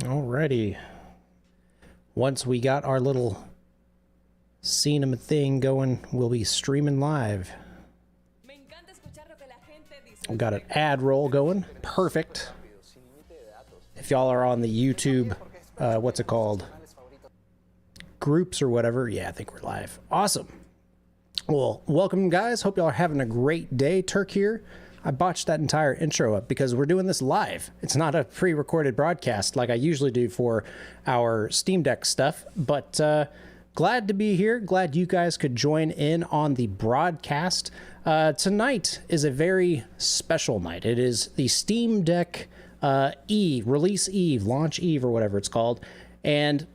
Alrighty. Once we got our little cinema thing going, we'll be streaming live. We've got an ad roll going. Perfect. If y'all are on the YouTube, what's it called? Groups or whatever. Yeah, I think we're live. Awesome. Well, welcome guys. Hope y'all are having a great day. Turk here. I botched that entire intro up because we're doing this live. It's not a pre-recorded broadcast like I usually do for our Steam Deck stuff, but glad to be here. Glad you guys could join in on the broadcast. Tonight is a very special night. It is the Steam Deck Eve, Release Eve, Launch Eve, or whatever it's called. And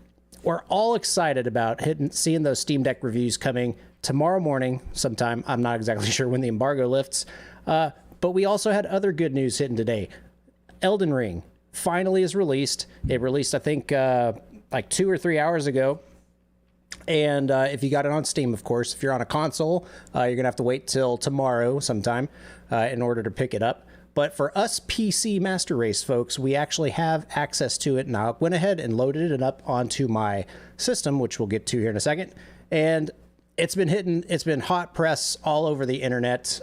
we're all excited about seeing those Steam Deck reviews coming tomorrow morning sometime. I'm not exactly sure when the embargo lifts. But we also had other good news hitting today. Elden Ring finally is released. It released, I think, like 2 or 3 hours ago. And if you got it on Steam, of course, if you're on a console, you're going to have to wait till tomorrow sometime in order to pick it up. But for us PC Master Race folks, we actually have access to it. And I went ahead and loaded it up onto my system, which we'll get to here in a second. And it's been hot press all over the internet.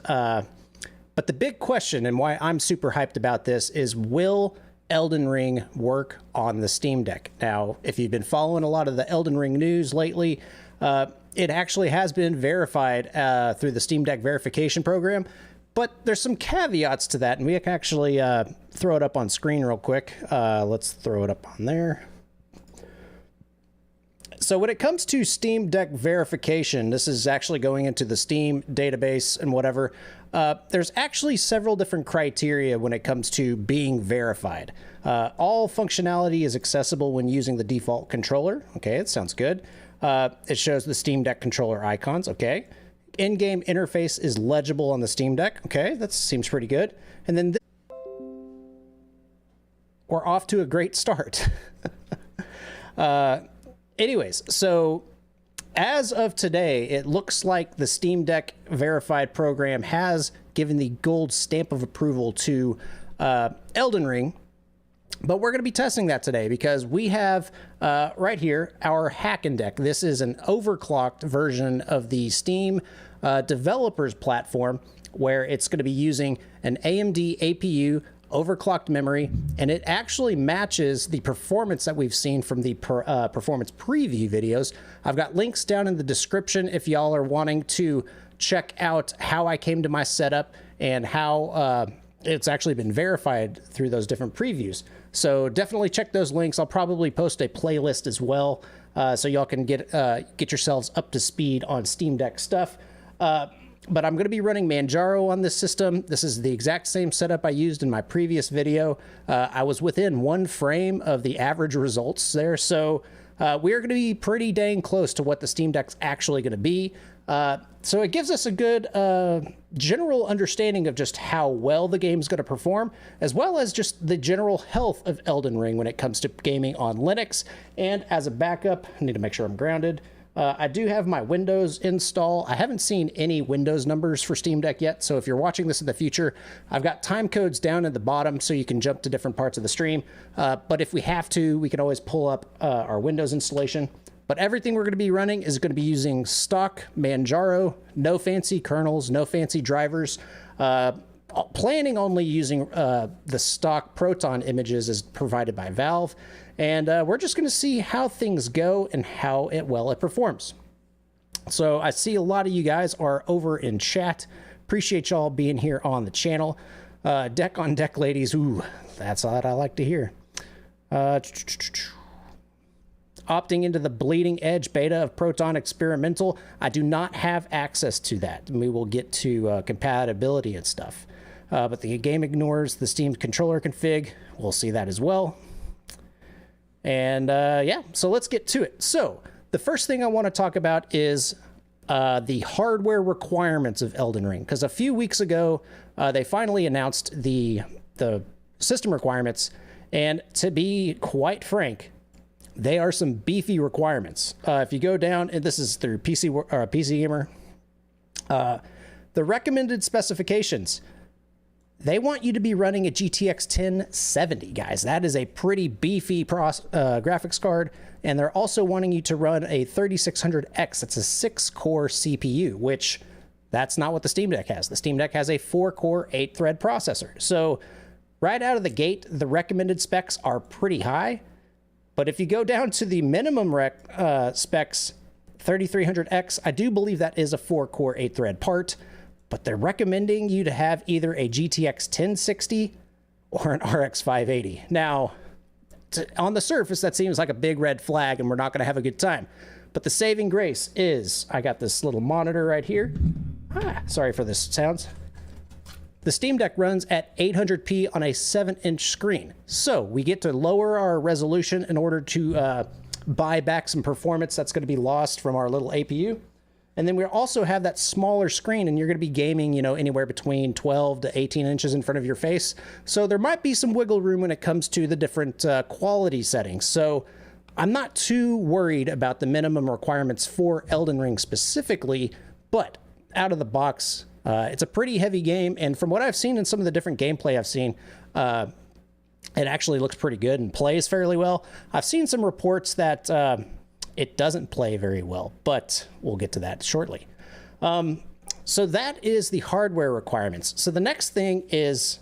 But the big question, and why I'm super hyped about this, is will Elden Ring work on the Steam Deck? Now, if you've been following a lot of the Elden Ring news lately, it actually has been verified through the Steam Deck verification program. But there's some caveats to that, and we can actually throw it up on screen real quick. Let's throw it up on there. So when it comes to Steam Deck verification, this is actually going into the Steam database and whatever. There's actually several different criteria when it comes to being verified. All functionality is accessible when using the default controller. Okay, that sounds good. It shows the Steam Deck controller icons. Okay. In-game interface is legible on the Steam Deck. Okay, that seems pretty good. And then we're off to a great start. Anyways, so as of today, it looks like the Steam Deck verified program has given the gold stamp of approval to Elden Ring, but we're going to be testing that today because we have right here our Hackendeck. This is an overclocked version of the Steam developers platform where it's going to be using an AMD APU, overclocked memory, and it actually matches the performance that we've seen from the performance preview videos. I've got links down in the description if y'all are wanting to check out how I came to my setup and how it's actually been verified through those different previews. So definitely check those links. I'll probably post a playlist as well, so y'all can get yourselves up to speed on Steam Deck stuff. But I'm going to be running Manjaro on this system. This is the exact same setup I used in my previous video. I was within 1 frame of the average results there. So we're going to be pretty dang close to what the Steam Deck's actually going to be. So it gives us a good general understanding of just how well the game's going to perform, as well as just the general health of Elden Ring when it comes to gaming on Linux. And as a backup, I need to make sure I'm grounded. I do have my Windows install. I haven't seen any Windows numbers for Steam Deck yet, so if you're watching this in the future, I've got time codes down at the bottom so you can jump to different parts of the stream. But if we have to, we can always pull up our Windows installation. But everything we're going to be running is going to be using stock Manjaro, no fancy kernels, no fancy drivers. Planning only using the stock Proton images as provided by Valve. And we're just going to see how things go and how well it performs. So I see a lot of you guys are over in chat. Appreciate y'all being here on the channel. Deck on deck, ladies. Ooh, that's what I like to hear. Opting into the bleeding edge beta of Proton Experimental. I do not have access to that. We will get to compatibility and stuff. But the game ignores the Steam controller config. We'll see that as well. And yeah, so let's get to it. So the first thing I want to talk about is the hardware requirements of Elden Ring. Because a few weeks ago, they finally announced the system requirements. And to be quite frank, they are some beefy requirements. If you go down, and this is through PC Gamer, the recommended specifications they want you to be running a GTX 1070, guys. That is a pretty beefy graphics card. And they're also wanting you to run a 3600X. That's a 6-core CPU, which that's not what the Steam Deck has. The Steam Deck has a 4-core, 8-thread processor. So right out of the gate, the recommended specs are pretty high. But if you go down to the minimum specs, 3300X, I do believe that is a 4-core, 8-thread part. But they're recommending you to have either a GTX 1060 or an RX 580. Now, on the surface, that seems like a big red flag and we're not going to have a good time. But the saving grace is, I got this little monitor right here. Sorry for this sounds. The Steam Deck runs at 800p on a 7-inch screen. So we get to lower our resolution in order to buy back some performance that's going to be lost from our little APU. And then we also have that smaller screen, and you're going to be gaming, you know, anywhere between 12 to 18 inches in front of your face. So there might be some wiggle room when it comes to the different quality settings. So I'm not too worried about the minimum requirements for Elden Ring specifically, but out of the box, it's a pretty heavy game. And from what I've seen in some of the different gameplay I've seen, it actually looks pretty good and plays fairly well. I've seen some reports that it doesn't play very well, but we'll get to that shortly. So that is the hardware requirements. So the next thing is,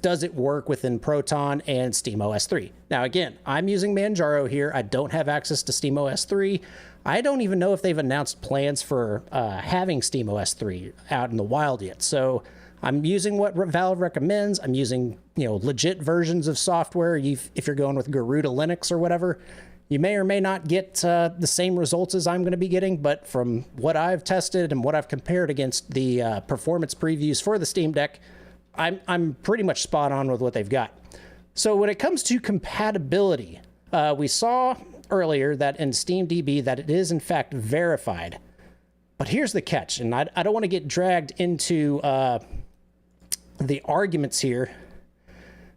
does it work within Proton and SteamOS 3? Now, again, I'm using Manjaro here. I don't have access to SteamOS 3. I don't even know if they've announced plans for having SteamOS 3 out in the wild yet. So I'm using what Valve recommends. I'm using, you know, legit versions of software. If you're going with Garuda Linux or whatever, you may or may not get the same results as I'm going to be getting, but from what I've tested and what I've compared against the performance previews for the Steam Deck, I'm pretty much spot on with what they've got. So when it comes to compatibility, we saw earlier that in SteamDB that it is in fact verified. But here's the catch, and I don't want to get dragged into the arguments here,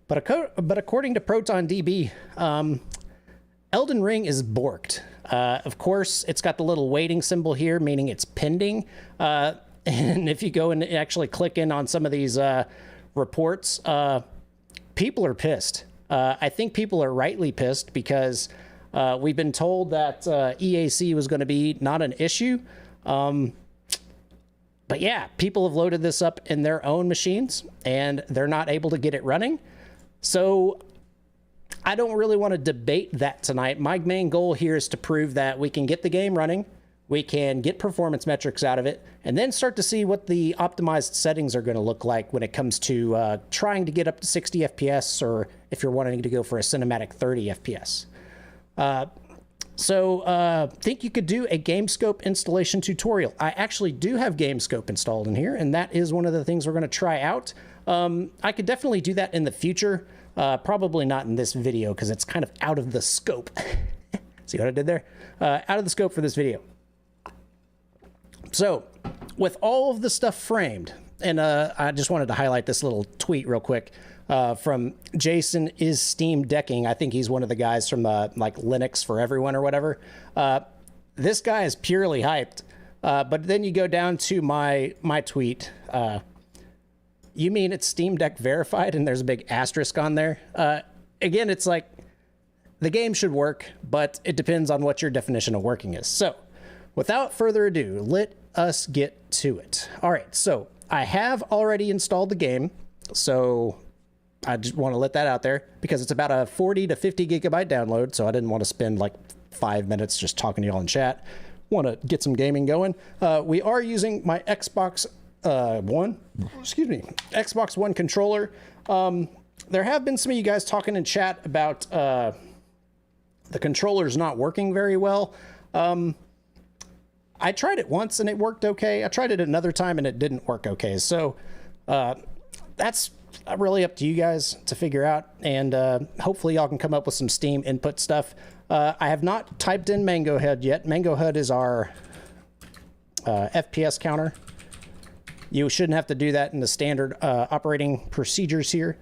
but according to ProtonDB, Elden Ring is borked. Of course, it's got the little waiting symbol here, meaning it's pending. And if you go and actually click in on some of these reports, people are pissed. I think people are rightly pissed because we've been told that EAC was going to be not an issue. But yeah, people have loaded this up in their own machines and they're not able to get it running. So I don't really want to debate that tonight. My main goal here is to prove that we can get the game running, we can get performance metrics out of it, and then start to see what the optimized settings are going to look like when it comes to trying to get up to 60 FPS, or if you're wanting to go for a cinematic 30 FPS. Think you could do a Gamescope installation tutorial. I actually do have Gamescope installed in here, and that is one of the things we're going to try out. I could definitely do that in the future. Probably not in this video because it's kind of out of the scope. See what I did there? Out of the scope for this video. So with all of the stuff framed, and I just wanted to highlight this little tweet real quick from Jason is Steam Decking. I think he's one of the guys from like Linux for Everyone or whatever. This guy is purely hyped. But then you go down to my tweet. You mean it's Steam Deck verified and there's a big asterisk on there? Again, it's like the game should work, but it depends on what your definition of working is. So without further ado, let us get to it. All right, so I have already installed the game. So I just want to let that out there because it's about a 40 to 50 gigabyte download. So I didn't want to spend like 5 minutes just talking to y'all in chat. Want to get some gaming going. We are using my Xbox One controller. There have been some of you guys talking in chat about the controller's not working very well. I tried it once and it worked okay. I tried it another time and it didn't work okay. So that's really up to you guys to figure out, and hopefully y'all can come up with some Steam input stuff. I have not typed in Mango HUD yet. Mango HUD is our FPS counter. You shouldn't have to do that in the standard operating procedures here.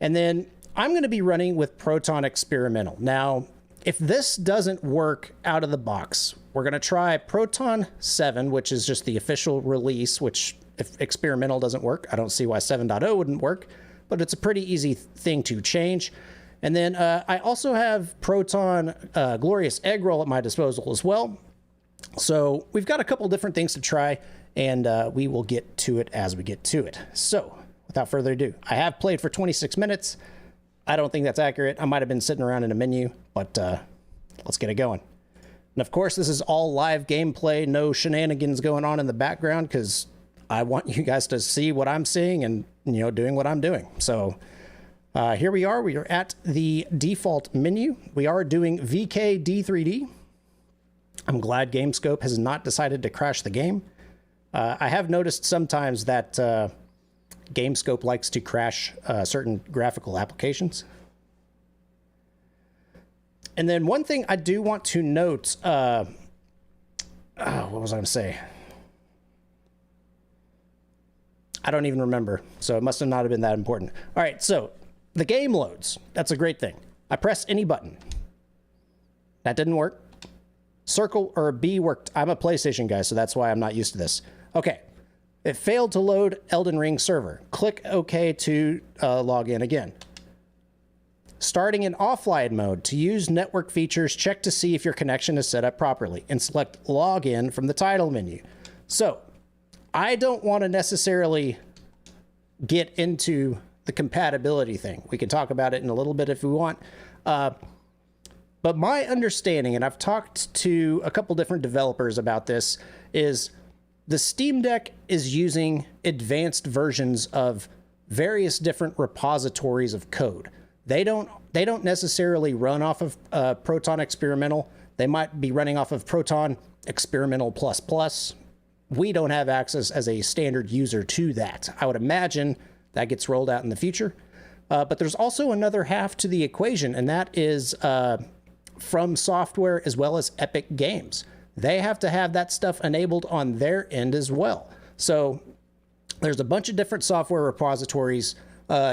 And then I'm going to be running with Proton Experimental. Now, if this doesn't work out of the box, we're going to try Proton 7, which is just the official release, which if experimental doesn't work. I don't see why 7.0 wouldn't work, but it's a pretty easy thing to change. And then I also have Proton Glorious Egg Roll at my disposal as well. So we've got a couple different things to try, and we will get to it as we get to it. So without further ado, I have played for 26 minutes. I don't think that's accurate. I might have been sitting around in a menu, but let's get it going. And of course, this is all live gameplay, no shenanigans going on in the background, because I want you guys to see what I'm seeing and, you know, doing what I'm doing. So here we are. We are at the default menu. We are doing VK D3D. I'm glad Gamescope has not decided to crash the game. I have noticed sometimes that Gamescope likes to crash certain graphical applications. And then one thing I do want to note, what was I going to say? I don't even remember, so it must have not been that important. All right, so the game loads. That's a great thing. I press any button. That didn't work. Circle or B worked. I'm a PlayStation guy, so that's why I'm not used to this. Okay. It failed to load Elden Ring server. Click OK to log in again. Starting in offline mode. To use network features, check to see if your connection is set up properly and select login from the title menu. So I don't want to necessarily get into the compatibility thing. We can talk about it in a little bit if we want. But my understanding, and I've talked to a couple different developers about this, is the Steam Deck is using advanced versions of various different repositories of code. They don't necessarily run off of Proton Experimental. They might be running off of Proton Experimental++. We don't have access as a standard user to that. I would imagine that gets rolled out in the future. But there's also another half to the equation, and that is From Software as well as Epic Games. They have to have that stuff enabled on their end as well. So there's a bunch of different software repositories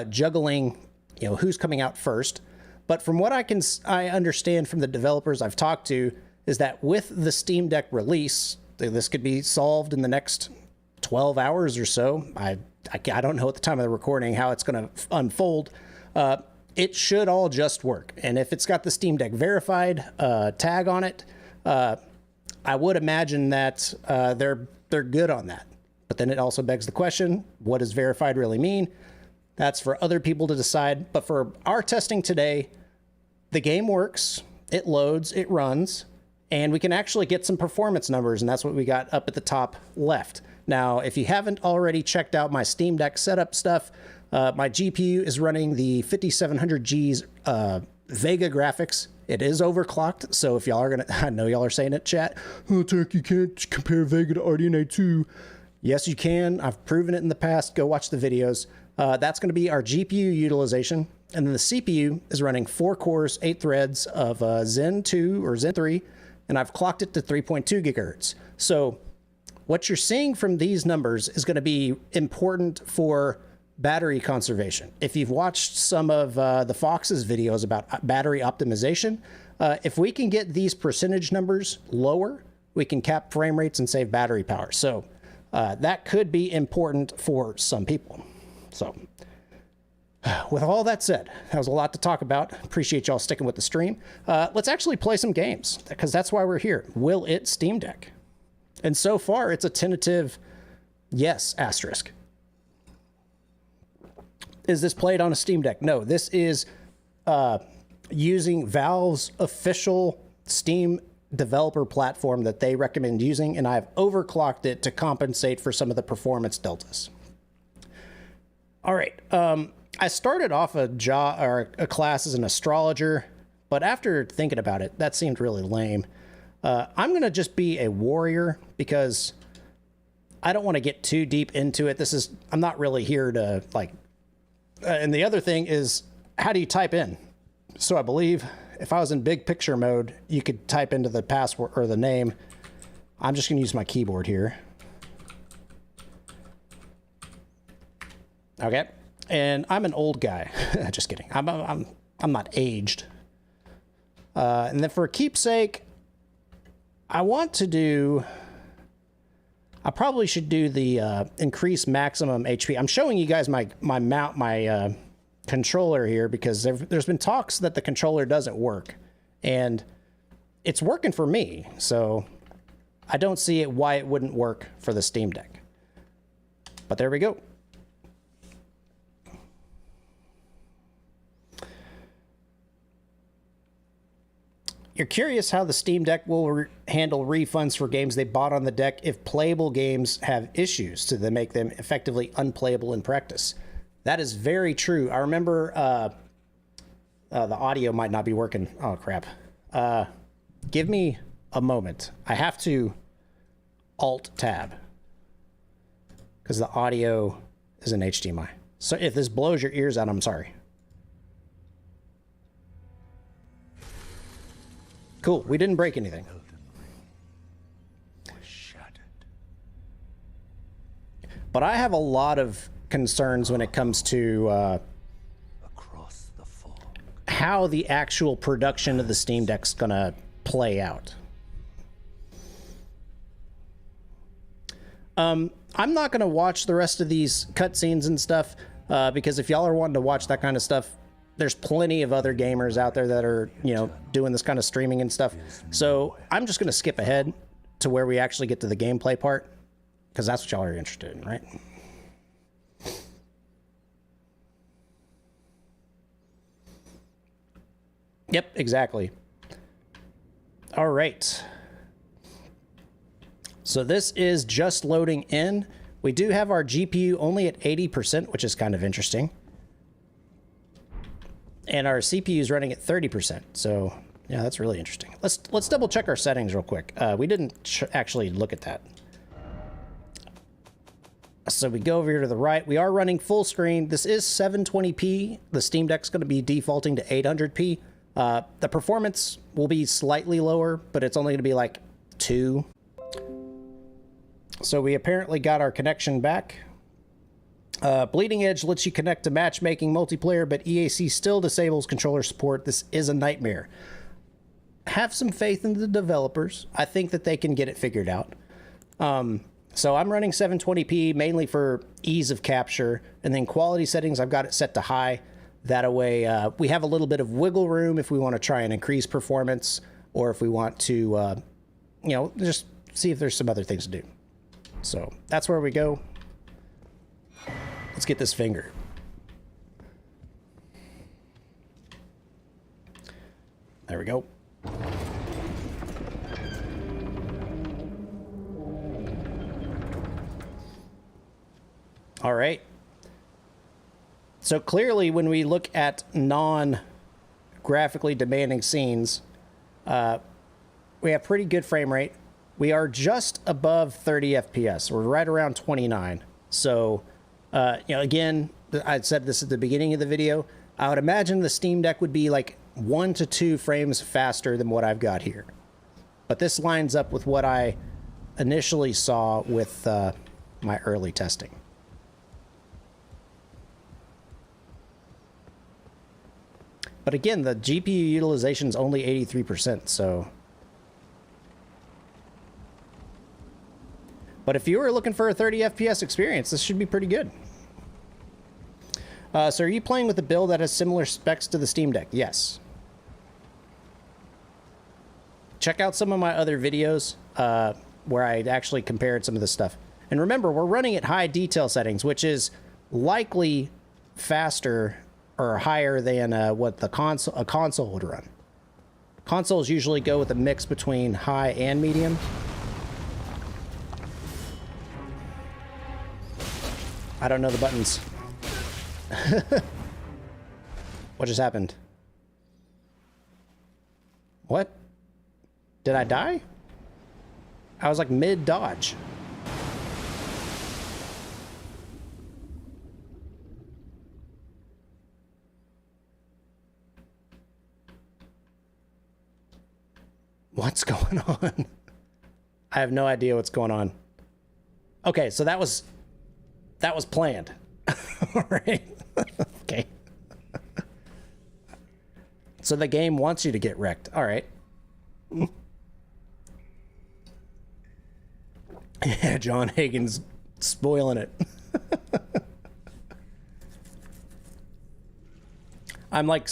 juggling, you know, who's coming out first. But from what I understand from the developers I've talked to is that with the Steam Deck release, this could be solved in the next 12 hours or so. I don't know at the time of the recording how it's going to unfold. It should all just work. And if it's got the Steam Deck verified tag on it, I would imagine that they're good on that. But then it also begs the question, what does verified really mean? That's for other people to decide. But for our testing today, the game works, it loads, it runs, and we can actually get some performance numbers, and that's what we got up at the top left. Now, if you haven't already checked out my Steam Deck setup stuff, my GPU is running the 5700G's Vega graphics. It is overclocked, so if y'all are gonna, I know y'all are saying it, chat, oh, Tech, you can't compare Vega to RDNA 2. Yes, you can. I've proven it in the past. Go watch the videos. That's going to be our GPU utilization. And then the CPU is running 4 cores, 8 threads of Zen 2 or Zen 3, and I've clocked it to 3.2 gigahertz. So what you're seeing from these numbers is going to be important for battery conservation. If you've watched some of the Fox's videos about battery optimization, if we can get these percentage numbers lower, we can cap frame rates and save battery power. So that could be important for some people. So with all that said, that was a lot to talk about. Appreciate y'all sticking with the stream. Let's actually play some games, because that's why we're here. Will it Steam Deck? And so far, it's a tentative yes, asterisk. Is this played on a Steam Deck? No, this is using Valve's official Steam developer platform that they recommend using, and I've overclocked it to compensate for some of the performance deltas. All right, I started off a class as an astrologer, but after thinking about it, that seemed really lame. I'm going to just be a warrior because I don't want to get too deep into it. I'm not really here to and the other thing is, how do you type in? So I believe if I was in big picture mode, you could type into the password or the name. I'm just going to use my keyboard here. Okay. And I'm an old guy. Just kidding. I'm not aged. And then for a keepsake, I want to do I probably should do the increase maximum HP. I'm showing you guys my controller here because there's been talks that the controller doesn't work, and it's working for me, so I don't see why it wouldn't work for the Steam Deck. But there we go. You're curious how the Steam Deck will handle refunds for games they bought on the deck if playable games have issues to make them effectively unplayable in practice. That is very true. I remember the audio might not be working. Oh, crap. Give me a moment. I have to Alt-Tab because the audio is in HDMI. So if this blows your ears out, I'm sorry. Cool, we didn't break anything. But I have a lot of concerns when it comes to how the actual production of the Steam Deck's gonna play out. I'm not gonna watch the rest of these cutscenes and stuff because if y'all are wanting to watch that kind of stuff, there's plenty of other gamers out there that are, you know, doing this kind of streaming and stuff. So I'm just going to skip ahead to where we actually get to the gameplay part, because that's what y'all are interested in, right? Yep, exactly. All right. So this is just loading in. We do have our GPU only at 80%, which is kind of interesting. And our CPU is running at 30%. So yeah, that's really interesting. Let's double check our settings real quick. We didn't actually look at that. So we go over here to the right. We are running full screen. This is 720p. The Steam Deck's going to be defaulting to 800p. The performance will be slightly lower, but it's only going to be like 2. So we apparently got our connection back. Bleeding Edge lets you connect to matchmaking multiplayer, but EAC still disables controller support. This is a nightmare. Have some faith in the developers. I think that they can get it figured out. So I'm running 720p mainly for ease of capture, and then quality settings, I've got it set to high. That way we have a little bit of wiggle room if we want to try and increase performance, or if we want to, you know, just see if there's some other things to do. So that's where we go. Let's get this finger. There we go. All right. So clearly when we look at non-graphically demanding scenes, we have pretty good frame rate. We are just above 30 FPS. We're right around 29. So you know, again, I said this at the beginning of the video. I would imagine the Steam Deck would be like 1 to 2 frames faster than what I've got here. But this lines up with what I initially saw with my early testing. But again, the GPU utilization is only 83%, so... But if you were looking for a 30 FPS experience, this should be pretty good. So are you playing with a build that has similar specs to the Steam Deck? Yes. Check out some of my other videos where I actually compared some of this stuff. And remember, we're running at high detail settings, which is likely faster or higher than what a console would run. Consoles usually go with a mix between high and medium. I don't know the buttons. What just happened? What? Did I die? I was like mid-dodge. What's going on? I have no idea what's going on. Okay, so that was planned. All right. Okay. So the game wants you to get wrecked. All right. John Hagen's spoiling it. I'm like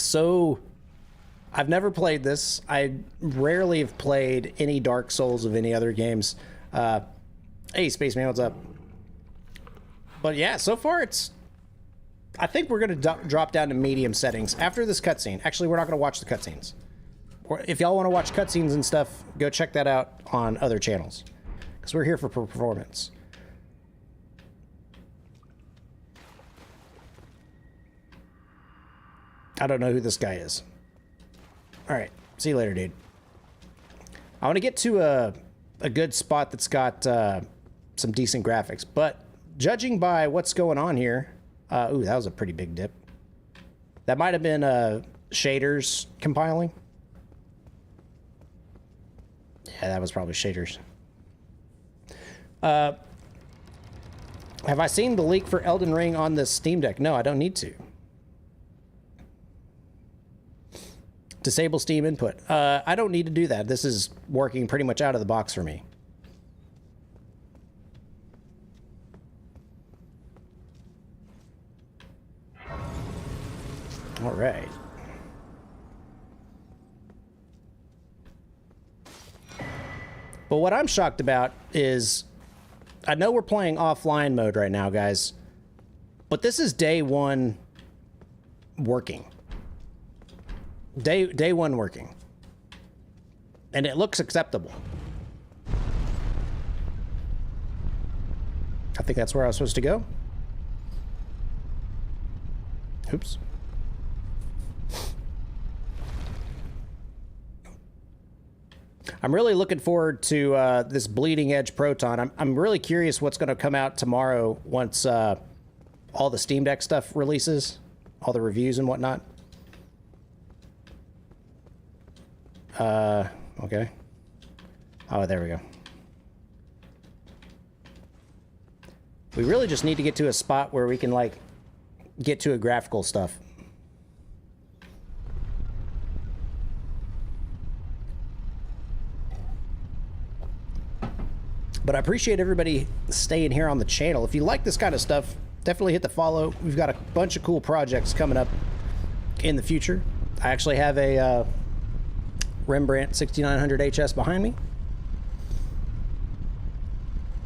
I've never played this. I rarely have played any Dark Souls of any other games. Hey, Spaceman, what's up? But yeah, so far I think we're going to drop down to medium settings after this cutscene. Actually, we're not going to watch the cutscenes. Or if y'all want to watch cutscenes and stuff, go check that out on other channels. Because we're here for performance. I don't know who this guy is. Alright, see you later, dude. I want to get to a good spot that's got some decent graphics. But judging by what's going on here... ooh, that was a pretty big dip. That might have been shaders compiling. Yeah, that was probably shaders. Have I seen the leak for Elden Ring on the Steam Deck? No, I don't need to. Disable Steam input. I don't need to do that. This is working pretty much out of the box for me. All right. But what I'm shocked about is, I know we're playing offline mode right now, guys, but this is day one working. Day one working. And it looks acceptable. I think that's where I was supposed to go. Oops. I'm really looking forward to this bleeding edge Proton. I'm really curious what's going to come out tomorrow once all the Steam Deck stuff releases, all the reviews and whatnot. Okay. Oh, there we go. We really just need to get to a spot where we can, like, get to a graphical stuff. But I appreciate everybody staying here on the channel. If you like this kind of stuff, definitely hit the follow. We've got a bunch of cool projects coming up in the future. I actually have a Rembrandt 6900 HS behind me.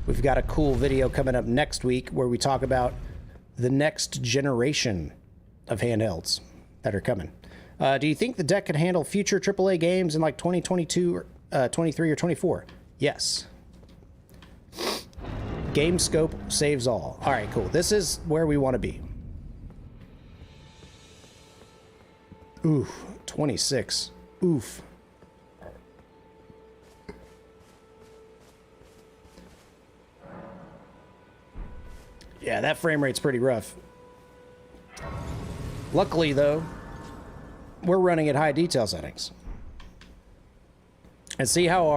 We've got a cool video coming up next week where we talk about the next generation of handhelds that are coming. Do you think the deck can handle future AAA games in like 2022, or 23, or 24? Yes. Gamescope saves all. All right, cool. This is where we want to be. Oof, 26. Oof. Yeah, that frame rate's pretty rough. Luckily, though, we're running at high detail settings. And see how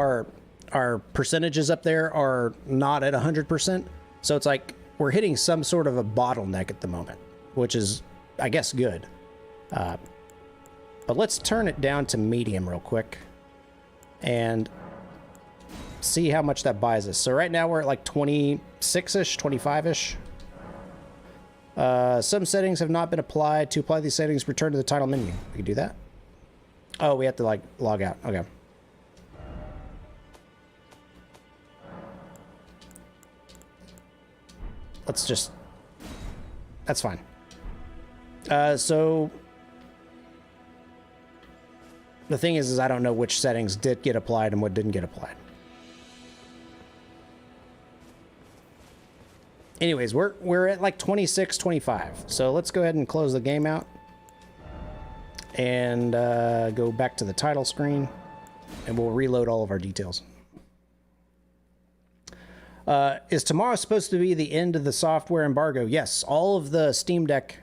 our percentages up there are not at 100%? So it's like we're hitting some sort of a bottleneck at the moment, which is, I guess, good. But let's turn it down to medium real quick and see how much that buys us. So right now we're at like 26-ish, 25-ish. Some settings have not been applied. To apply these settings, return to the title menu. We can do that. Oh, we have to like log out. Okay. Let's just... That's fine. So... The thing is I don't know which settings did get applied and what didn't get applied. Anyways, we're at like 26, 25. So let's go ahead and close the game out. And go back to the title screen. And we'll reload all of our details. Is tomorrow supposed to be the end of the software embargo? Yes, all of the Steam Deck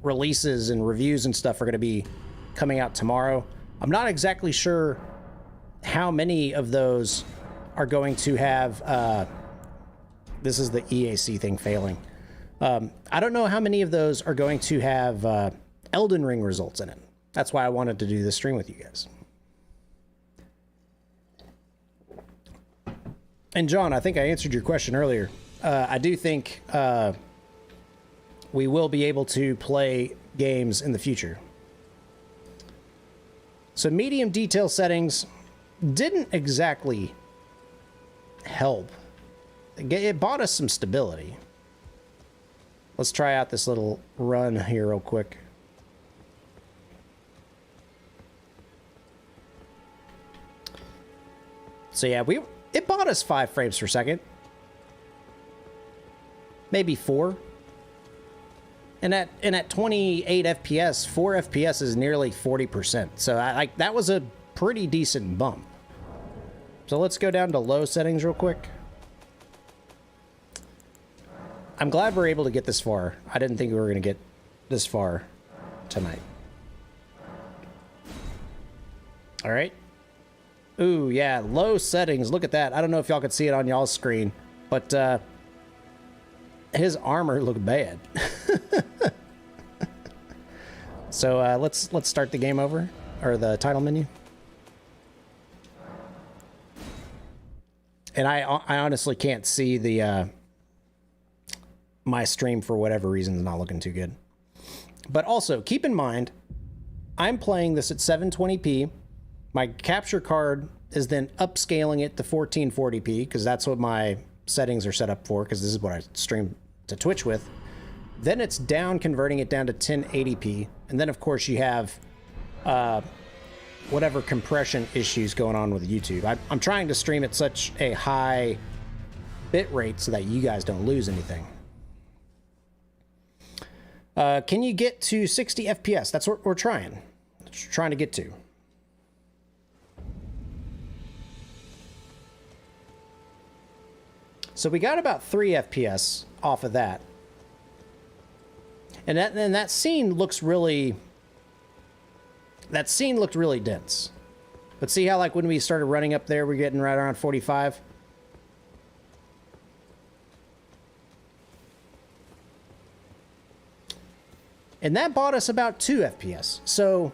releases and reviews and stuff are going to be coming out tomorrow. I'm not exactly sure how many of those are going to have... this is the EAC thing failing. I don't know how many of those are going to have Elden Ring results in it. That's why I wanted to do this stream with you guys. And John, I think I answered your question earlier. I do think we will be able to play games in the future. So medium detail settings didn't exactly help. It bought us some stability. Let's try out this little run here real quick. So yeah, it bought us 5 frames per second. Maybe 4. And at 28 FPS, 4 FPS is nearly 40%. So that was a pretty decent bump. So let's go down to low settings real quick. I'm glad we're able to get this far. I didn't think we were going to get this far tonight. All right. Ooh, yeah, low settings. Look at that. I don't know if y'all could see it on y'all's screen, but his armor looked bad. So let's start the game over, or the title menu. And I honestly can't see the my stream for whatever reason is not looking too good. But also keep in mind, I'm playing this at 720p. My capture card is then upscaling it to 1440p because that's what my settings are set up for, because this is what I stream to Twitch with. Then it's down, converting it down to 1080p. And then, of course, you have whatever compression issues going on with YouTube. I'm trying to stream at such a high bit rate so that you guys don't lose anything. Can you get to 60 FPS? That's what we're trying to get to. So we got about 3 FPS off of that. And that scene looks really... That scene looked really dense. But see how, like, when we started running up there, we're getting right around 45? And that bought us about 2 FPS. So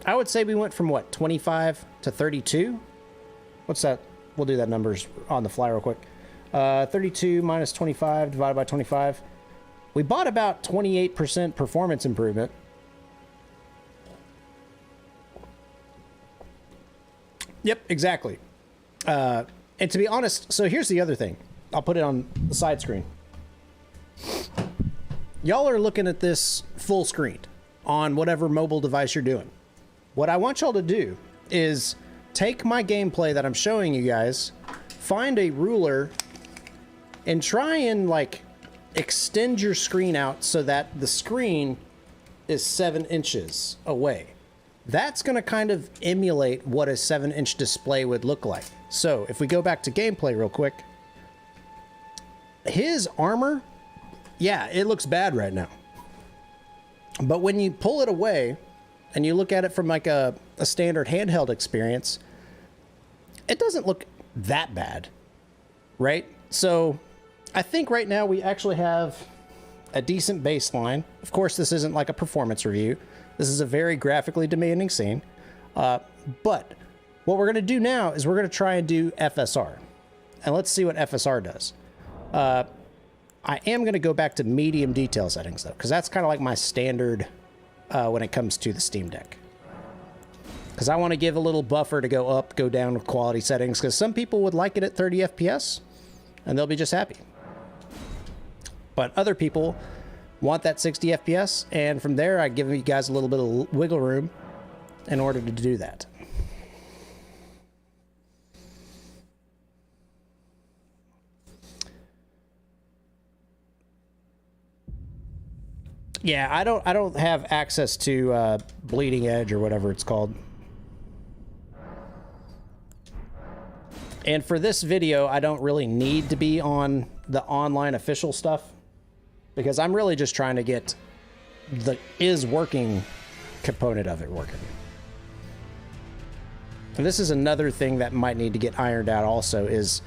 I would say we went from, what, 25 to 32? What's that? We'll do that numbers on the fly real quick. 32 minus 25 divided by 25. We bought about 28% performance improvement. Yep, exactly. And to be honest, so here's the other thing. I'll put it on the side screen. Y'all are looking at this full screen on whatever mobile device you're doing. What I want y'all to do is take my gameplay that I'm showing you guys, find a ruler, and try and, like, extend your screen out so that the screen is 7 inches away. That's going to kind of emulate what a 7-inch display would look like. So if we go back to gameplay real quick, his armor, yeah, it looks bad right now. But when you pull it away and you look at it from like a standard handheld experience, it doesn't look that bad, right? So I think right now we actually have a decent baseline. Of course, this isn't like a performance review. This is a very graphically demanding scene. But what we're going to do now is we're going to try and do FSR. And let's see what FSR does. I am going to go back to medium detail settings, though, because that's kind of like my standard when it comes to the Steam Deck. Because I want to give a little buffer to go up, go down with quality settings, because some people would like it at 30 FPS, and they'll be just happy. But other people want that 60 FPS, and from there, I give you guys a little bit of wiggle room in order to do that. Yeah, I don't have access to Bleeding Edge or whatever it's called. And for this video, I don't really need to be on the online official stuff, because I'm really just trying to get the is working component of it working. And this is another thing that might need to get ironed out also, is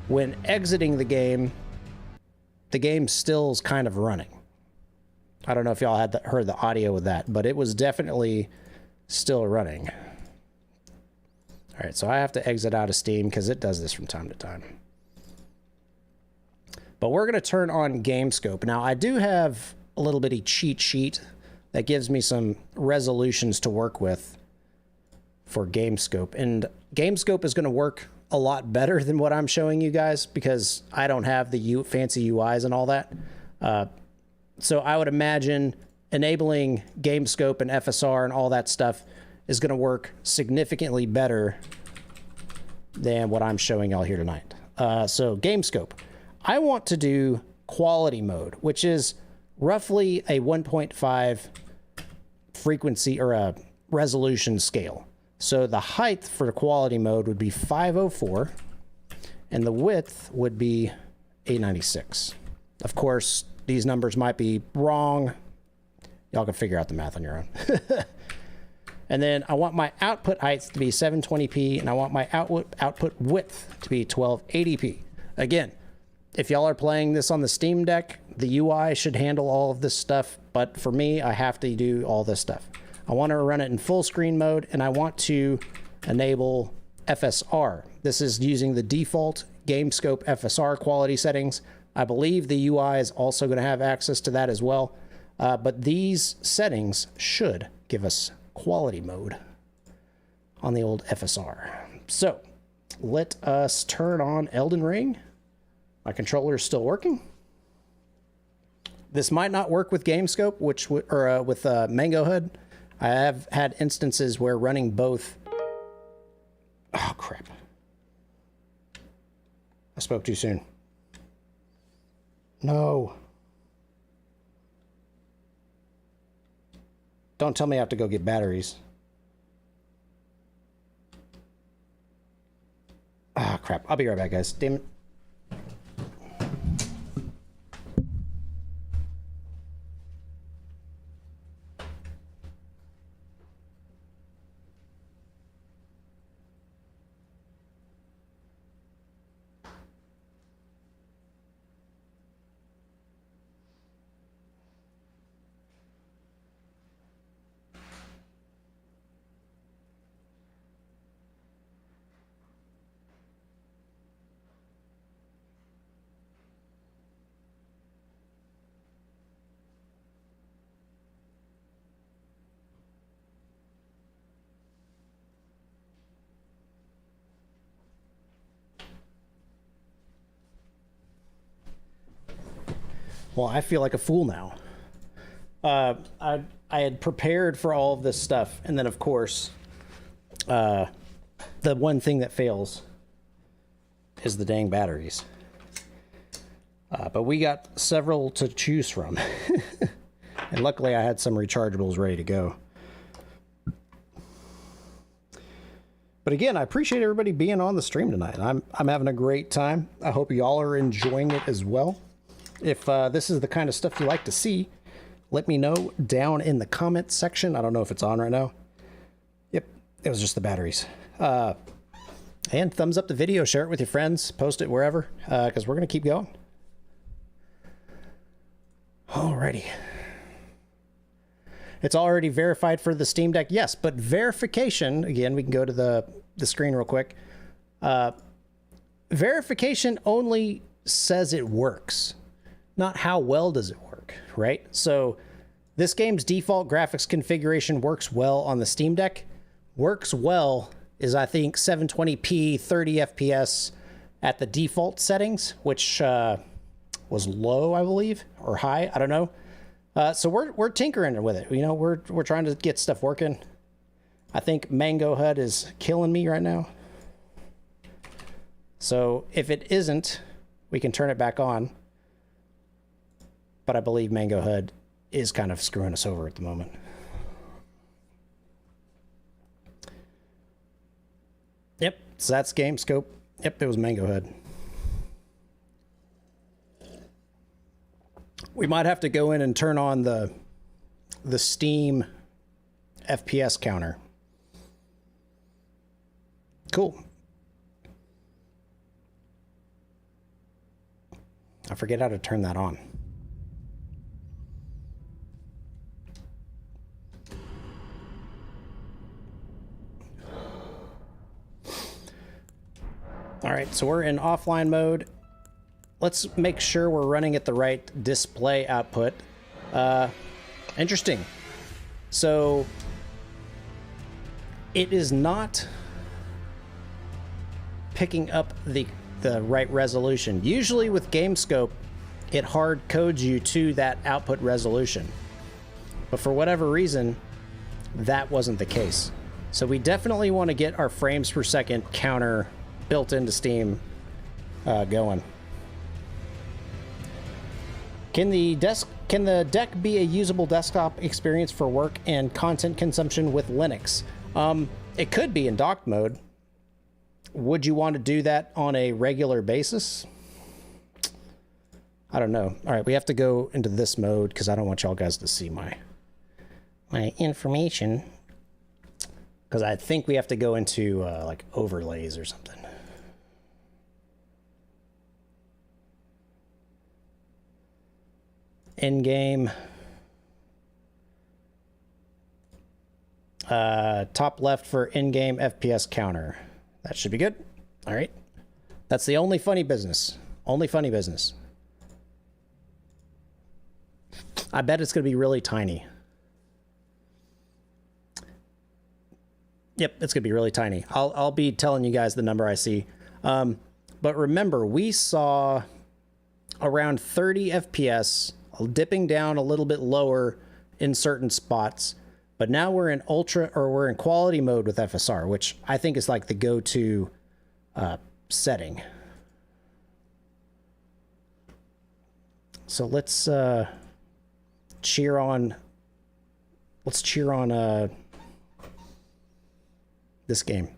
when exiting the game still is kind of running. I don't know if y'all had heard the audio with that, but it was definitely still running. All right, so I have to exit out of Steam because it does this from time to time. But we're going to turn on Gamescope. Now, I do have a little bitty cheat sheet that gives me some resolutions to work with for Gamescope. And Gamescope is going to work a lot better than what I'm showing you guys because I don't have the fancy UIs and all that. So I would imagine enabling Gamescope and FSR and all that stuff is going to work significantly better than what I'm showing y'all here tonight. So Gamescope. I want to do quality mode, which is roughly a 1.5 frequency or a resolution scale. So the height for the quality mode would be 504 and the width would be 896. Of course, these numbers might be wrong. Y'all can figure out the math on your own. And then I want my output height to be 720p and I want my output width to be 1280p. Again, if y'all are playing this on the Steam Deck, the UI should handle all of this stuff, but for me, I have to do all this stuff. I want to run it in full screen mode, and I want to enable FSR. This is using the default Gamescope FSR quality settings. I believe the UI is also going to have access to that as well, but these settings should give us quality mode on the old FSR. So let us turn on Elden Ring. My controller is still working. This might not work with Gamescope, or with Mango HUD. I have had instances where running both. Oh crap! I spoke too soon. No. Don't tell me I have to go get batteries. Ah, crap. I'll be right back, guys. Damn it. Well, I feel like a fool now. I had prepared for all of this stuff, and then of course, the one thing that fails is the dang batteries. But we got several to choose from, and luckily I had some rechargeables ready to go. But again, I appreciate everybody being on the stream tonight. I'm having a great time. I hope y'all are enjoying it as well. If this is the kind of stuff you like to see, let me know down in the comments section. I don't know if it's on right now. Yep, it was just the batteries. And thumbs up the video, share it with your friends, post it wherever, because we're going to keep going. Alrighty. It's already verified for the Steam Deck. Yes, but verification, again, we can go to the screen real quick. Verification only says it works. Not how well does it work, right? So this game's default graphics configuration works well on the Steam Deck. Works well is, I think, 720p, 30 FPS at the default settings, which was low, I believe, or high, I don't know. So we're tinkering with it. You know, we're trying to get stuff working. I think Mango HUD is killing me right now. So if it isn't, we can turn it back on. But I believe Mango HUD is kind of screwing us over at the moment. Yep, so that's Gamescope. Yep, it was Mango HUD. We might have to go in and turn on the Steam FPS counter. Cool. I forget how to turn that on. All right, so we're in offline mode. Let's make sure we're running at the right display output. Interesting. So it is not picking up the right resolution. Usually with Gamescope, it hard codes you to that output resolution. But for whatever reason, that wasn't the case. So we definitely want to get our frames per second counter built into Steam going. Can the deck be a usable desktop experience for work and content consumption with Linux? It could be in docked mode. Would you want to do that on a regular basis? I don't know. All right, we have to go into this mode because I don't want y'all guys to see my information. Because I think we have to go into like overlays or something. In-game. Top left for in-game FPS counter. That should be good. All right. That's the only funny business. Only funny business. I bet it's going to be really tiny. Yep, it's going to be really tiny. I'll be telling you guys the number I see. But remember, we saw around 30 FPS, dipping down a little bit lower in certain spots. But now we're in we're in quality mode with FSR, which I think is like the go-to setting. So let's cheer on. Let's cheer on this game.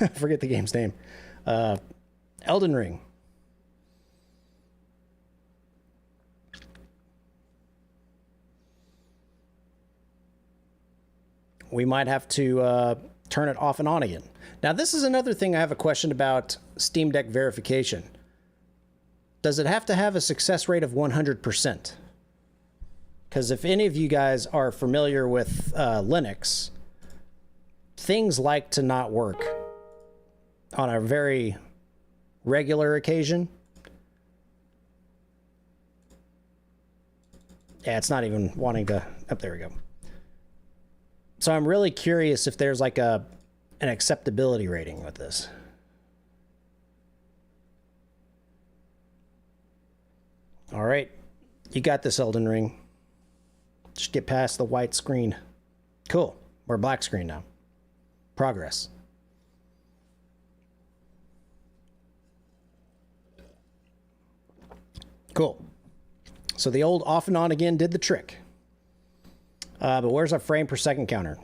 I forget the game's name. Elden Ring. We might have to turn it off and on again. Now, this is another thing I have a question about Steam Deck verification. Does it have to have a success rate of 100%? Because if any of you guys are familiar with Linux, things like to not work on a very regular occasion. Yeah, it's not even wanting to... Oh, there we go. So I'm really curious if there's like an acceptability rating with this. All right. You got this, Elden Ring. Just get past the white screen. Cool. We're black screen now. Progress. Cool. So the old off and on again did the trick. But where's our frame per second counter?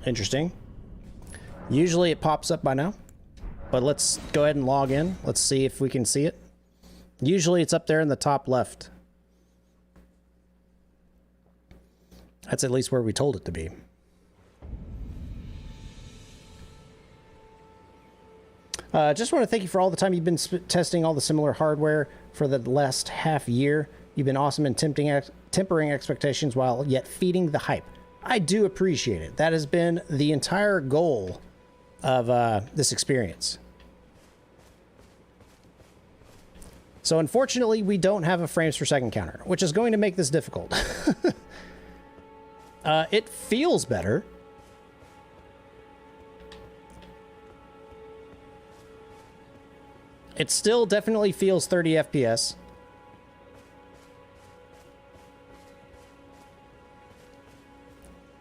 Interesting. Usually it pops up by now, but let's go ahead and log in. Let's see if we can see it. Usually it's up there in the top left. That's at least where we told it to be. Just want to thank you for all the time you've been testing all the similar hardware for the last half year. You've been awesome in tempering expectations while yet feeding the hype. I do appreciate it. That has been the entire goal of this experience. So unfortunately, we don't have a frames per second counter, which is going to make this difficult. It feels better. It still definitely feels 30 FPS.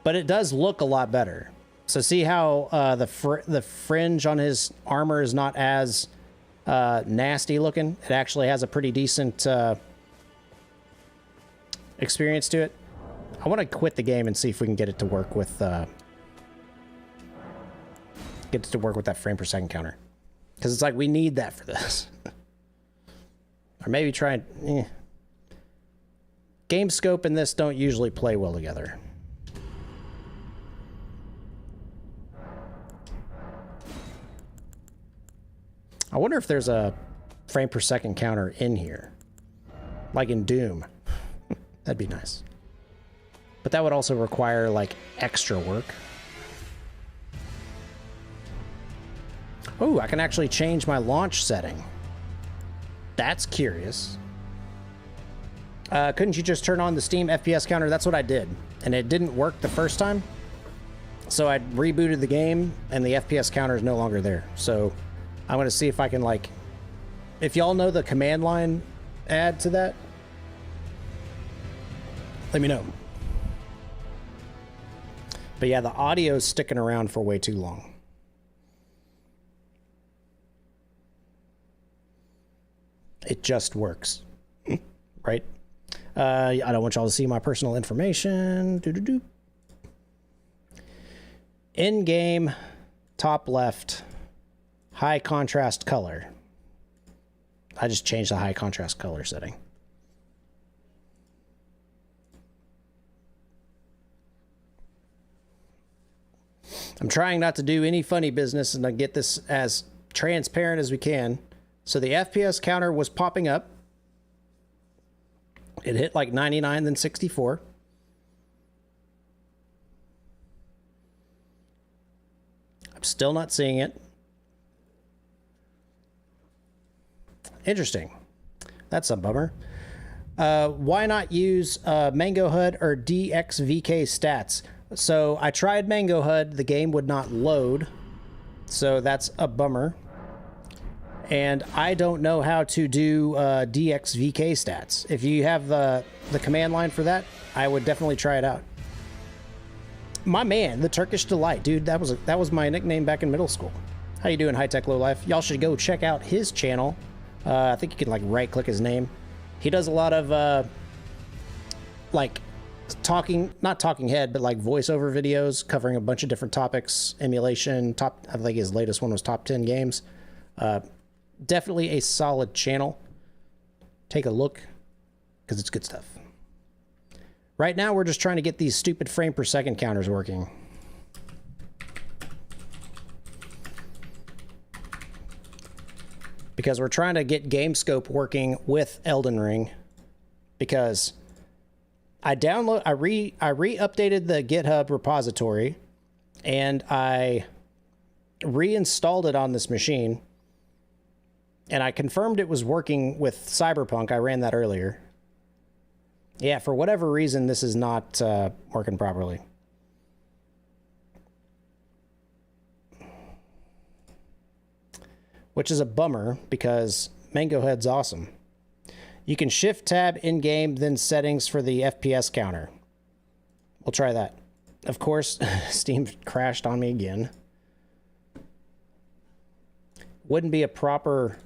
But it does look a lot better. So see how the fringe on his armor is not as nasty looking? It actually has a pretty decent experience to it. I want to quit the game and see if we can get it to work with that frame per second counter. Because it's like, we need that for this. Or maybe try and... Gamescope and this don't usually play well together. I wonder if there's a frame per second counter in here. Like in Doom. That'd be nice. But that would also require like extra work. Oh, I can actually change my launch setting. That's curious. Couldn't you just turn on the Steam FPS counter? That's what I did. And it didn't work the first time. So I rebooted the game and the FPS counter is no longer there. So I'm going to see if I can like, if y'all know the command line add to that, let me know. But yeah, the audio's sticking around for way too long. It just works, right? I don't want y'all to see my personal information. In-game, top left, high contrast color. I just changed the high contrast color setting. I'm trying not to do any funny business and to get this as transparent as we can. So the FPS counter was popping up. It hit like 99, then 64. I'm still not seeing it. Interesting. That's a bummer. Why not use Mango HUD or DXVK stats? So I tried Mango HUD. The game would not load. So that's a bummer. And I don't know how to do DXVK stats. If you have the command line for that, I would definitely try it out. My man, the Turkish Delight, dude, that was my nickname back in middle school. How you doing, High Tech Low Life? Y'all should go check out his channel. I think you can like right click his name. He does a lot of like not talking head, but like voiceover videos covering a bunch of different topics. Emulation, I think his latest one was top 10 games. Definitely a solid channel. Take a look because it's good stuff. Right now, we're just trying to get these stupid frame per second counters working. Because we're trying to get Gamescope working with Elden Ring. Because I re-updated the GitHub repository and I reinstalled it on this machine. And I confirmed it was working with Cyberpunk. I ran that earlier. Yeah, for whatever reason, this is not working properly. Which is a bummer because Mango HUD's awesome. You can shift tab in-game, then settings for the FPS counter. We'll try that. Of course, Steam crashed on me again. Wouldn't be a proper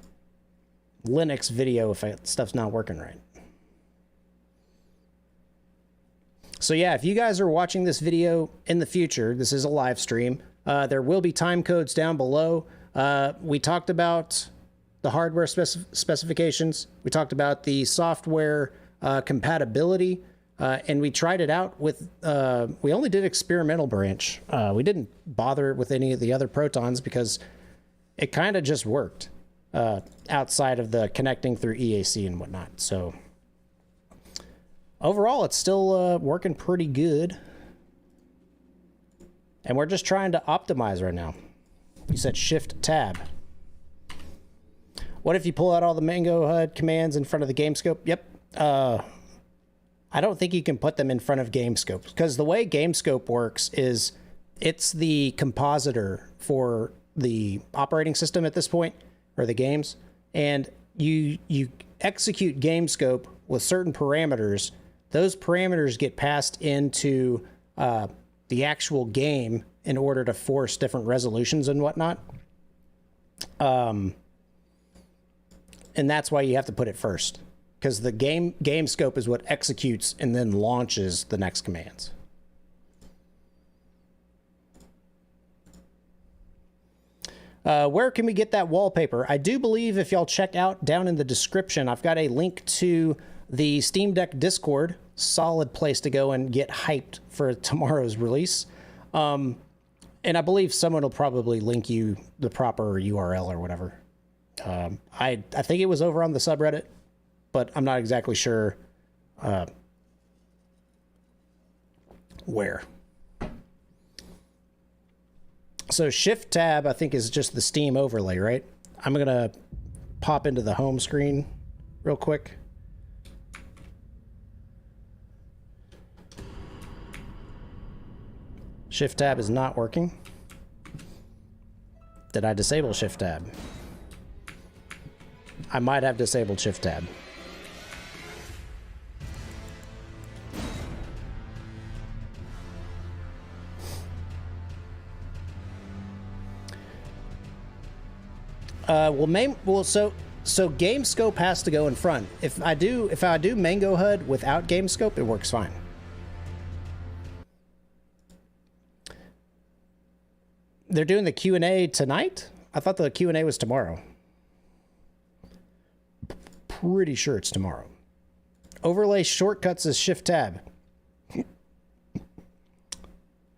Linux video if stuff's not working right. So yeah, if you guys are watching this video in the future, this is a live stream. There will be time codes down below. We talked about the hardware specifications. We talked about the software compatibility, and we tried it out with, we only did experimental branch. We didn't bother with any of the other Protons because it kind of just worked outside of the connecting through EAC and whatnot. So overall, it's still working pretty good. And we're just trying to optimize right now. You said shift tab. What if you pull out all the Mango HUD commands in front of the Gamescope? Yep. I don't think you can put them in front of Gamescope because the way Gamescope works is it's the compositor for the operating system at this point, or the games, and you execute Gamescope with certain parameters. Those parameters get passed into the actual game in order to force different resolutions and whatnot. And that's why you have to put it first, because the Gamescope is what executes and then launches the next commands. Where can we get that wallpaper? I do believe if y'all check out down in the description, I've got a link to the Steam Deck Discord. Solid place to go and get hyped for tomorrow's release. And I believe someone will probably link you the proper URL or whatever. I think it was over on the subreddit, but I'm not exactly sure Where? So Shift Tab, I think, is just the Steam overlay, right? I'm going to pop into the home screen real quick. Shift Tab is not working. Did I disable Shift Tab? I might have disabled Shift Tab. So Gamescope has to go in front. If I do Mango HUD without Gamescope, it works fine. They're doing the Q&A tonight? I thought the Q&A was tomorrow. Pretty sure it's tomorrow. Overlay shortcuts is Shift Tab.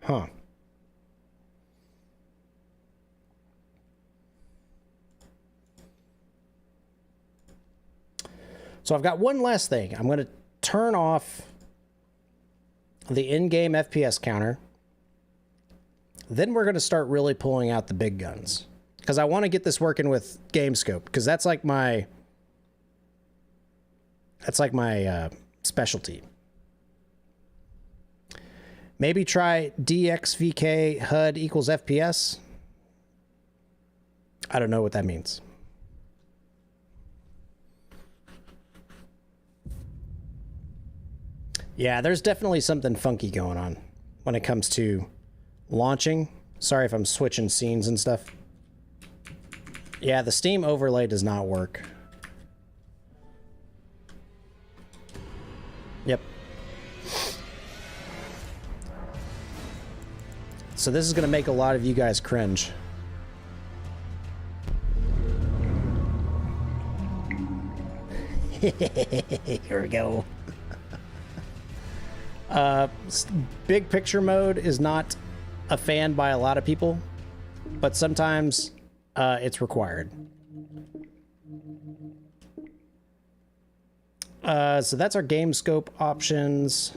Huh. So I've got one last thing. I'm going to turn off the in-game FPS counter. Then we're going to start really pulling out the big guns. Because I want to get this working with Gamescope. Because that's like my specialty. Maybe try DXVK HUD equals FPS. I don't know what that means. Yeah, there's definitely something funky going on when it comes to launching. Sorry if I'm switching scenes and stuff. Yeah, the Steam overlay does not work. Yep. So this is going to make a lot of you guys cringe. Here we go. Big picture mode is not a fan by a lot of people, but sometimes it's required. So that's our Gamescope options.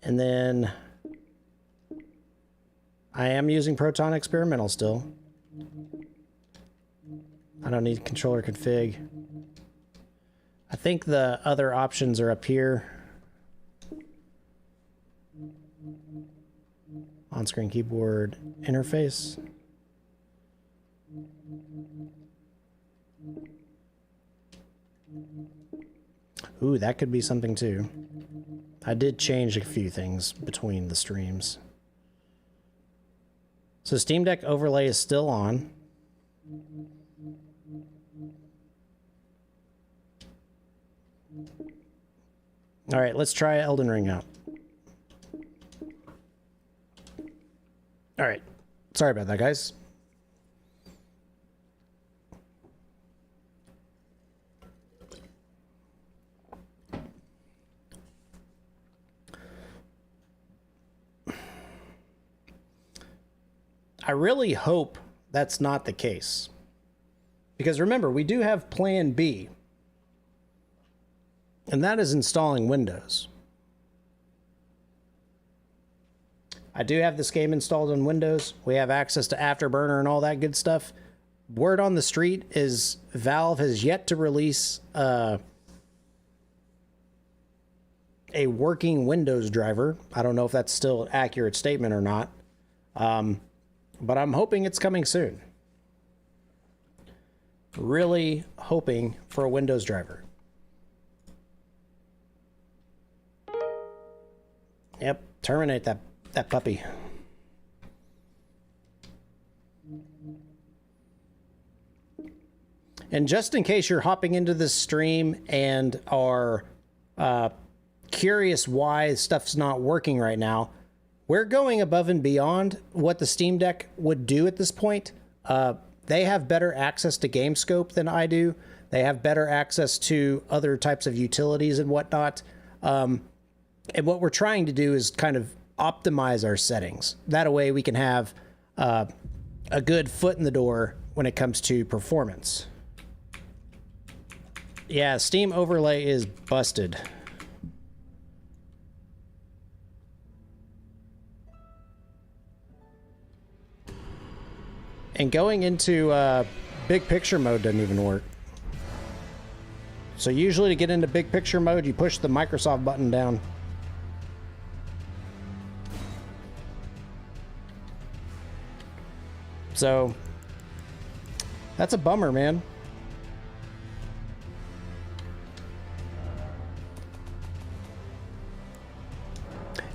And then I am using Proton Experimental still. I don't need controller config. I think the other options are up here. On-screen keyboard interface. Ooh, that could be something too. I did change a few things between the streams. So Steam Deck overlay is still on. All right, let's try Elden Ring out. All right. Sorry about that, guys. I really hope that's not the case. Because remember, we do have Plan B. And that is installing Windows. I do have this game installed on Windows. We have access to Afterburner and all that good stuff. Word on the street is Valve has yet to release a working Windows driver. I don't know if that's still an accurate statement or not. But I'm hoping it's coming soon. Really hoping for a Windows driver. Yep, terminate that puppy. And just in case you're hopping into this stream and are curious why stuff's not working right now, we're going above and beyond what the Steam Deck would do at this point. They have better access to Gamescope than I do. They have better access to other types of utilities and whatnot. And what we're trying to do is kind of optimize our settings. That way we can have a good foot in the door when it comes to performance. Yeah, Steam overlay is busted. And going into big picture mode doesn't even work. So usually to get into big picture mode, you push the Microsoft button down. So that's a bummer, man.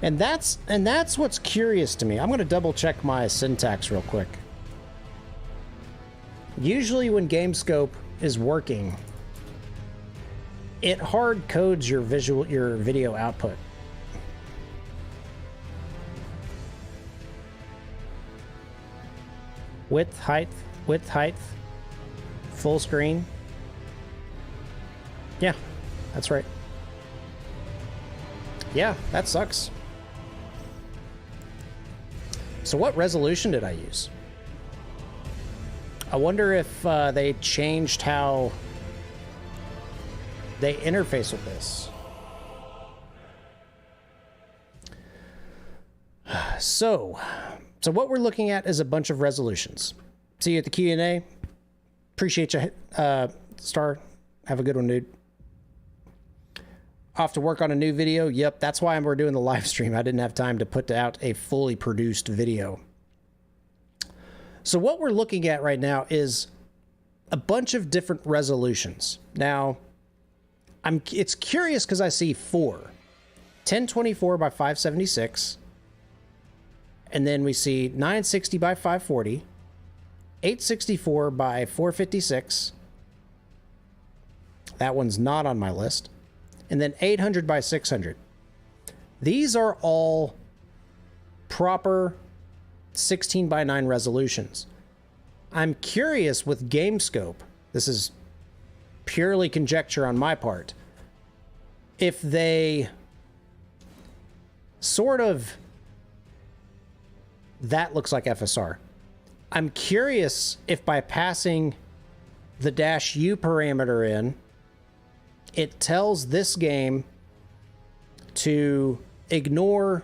And that's what's curious to me. I'm going to double check my syntax real quick. Usually when Gamescope is working, it hard codes your video output. Width, height, full screen. Yeah, that's right. Yeah, that sucks. So what resolution did I use? I wonder if they changed how they interface with this. So what we're looking at is a bunch of resolutions. See you at the Q&A. Appreciate you, Star. Have a good one, dude. Off to work on a new video. Yep, that's why we're doing the live stream. I didn't have time to put out a fully produced video. So what we're looking at right now is a bunch of different resolutions. Now, it's curious because I see 1024 by 576, and then we see 960 by 540, 864 by 456. That one's not on my list. And then 800 by 600. These are all proper 16 by 9 resolutions. I'm curious with Gamescope, this is purely conjecture on my part, if they sort of, that looks like FSR. I'm curious if by passing the -u parameter in, it tells this game to ignore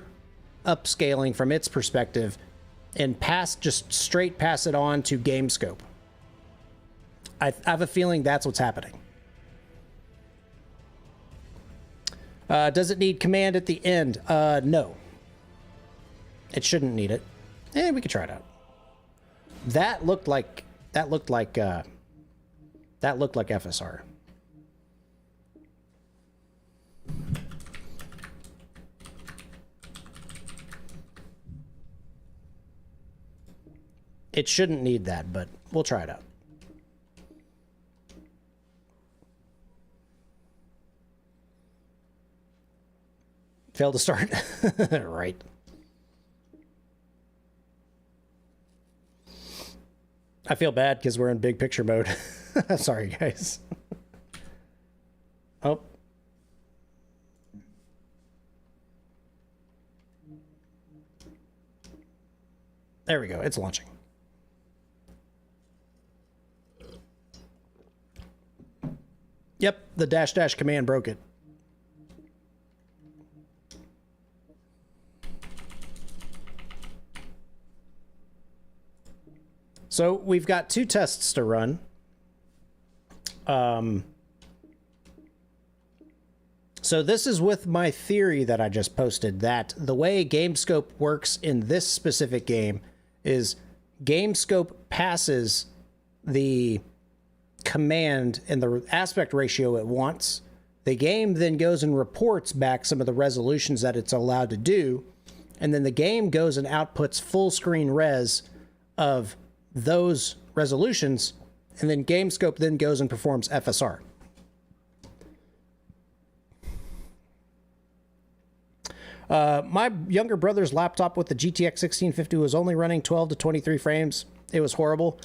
upscaling from its perspective and just straight pass it on to Gamescope. I have a feeling that's what's happening. Does it need command at the end? No. It shouldn't need it. We could try it out. That looked like FSR. It shouldn't need that, but we'll try it out. Failed to start. Right. I feel bad because we're in big picture mode. Sorry, guys. Oh. There we go. It's launching. Yep, the -- command broke it. So we've got 2 tests to run. So this is with my theory that I just posted, that the way Gamescope works in this specific game is Gamescope passes the command and the aspect ratio it wants. The game then goes and reports back some of the resolutions that it's allowed to do, and then the game goes and outputs full screen res of those resolutions, and then Gamescope then goes and performs FSR. My younger brother's laptop with the GTX 1650 was only running 12 to 23 frames. It was horrible.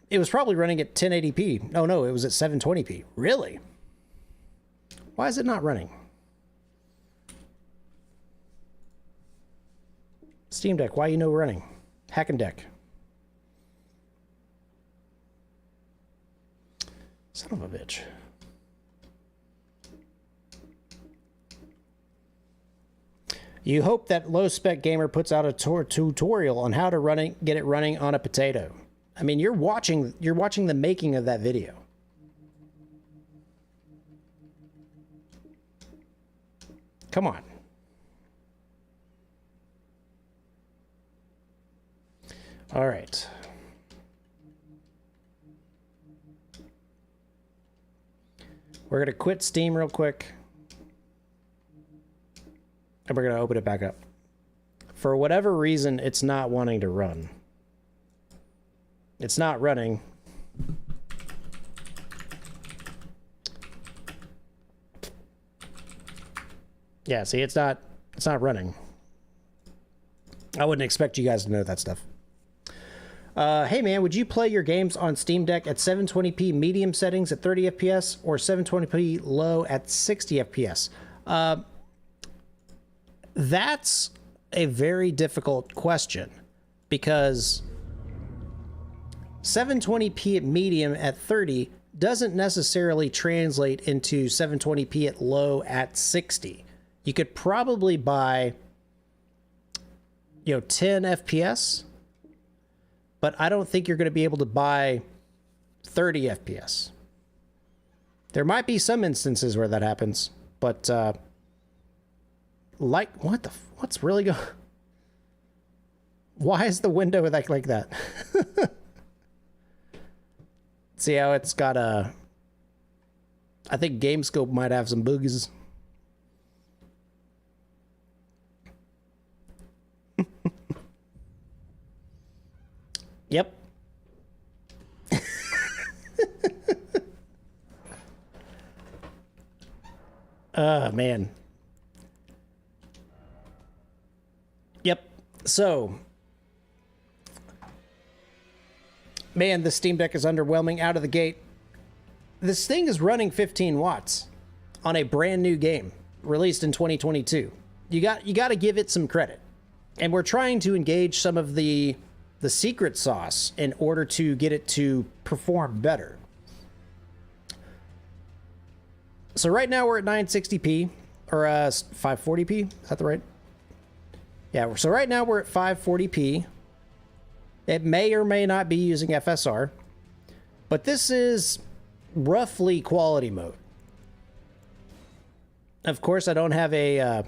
It was probably running at 1080p. Oh no, it was at 720p. Really? Why is it not running? Steam Deck, why are you no running? Hackendeck. Son of a bitch. You hope that low spec gamer puts out a tutorial on how to get it running on a potato. I mean, you're watching the making of that video. Come on. All right. We're going to quit Steam real quick. And we're going to open it back up. For whatever reason, it's not wanting to run. It's not running. Yeah, see, it's not running. I wouldn't expect you guys to know that stuff. Hey man, would you play your games on Steam Deck at 720p medium settings at 30 FPS or 720p low at 60 FPS? That's a very difficult question because 720p at medium at 30 doesn't necessarily translate into 720p at low at 60. You could probably buy, 10 FPS, but I don't think you're going to be able to buy 30 FPS. There might be some instances where that happens, but what's really going? Why is the window like that? See how it's got a. I think Gamescope might have some bugs. Yep. Man. Yep. So, man, the Steam Deck is underwhelming out of the gate. This thing is running 15 watts on a brand new game released in 2022. You got to give it some credit. And we're trying to engage some of the secret sauce in order to get it to perform better. So right now we're at 960p or 540p. Is that the right? Yeah. So right now we're at 540p. It may or may not be using FSR, but this is roughly quality mode. Of course, I don't have an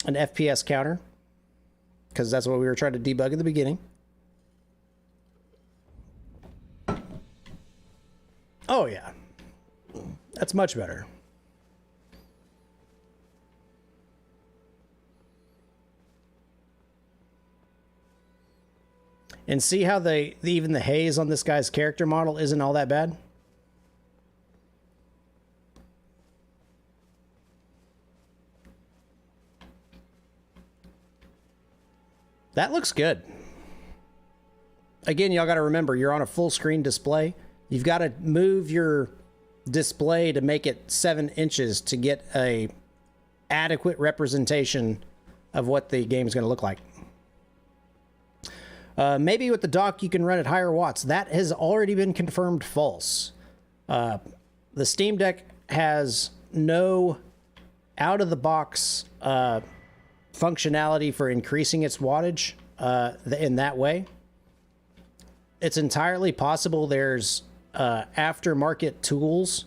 FPS counter because that's what we were trying to debug in the beginning. Oh yeah, that's much better. And see how even the haze on this guy's character model isn't all that bad? That looks good. Again, y'all got to remember, you're on a full screen display. You've got to move your display to make it 7 inches to get a adequate representation of what the game's going to look like. Maybe with the dock you can run at higher watts. That has already been confirmed false. The Steam Deck has no out-of-the-box functionality for increasing its wattage in that way. It's entirely possible there's aftermarket tools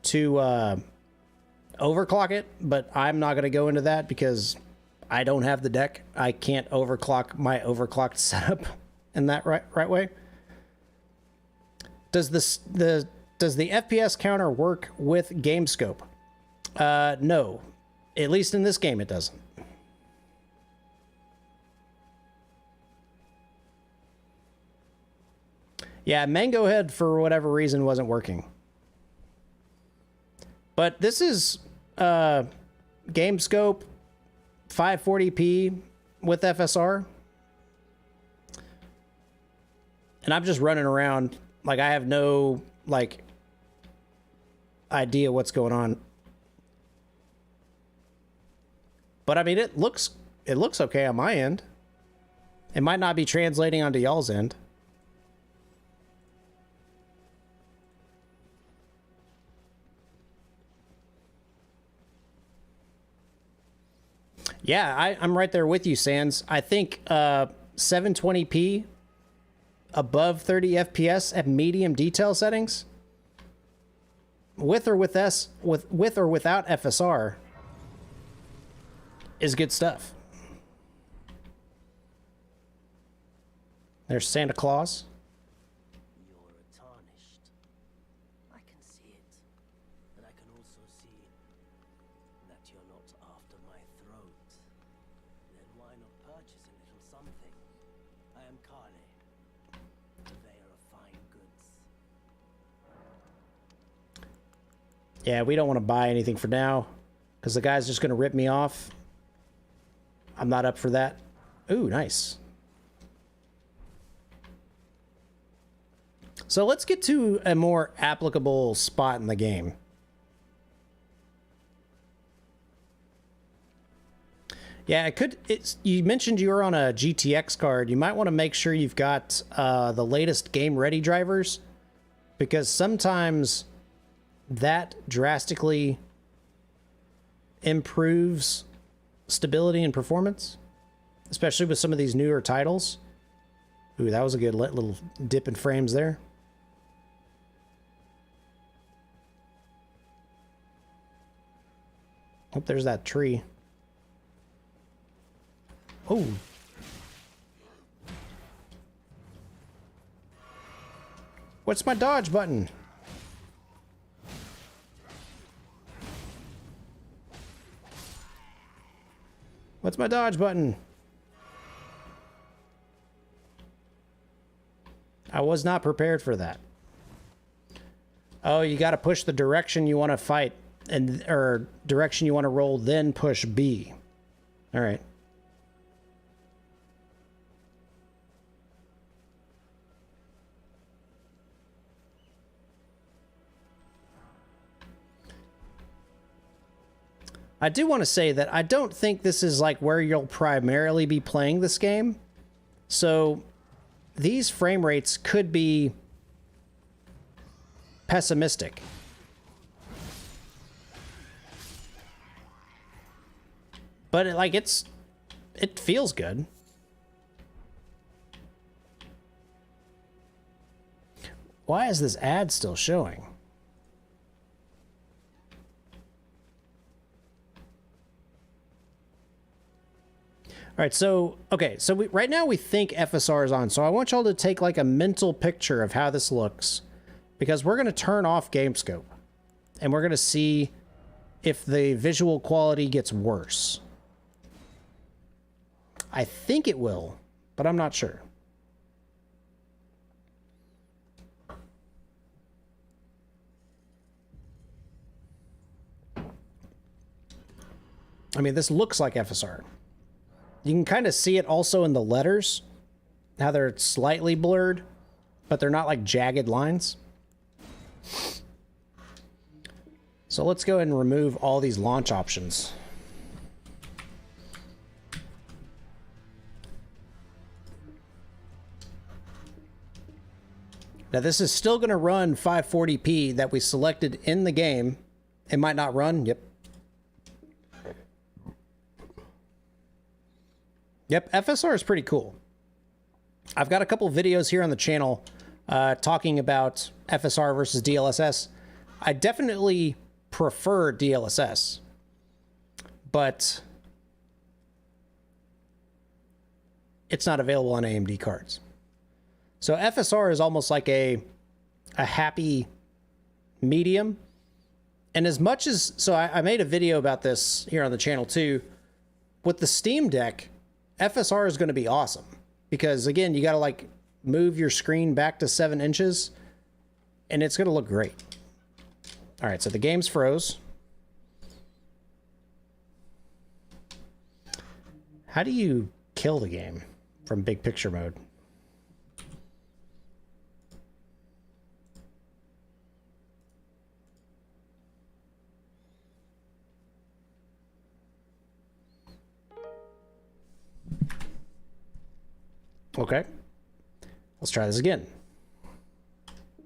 to overclock it, but I'm not going to go into that because I don't have the deck. I can't overclock my overclocked setup in that right way. Does the FPS counter work with Gamescope? No. At least in this game it doesn't. Yeah, Mango Head for whatever reason wasn't working. But this is Gamescope 540p with FSR. And I'm just running around like I have no idea what's going on. But I mean it looks okay on my end. It might not be translating onto y'all's end. Yeah, I'm right there with you, Sans. I think 720p above 30 FPS at medium detail settings, with or without FSR, is good stuff. There's Santa Claus. You're tarnished. I can see it. But I can also see that you're not after my throat. Then why not purchase a little something? I am Carly, purveyor of fine goods. Yeah, we don't want to buy anything for now, because the guy's just going to rip me off. I'm not up for that. Ooh, nice. So let's get to a more applicable spot in the game. Yeah, you mentioned you were on a GTX card. You might want to make sure you've got the latest game-ready drivers, because sometimes that drastically improves stability and performance, especially with some of these newer titles. Ooh, that was a good little dip in frames there. Oh, there's that tree. Oh. What's my dodge button? What's my dodge button? I was not prepared for that. Oh, you got to push the direction you want to fight, or direction you want to roll, then push B. All right. I do want to say that I don't think this is like where you'll primarily be playing this game. So these frame rates could be pessimistic. But it feels good. Why is this ad still showing? All right, so, okay, so right now we think FSR is on, so I want y'all to take like a mental picture of how this looks, because we're going to turn off Gamescope, and we're going to see if the visual quality gets worse. I think it will, but I'm not sure. I mean, this looks like FSR. You can kind of see it also in the letters, how they're slightly blurred, but they're not like jagged lines. So let's go ahead and remove all these launch options. Now this is still going to run 540p that we selected in the game. It might not run. Yep. Yep, FSR is pretty cool. I've got a couple videos here on the channel talking about FSR versus DLSS. I definitely prefer DLSS, but it's not available on AMD cards. So FSR is almost like a happy medium. And as much as, so I made a video about this here on the channel too. With the Steam Deck, FSR is going to be awesome, because again, you got to like move your screen back to 7 inches and it's going to look great. All right, so the game's froze. How do you kill the game from big picture mode? Okay, let's try this again.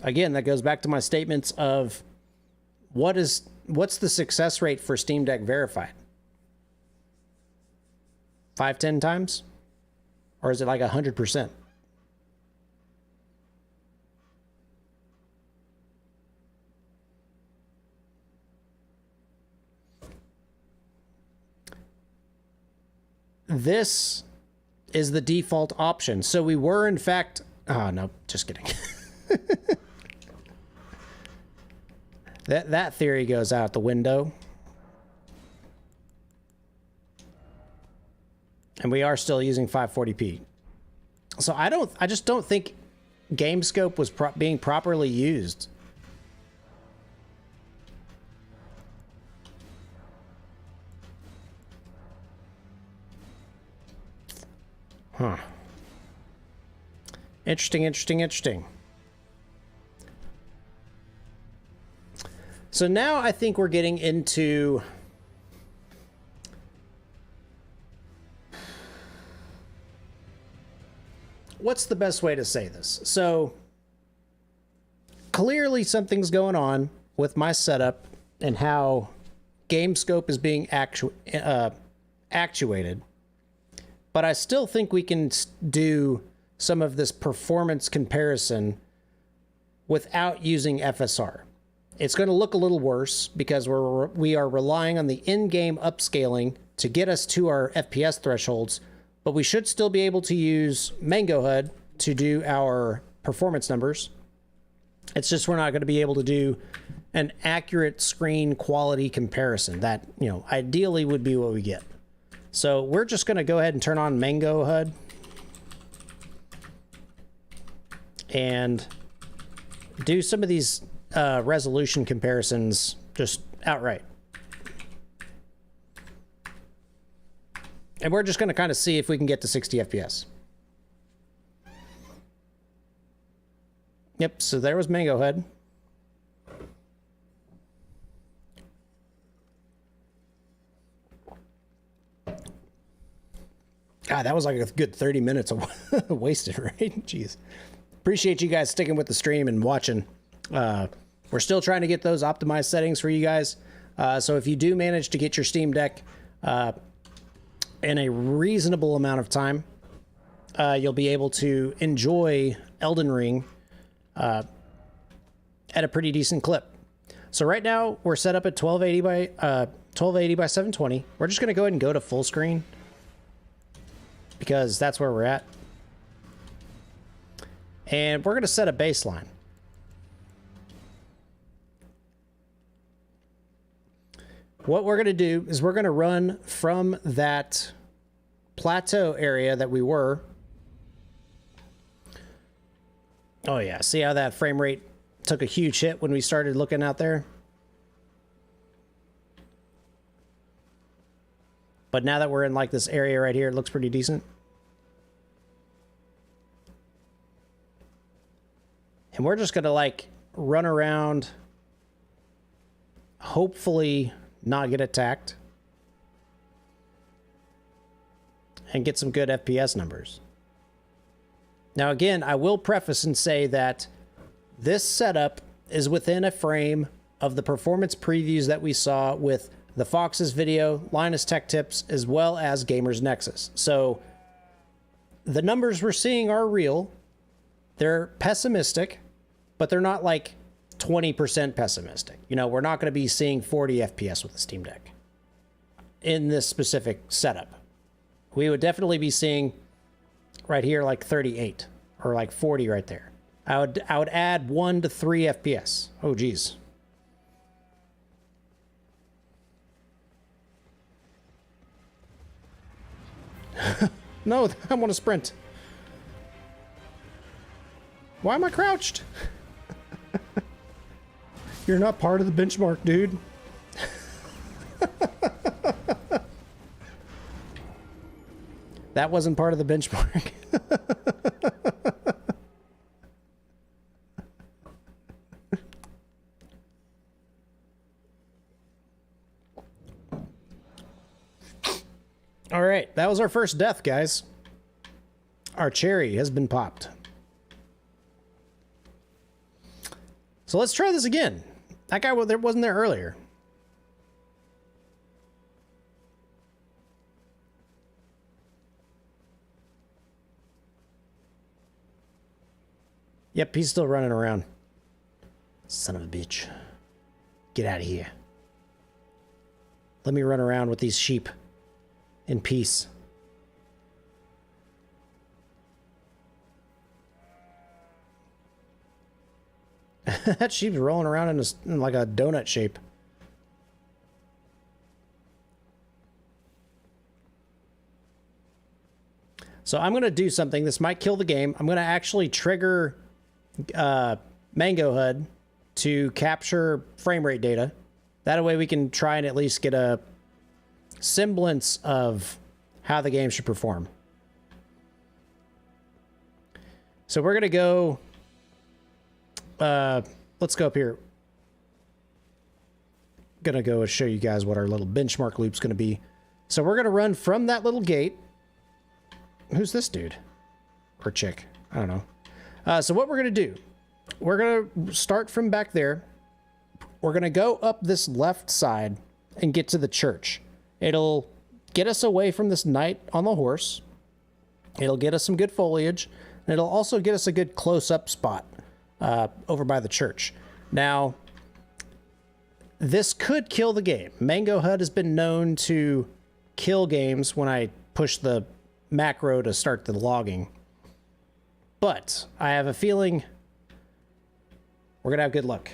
Again, that goes back to my statements of what's the success rate for Steam Deck Verified? 5, 10 times? Or is it like 100%? This is the default option. So we were in fact, oh no, just kidding. That theory goes out the window. And we are still using 540p. So I just don't think Gamescope was being properly used. Huh. Interesting, interesting, interesting. So now I think we're getting into what's the best way to say this? So clearly something's going on with my setup and how Gamescope is being actuated. But I still think we can do some of this performance comparison without using FSR. It's going to look a little worse because we are relying on the in-game upscaling to get us to our FPS thresholds, but we should still be able to use Mango HUD to do our performance numbers. It's just we're not going to be able to do an accurate screen quality comparison that, you know, ideally would be what we get. So we're just going to go ahead and turn on Mango HUD and do some of these resolution comparisons just outright. And we're just going to kind of see if we can get to 60 FPS. Yep, so there was Mango HUD. God, that was like a good 30 minutes wasted, right? Jeez. Appreciate you guys sticking with the stream and watching. We're still trying to get those optimized settings for you guys. So if you do manage to get your Steam Deck in a reasonable amount of time, you'll be able to enjoy Elden Ring at a pretty decent clip. So right now we're set up at 1280 by 720. We're just going to go ahead and go to full screen because that's where we're at. And we're going to set a baseline. What we're going to do is we're going to run from that plateau area that we were. Oh yeah, see how that frame rate took a huge hit when we started looking out there? But now that we're in like this area right here, it looks pretty decent. And we're just going to like run around, hopefully not get attacked, and get some good FPS numbers. Now again, I will preface and say that this setup is within a frame of the performance previews that we saw with the Fox's video, Linus Tech Tips, as well as Gamers Nexus. So the numbers we're seeing are real. They're pessimistic, but they're not like 20% pessimistic. You know, we're not going to be seeing 40 FPS with the Steam Deck in this specific setup. We would definitely be seeing right here like 38 or like 40 right there. I would add 1 to 3 FPS. Oh geez. No, I want to sprint. Why am I crouched? You're not part of the benchmark, dude. That wasn't part of the benchmark. All right, that was our first death, guys. Our cherry has been popped. So let's try this again. That guy wasn't there earlier. Yep, he's still running around. Son of a bitch. Get out of here. Let me run around with these sheep in peace. That sheep's rolling around in like a donut shape. So I'm going to do something. This might kill the game. I'm going to actually trigger Mango HUD to capture frame rate data. That way we can try and at least get a semblance of how the game should perform. So we're going to go... let's go up here. Gonna go show you guys what our little benchmark loop's gonna be. So we're gonna run from that little gate. Who's this dude? Or chick? I don't know. So what we're gonna do, we're gonna start from back there. We're gonna go up this left side and get to the church. It'll get us away from this knight on the horse. It'll get us some good foliage, and it'll also get us a good close-up spot over by the church. Now, this could kill the game. Mango HUD has been known to kill games when I push the macro to start the logging. But I have a feeling we're going to have good luck.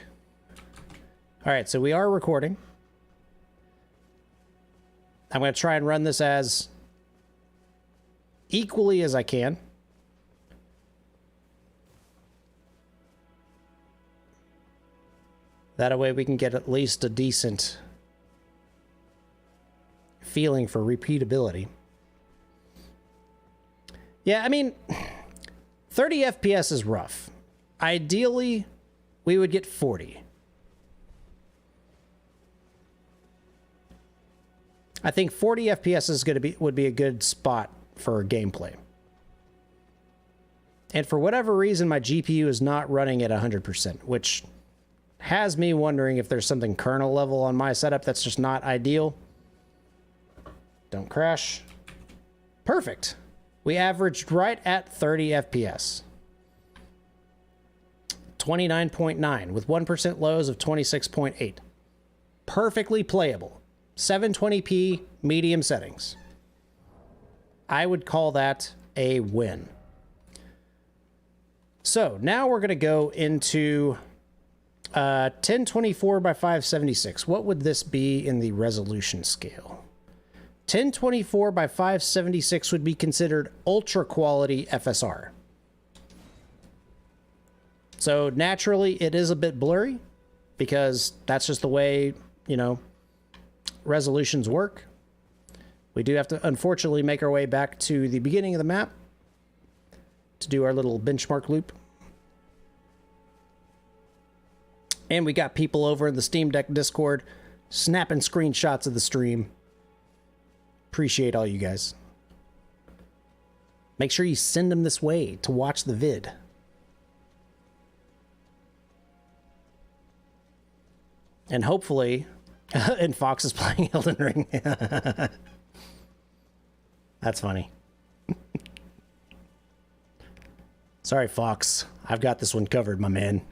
All right, so we are recording. I'm going to try and run this as equally as I can. That way we can get at least a decent feeling for repeatability. Yeah, I mean, 30 FPS is rough. Ideally, we would get 40. I think 40 FPS is would be a good spot for gameplay. And for whatever reason, my GPU is not running at 100%, which has me wondering if there's something kernel level on my setup that's just not ideal. Don't crash. Perfect. We averaged right at 30 FPS. 29.9 with 1% lows of 26.8. Perfectly playable. 720p medium settings. I would call that a win. So now we're going to go into 1024 by 576. What would this be in the resolution scale? 1024 by 576 would be considered ultra quality FSR. So naturally it is a bit blurry because that's just the way, you know, resolutions work. We do have to unfortunately make our way back to the beginning of the map to do our little benchmark loop. And we got people over in the Steam Deck Discord snapping screenshots of the stream. Appreciate all you guys. Make sure you send them this way to watch the vid. And hopefully, and Fox is playing Elden Ring. That's funny. Sorry, Fox. I've got this one covered, my man.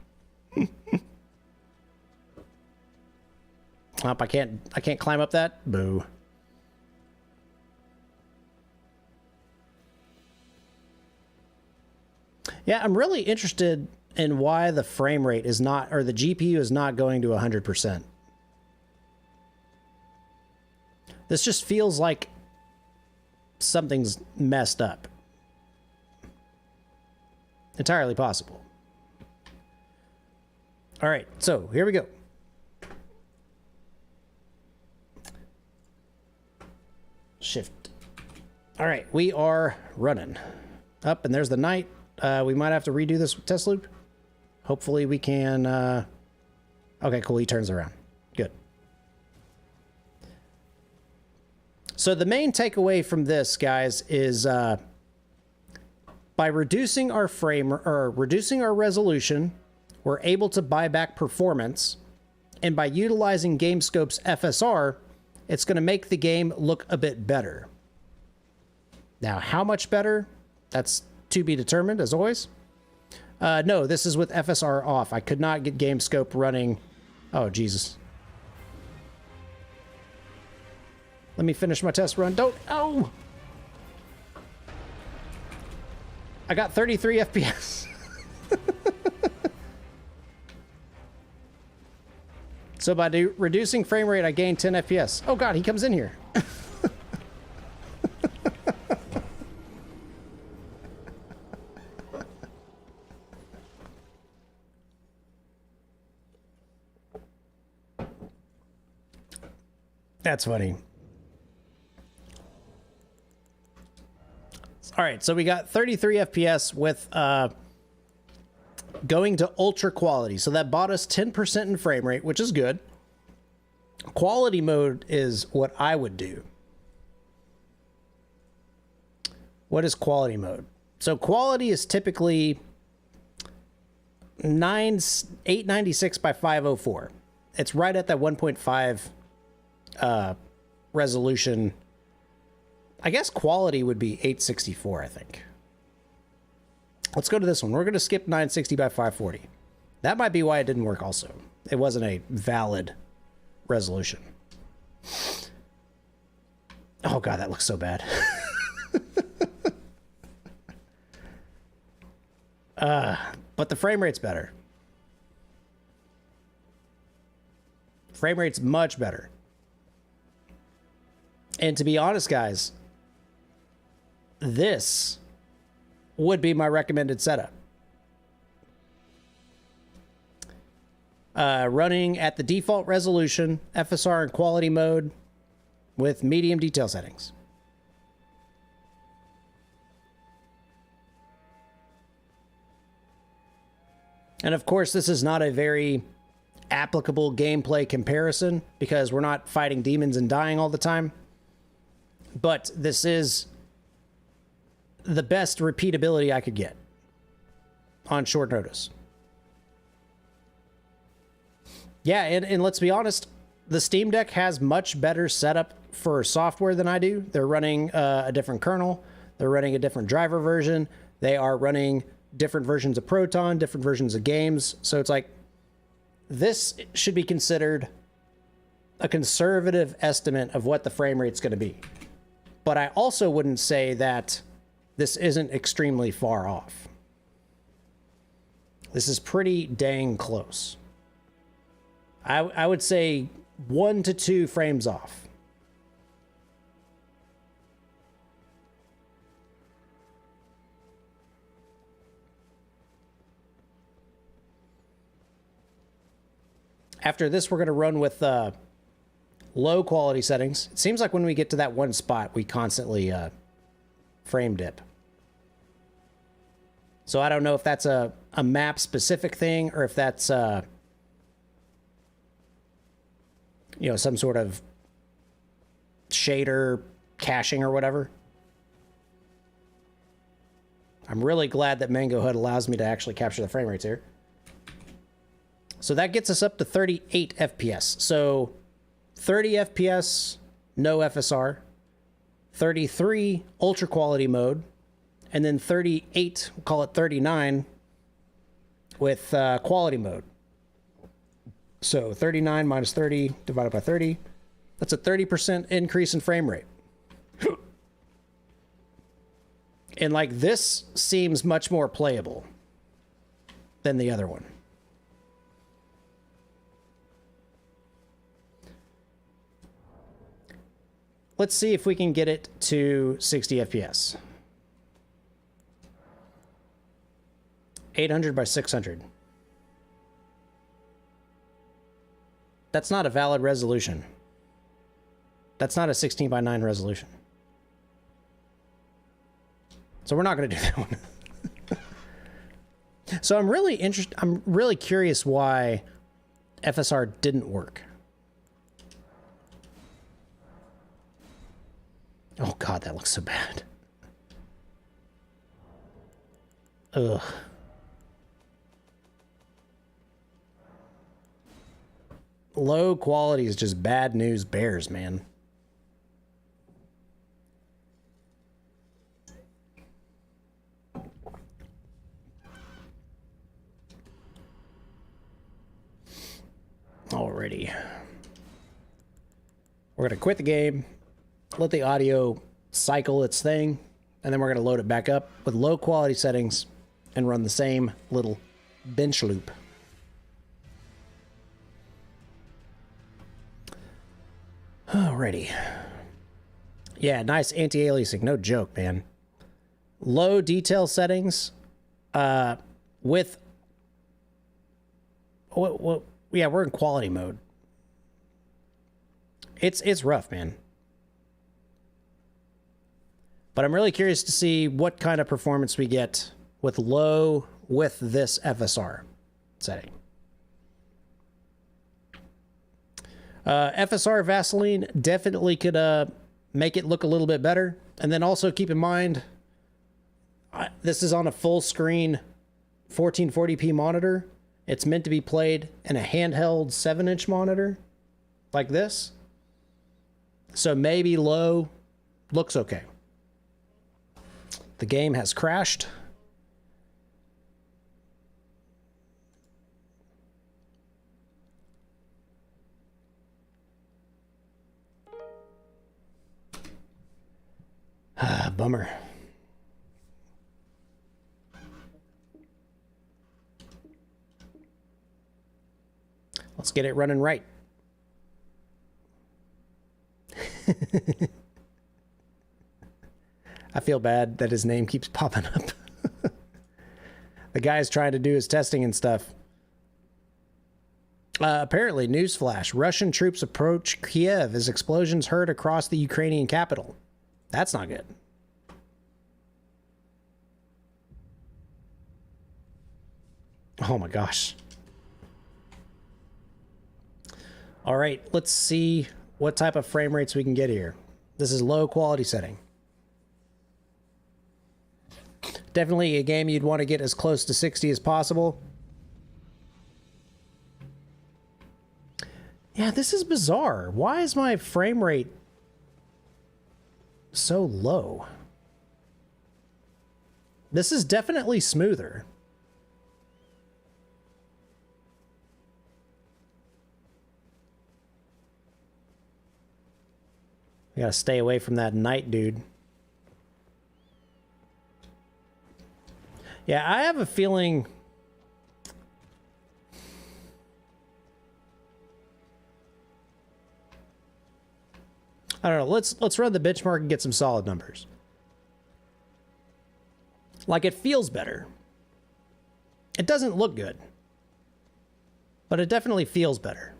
I can't climb up that? Boo. Yeah, I'm really interested in why the frame rate is not, or the GPU is not going to 100%. This just feels like something's messed up. Entirely possible. All right, so here we go. Shift. All right, we are running. Up, and there's the knight. We might have to redo this test loop. Hopefully we can... Okay, cool, he turns around. Good. So the main takeaway from this, guys, is by reducing our reducing our resolution, we're able to buy back performance, and by utilizing Gamescope's FSR, it's going to make the game look a bit better. Now, how much better? That's to be determined, as always. No, this is with FSR off. I could not get Gamescope running. Oh, Jesus. Let me finish my test run. Don't. Oh! I got 33 FPS. So by reducing frame rate, I gained 10 FPS. Oh God, he comes in here. That's funny. All right, so we got 33 FPS with going to ultra quality. So that bought us 10% in frame rate, which is good. Quality mode is what I would do. What is quality mode? So quality is typically 896 by 504. It's right at that 1.5 resolution. I guess quality would be 864, I think. Let's go to this one. We're going to skip 960 by 540. That might be why it didn't work also. It wasn't a valid resolution. Oh God, that looks so bad. But the frame rate's better. Frame rate's much better. And to be honest, guys, this would be my recommended setup. Running at the default resolution, FSR and quality mode with medium detail settings. And of course, this is not a very applicable gameplay comparison because we're not fighting demons and dying all the time. But this is the best repeatability I could get on short notice. Yeah, and let's be honest, the Steam Deck has much better setup for software than I do. They're running a different kernel. They're running a different driver version. They are running different versions of Proton, different versions of games. So it's like, this should be considered a conservative estimate of what the frame rate's going to be. But I also wouldn't say that this isn't extremely far off. This is pretty dang close. I would say 1 to 2 frames off. After this, we're going to run with low quality settings. It seems like when we get to that one spot, we constantly frame dip. So I don't know if that's a map specific thing or if that's you know, some sort of shader caching or whatever. I'm really glad that Mango HUD allows me to actually capture the frame rates here. So that gets us up to 38 FPS. So 30 FPS, no FSR, 33 ultra quality mode, and then 38, we'll call it 39, with quality mode. So 39 minus 30 divided by 30, that's a 30% increase in frame rate. And like, this seems much more playable than the other one. Let's see if we can get it to 60 FPS. 800 by 600. That's not a valid resolution. That's not a 16 by 9 resolution. So we're not going to do that one. So I'm really curious why FSR didn't work. Oh God, that looks so bad. Ugh. Low quality is just bad news bears, man. Alrighty. We're going to quit the game, let the audio cycle its thing, and then we're going to load it back up with low quality settings and run the same little bench loop. Alrighty. Yeah, nice anti-aliasing. No joke, man. Low detail settings with... yeah, we're in quality mode. It's rough, man. But I'm really curious to see what kind of performance we get with this FSR setting. FSR Vaseline definitely could make it look a little bit better. And then also keep in mind, this is on a full screen 1440p monitor. It's meant to be played in a handheld 7-inch monitor like this. So maybe low looks okay. The game has crashed. Bummer. Let's get it running right. I feel bad that his name keeps popping up. The guy's trying to do his testing and stuff. Apparently, newsflash, Russian troops approach Kiev as explosions heard across the Ukrainian capital. That's not good. Oh my gosh. All right, let's see what type of frame rates we can get here. This is low quality setting. Definitely a game you'd want to get as close to 60 as possible. Yeah, this is bizarre. Why is my frame rate so low? This is definitely smoother. I gotta stay away from that knight dude. Yeah, I have a feeling... I don't know. Let's run the benchmark and get some solid numbers. Like, it feels better. It doesn't look good, but it definitely feels better.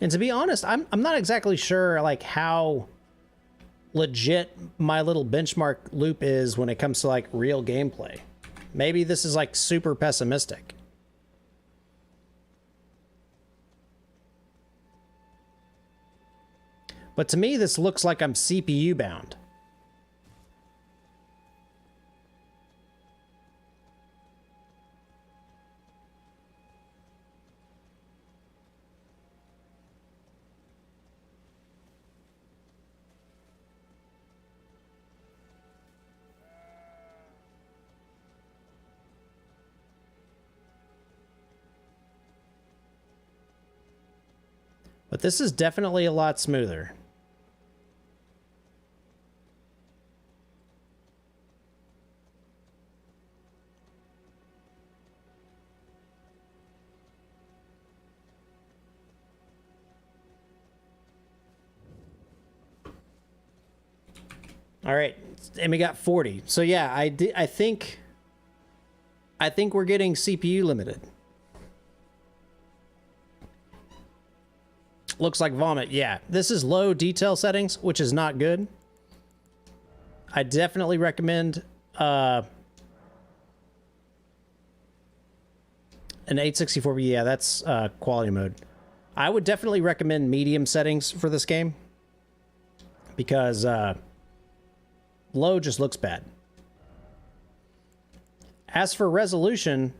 And to be honest, I'm not exactly sure like how legit my little benchmark loop is when it comes to like real gameplay. Maybe this is like super pessimistic. But to me, this looks like I'm CPU bound. But this is definitely a lot smoother. All right, and we got 40. So yeah, I think we're getting CPU limited. Looks like vomit. Yeah, this is low detail settings, which is not good. I definitely recommend an 864. Yeah, that's quality mode. I would definitely recommend medium settings for this game because low just looks bad. As for resolution,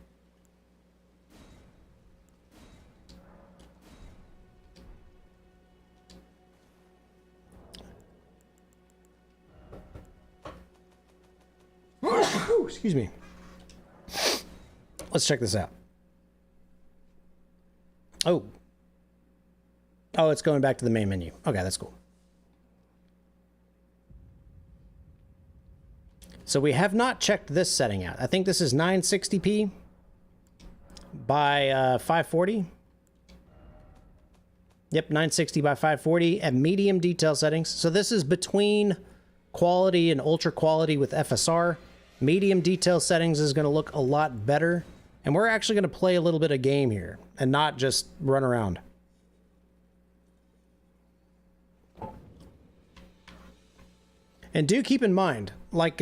Whew, excuse me. Let's check this out. Oh, it's going back to the main menu. Okay, that's cool. So we have not checked this setting out. I think this is 960p by 540. Yep, 960 by 540 at medium detail settings. So this is between quality and ultra quality with FSR. Medium detail settings is going to look a lot better. And we're actually going to play a little bit of game here and not just run around. And do keep in mind, like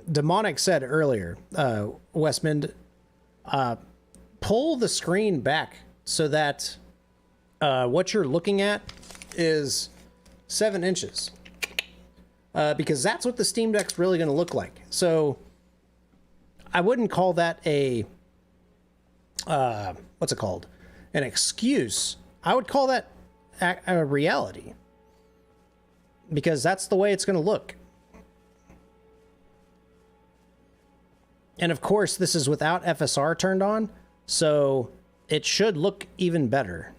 Demonic said earlier, Westmond, pull the screen back so that what you're looking at is 7 inches. Because that's what the Steam Deck's really going to look like. So I wouldn't call that a, what's it called? An excuse. I would call that a reality. Because that's the way it's going to look. And of course, this is without FSR turned on, so it should look even better.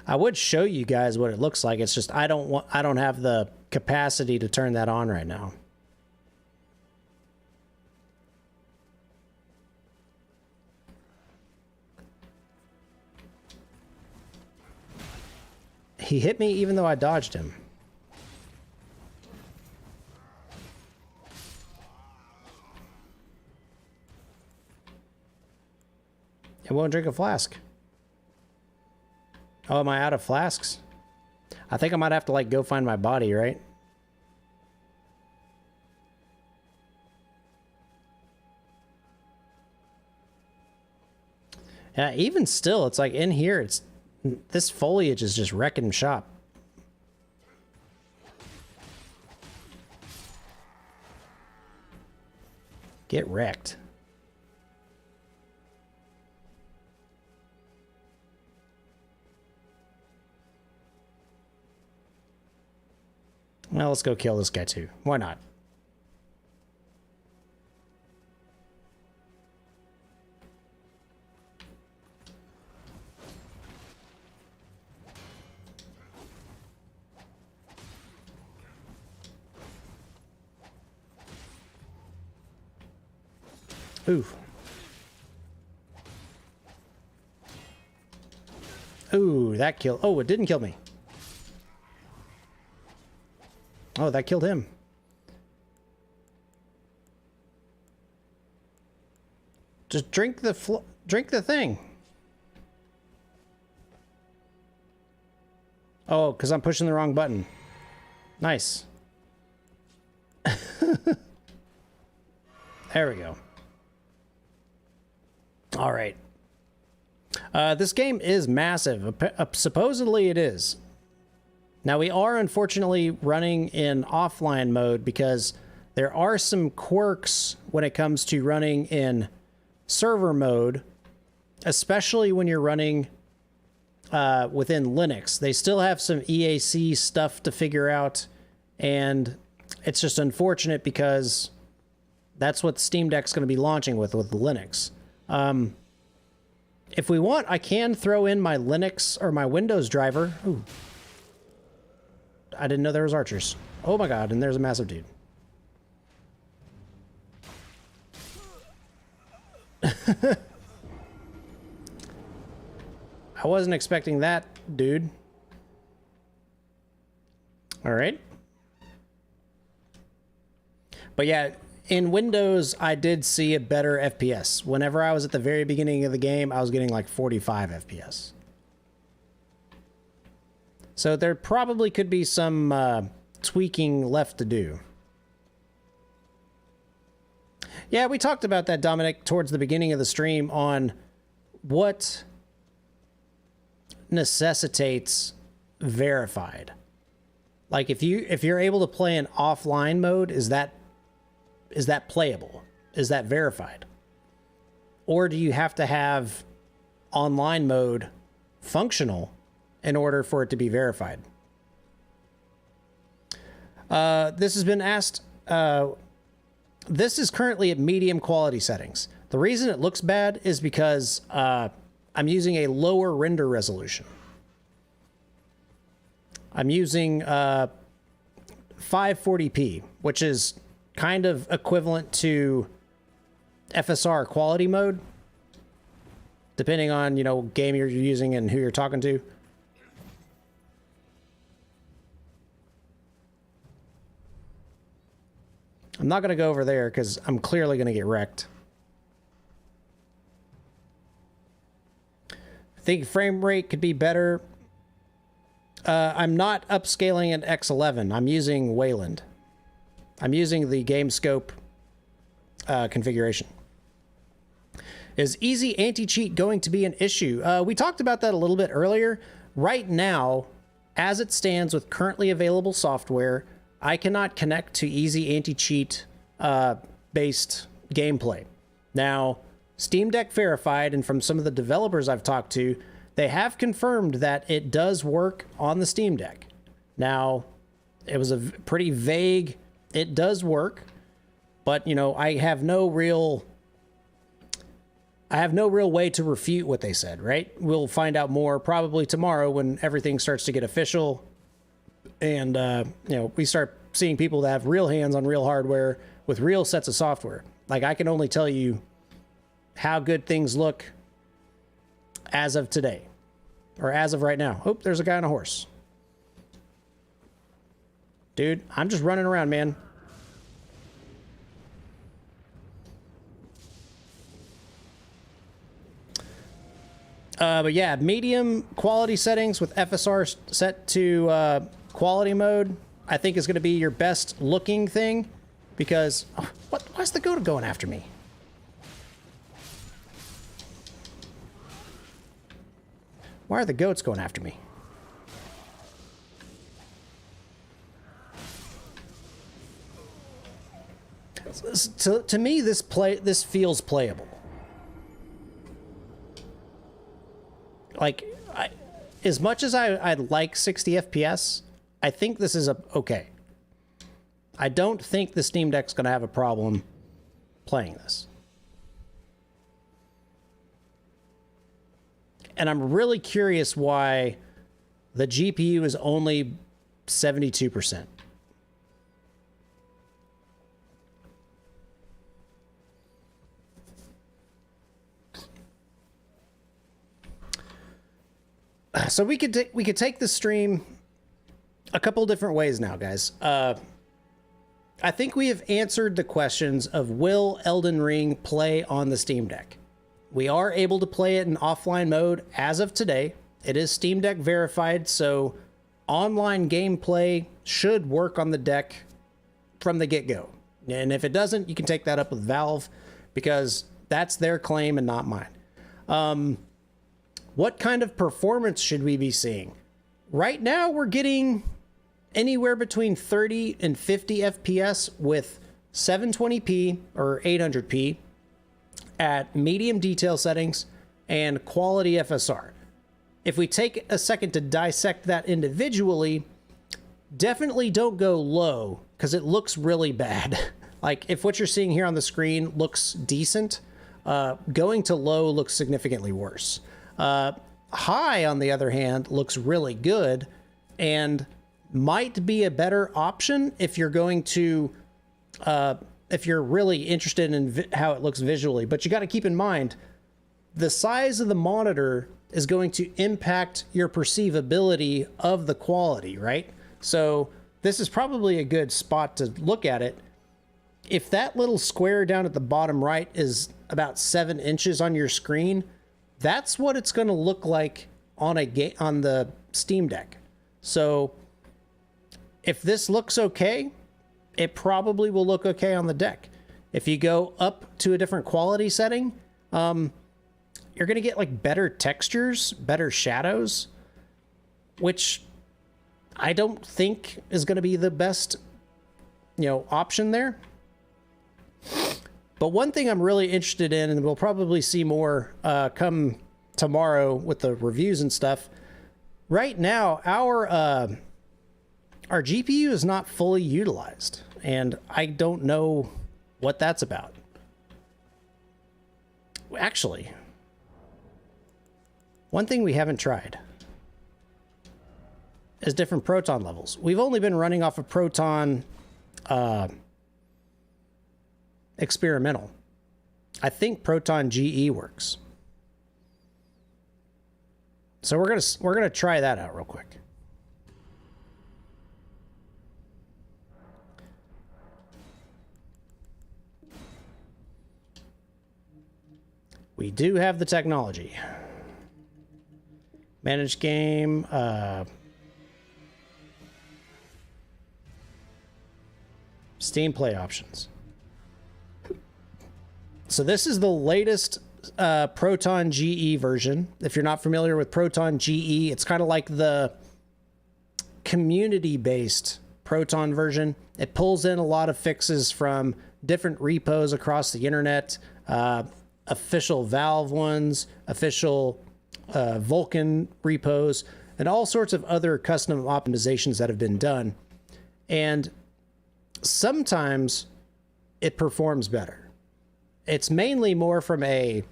I would show you guys what it looks like. It's just I don't have the capacity to turn that on right now. He hit me even though I dodged him. It won't drink a flask. Oh, am I out of flasks? I think I might have to, like, go find my body, right? Yeah, even still, it's like in here, this foliage is just wrecking shop. Get wrecked. Well, let's go kill this guy too. Why not? Ooh. Ooh, that killed. Oh, it didn't kill me. Oh, that killed him. Just drink the thing. Oh, because I'm pushing the wrong button. Nice. There we go. All right. This game is massive. Supposedly it is. Now, we are unfortunately running in offline mode because there are some quirks when it comes to running in server mode, especially when you're running within Linux. They still have some EAC stuff to figure out, and it's just unfortunate because that's what Steam Deck's going to be launching with Linux. If we want, I can throw in my Linux or my Windows driver. Ooh. I didn't know there was archers. Oh my god, and there's a massive dude. I wasn't expecting that, dude. All right. But yeah, in Windows, I did see a better FPS. Whenever I was at the very beginning of the game, I was getting like 45 FPS. So there probably could be some tweaking left to do. Yeah, we talked about that, Dominic, towards the beginning of the stream on what necessitates verified. Like if you're able to play in offline mode, is that playable? Is that verified? Or do you have to have online mode functional in order for it to be verified? This has been asked. This is currently at medium quality settings. The reason it looks bad is because I'm using a lower render resolution. I'm using 540p, which is kind of equivalent to FSR quality mode, depending on, you know, game you're using and who you're talking to. I'm not going to go over there because I'm clearly going to get wrecked. I think frame rate could be better. I'm not upscaling at X11. I'm using Wayland. I'm using the Gamescope configuration. Is easy anti-cheat going to be an issue? We talked about that a little bit earlier. Right now, as it stands with currently available software, I cannot connect to easy anti-cheat based gameplay. Now, Steam Deck verified, and from some of the developers I've talked to, they have confirmed that it does work on the Steam Deck. Now, it was a pretty vague, it does work, but, you know, I have no real way to refute what they said, right? We'll find out more probably tomorrow when everything starts to get official and, you know, we start seeing people that have real hands on real hardware with real sets of software. Like, I can only tell you how good things look as of today, or as of right now. Oh, there's a guy on a horse. Dude, I'm just running around, man. But yeah, medium quality settings with FSR set to quality mode, I think is going to be your best looking thing, because why's the goat going after me? Why are the goats going after me? To me, this feels playable. Like, as much as I'd like 60 FPS, I think this is okay. I don't think the Steam Deck's going to have a problem playing this. And I'm really curious why the GPU is only 72%. So we could take the stream a couple different ways now, guys. I think we have answered the questions of will Elden Ring play on the Steam Deck. We are able to play it in offline mode as of today. It is Steam Deck verified, so online gameplay should work on the deck from the get-go. And if it doesn't, you can take that up with Valve, because that's their claim and not mine. What kind of performance should we be seeing? Right now, we're getting anywhere between 30 and 50 FPS with 720p or 800p at medium detail settings and quality FSR. If we take a second to dissect that individually, definitely don't go low, because it looks really bad. Like, if what you're seeing here on the screen looks decent, going to low looks significantly worse. High, on the other hand, looks really good and might be a better option if you're going to, if you're really interested in how it looks visually. But you got to keep in mind, the size of the monitor is going to impact your perceivability of the quality, right? So this is probably a good spot to look at it. If that little square down at the bottom right is about 7 inches on your screen, that's what it's going to look like on on the Steam Deck. So if this looks okay, it probably will look okay on the deck. If you go up to a different quality setting, you're going to get like better textures, better shadows, which I don't think is going to be the best, option there. But one thing I'm really interested in, and we'll probably see more come tomorrow with the reviews and stuff. Right now, our our GPU is not fully utilized, and I don't know what that's about. Actually, one thing we haven't tried is different Proton levels. We've only been running off of Proton experimental. I think Proton GE works. So we're gonna try that out real quick. We do have the technology. Manage game. Steam Play options. So this is the latest Proton GE version. If you're not familiar with Proton GE, it's kind of like the community-based Proton version. It pulls in a lot of fixes from different repos across the internet, official Valve ones, official Vulkan repos, and all sorts of other custom optimizations that have been done. And sometimes it performs better. It's mainly more from a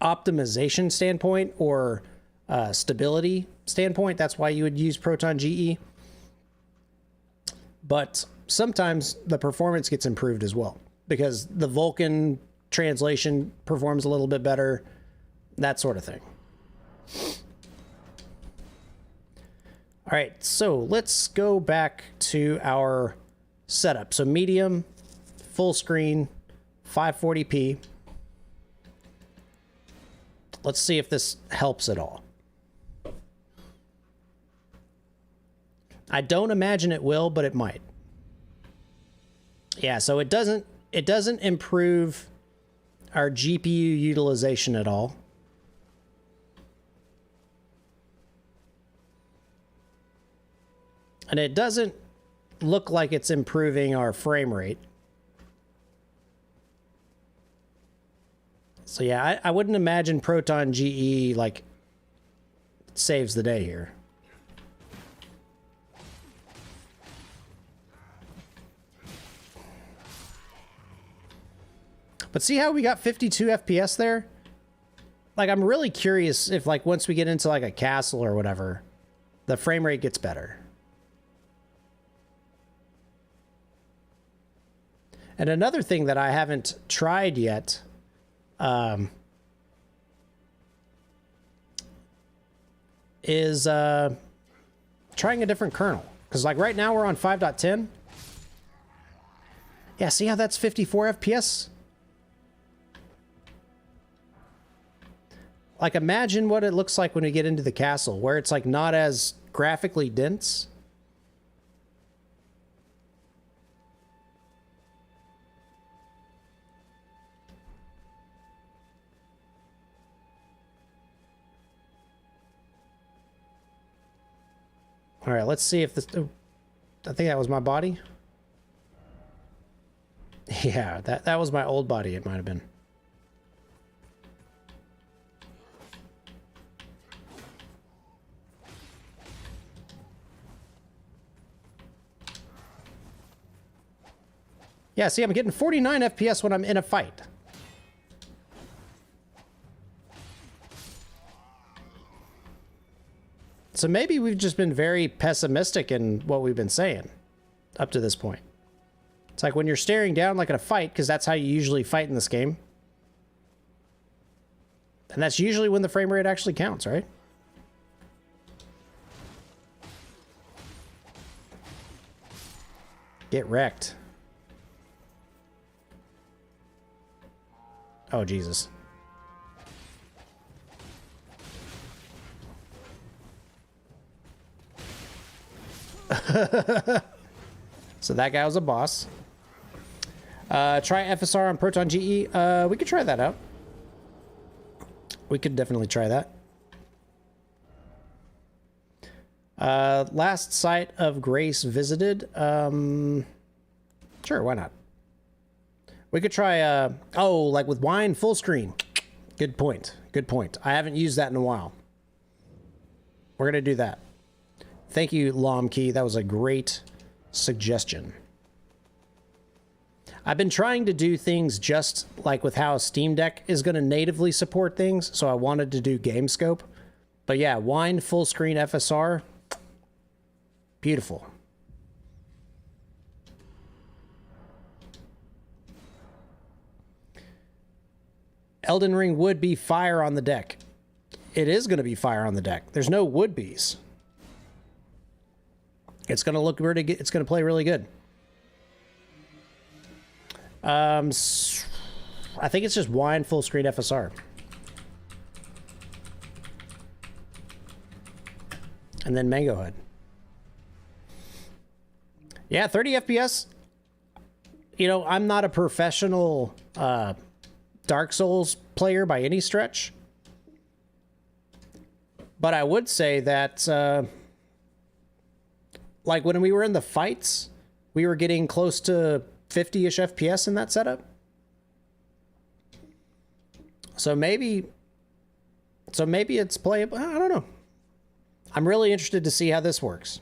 optimization standpoint or stability standpoint. That's why you would use Proton GE. But sometimes the performance gets improved as well, because the Vulkan translation performs a little bit better, that sort of thing. All right, so let's go back to our setup. So medium, full screen, 540p. Let's see if this helps at all. I don't imagine it will, but it might. Yeah, so it doesn't improve our GPU utilization at all. And it doesn't look like it's improving our frame rate. So yeah, I wouldn't imagine Proton GE like saves the day here. But see how we got 52 FPS there? Like, I'm really curious if, like, once we get into like a castle or whatever, the frame rate gets better. And another thing that I haven't tried yet is trying a different kernel. Because like right now we're on 5.10. Yeah, see how that's 54 FPS? Like, imagine what it looks like when we get into the castle, where it's like not as graphically dense. All right, let's see if this... Oh, I think that was my body. Yeah, that was my old body, it might have been. Yeah, see, I'm getting 49 FPS when I'm in a fight. So maybe we've just been very pessimistic in what we've been saying up to this point. It's like when you're staring down like in a fight, because that's how you usually fight in this game. And that's usually when the frame rate actually counts, right? Get wrecked. Oh, Jesus. So that guy was a boss. Try FSR on Proton GE. We could try that out. We could definitely try that. Last site of grace visited. Sure, why not? We could try, oh, like with wine full screen. Good point. Good point. I haven't used that in a while. We're going to do that. Thank you, Lomkey. That was a great suggestion. I've been trying to do things just like with how Steam Deck is going to natively support things, so I wanted to do Gamescope. But yeah, Wine full screen FSR, beautiful. Elden Ring would be fire on the deck. It is going to be fire on the deck. There's no would-be's. It's going to look really good. It's going to play really good. I think it's just Wine full screen FSR. And then Mango Hood. Yeah, 30 FPS. You know, I'm not a professional Dark Souls player by any stretch. But I would say that, like when we were in the fights, we were getting close to 50-ish FPS in that setup. So maybe it's playable. I don't know. I'm really interested to see how this works.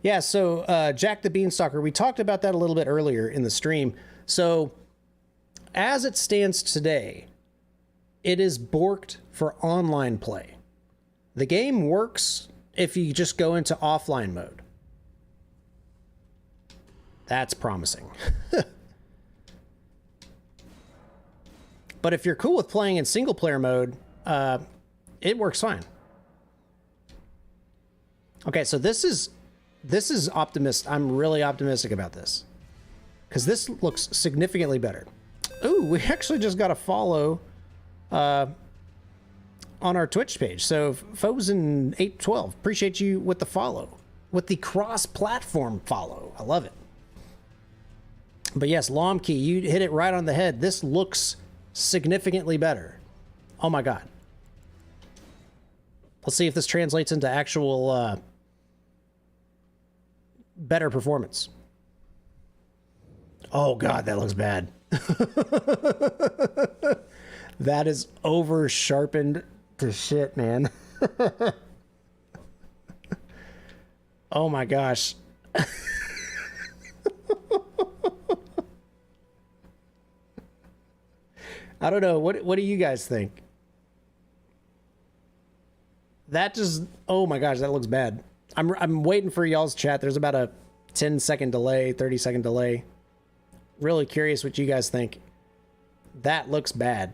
Yeah, so Jack the Beanstalker, we talked about that a little bit earlier in the stream. So as it stands today, it is borked for online play. The game works if you just go into offline mode. That's promising. But if you're cool with playing in single player mode, it works fine. Okay, so this is I'm really optimistic about this, because this looks significantly better. Ooh, we actually just got a follow on our Twitch page. So Fozen812, appreciate you with the follow, with the cross-platform follow. I love it. But yes, Lomkey, you hit it right on the head. This looks significantly better. Oh my god. Let's see if this translates into actual better performance. Oh god, that looks bad. That is over sharpened to shit, man. Oh my gosh. I don't know. What do you guys think? That just, oh my gosh, that looks bad. I'm waiting for y'all's chat. There's about a 10-second delay, 30-second delay. Really curious what you guys think. That looks bad.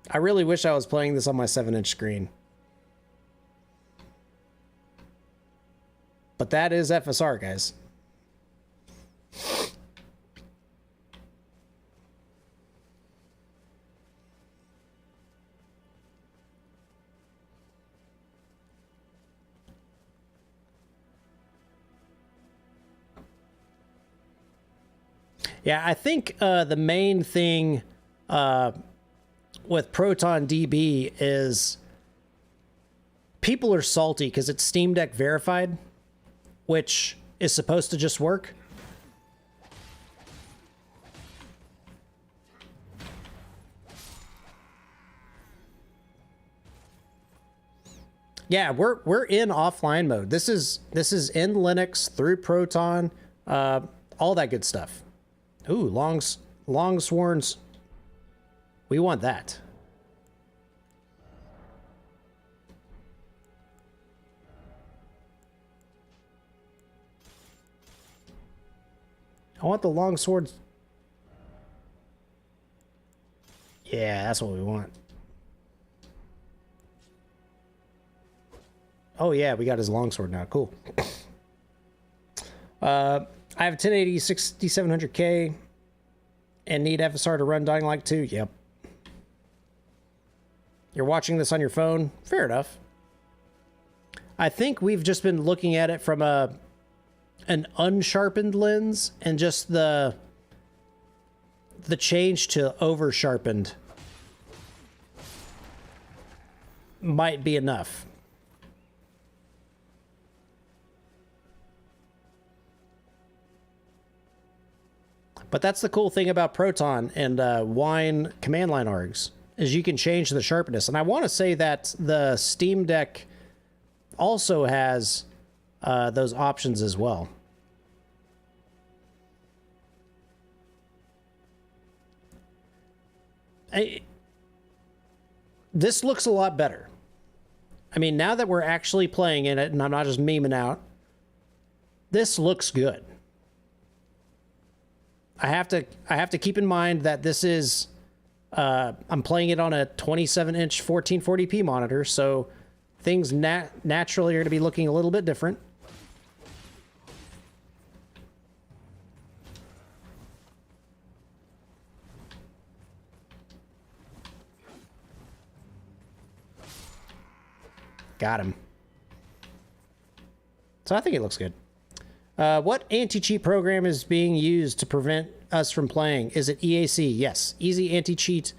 I really wish I was playing this on my 7-inch screen. But that is FSR, guys. Yeah, I think the main thing with Proton DB is people are salty because it's Steam Deck verified, which is supposed to just work. Yeah, we're in offline mode. This is in Linux through Proton, all that good stuff. Ooh, Longsworns. We want that. I want the longswords. Yeah, that's what we want. Oh yeah, we got his longsword now. Cool. I have a 1080 6700K and need FSR to run Dying Light 2. Yep. You're watching this on your phone? Fair enough. I think we've just been looking at it from an unsharpened lens, and just the change to over sharpened might be enough. But that's the cool thing about Proton and Wine command line args, is you can change the sharpness. And I want to say that the Steam Deck also has those options as well. This looks a lot better. I mean, now that we're actually playing in it and I'm not just memeing out, this looks good. I have to keep in mind that this is I'm playing it on a 27-inch 1440p monitor, so things naturally are going to be looking a little bit different. Got him. So I think it looks good. What anti-cheat program is being used to prevent us from playing? Is it EAC? Yes. Easy anti-cheat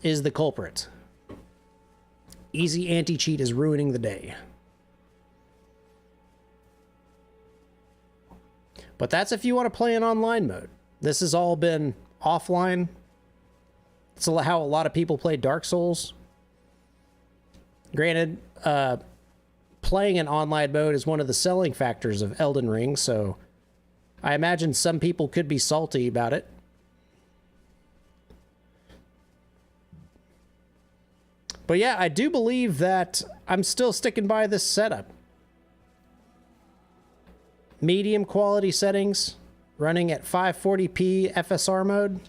is the culprit. Easy anti-cheat is ruining the day. But that's if you want to play in online mode. This has all been offline. It's how a lot of people play Dark Souls. Granted, playing in online mode is one of the selling factors of Elden Ring, so I imagine some people could be salty about it. But yeah, I do believe that I'm still sticking by this setup. Medium quality settings, running at 540p FSR mode.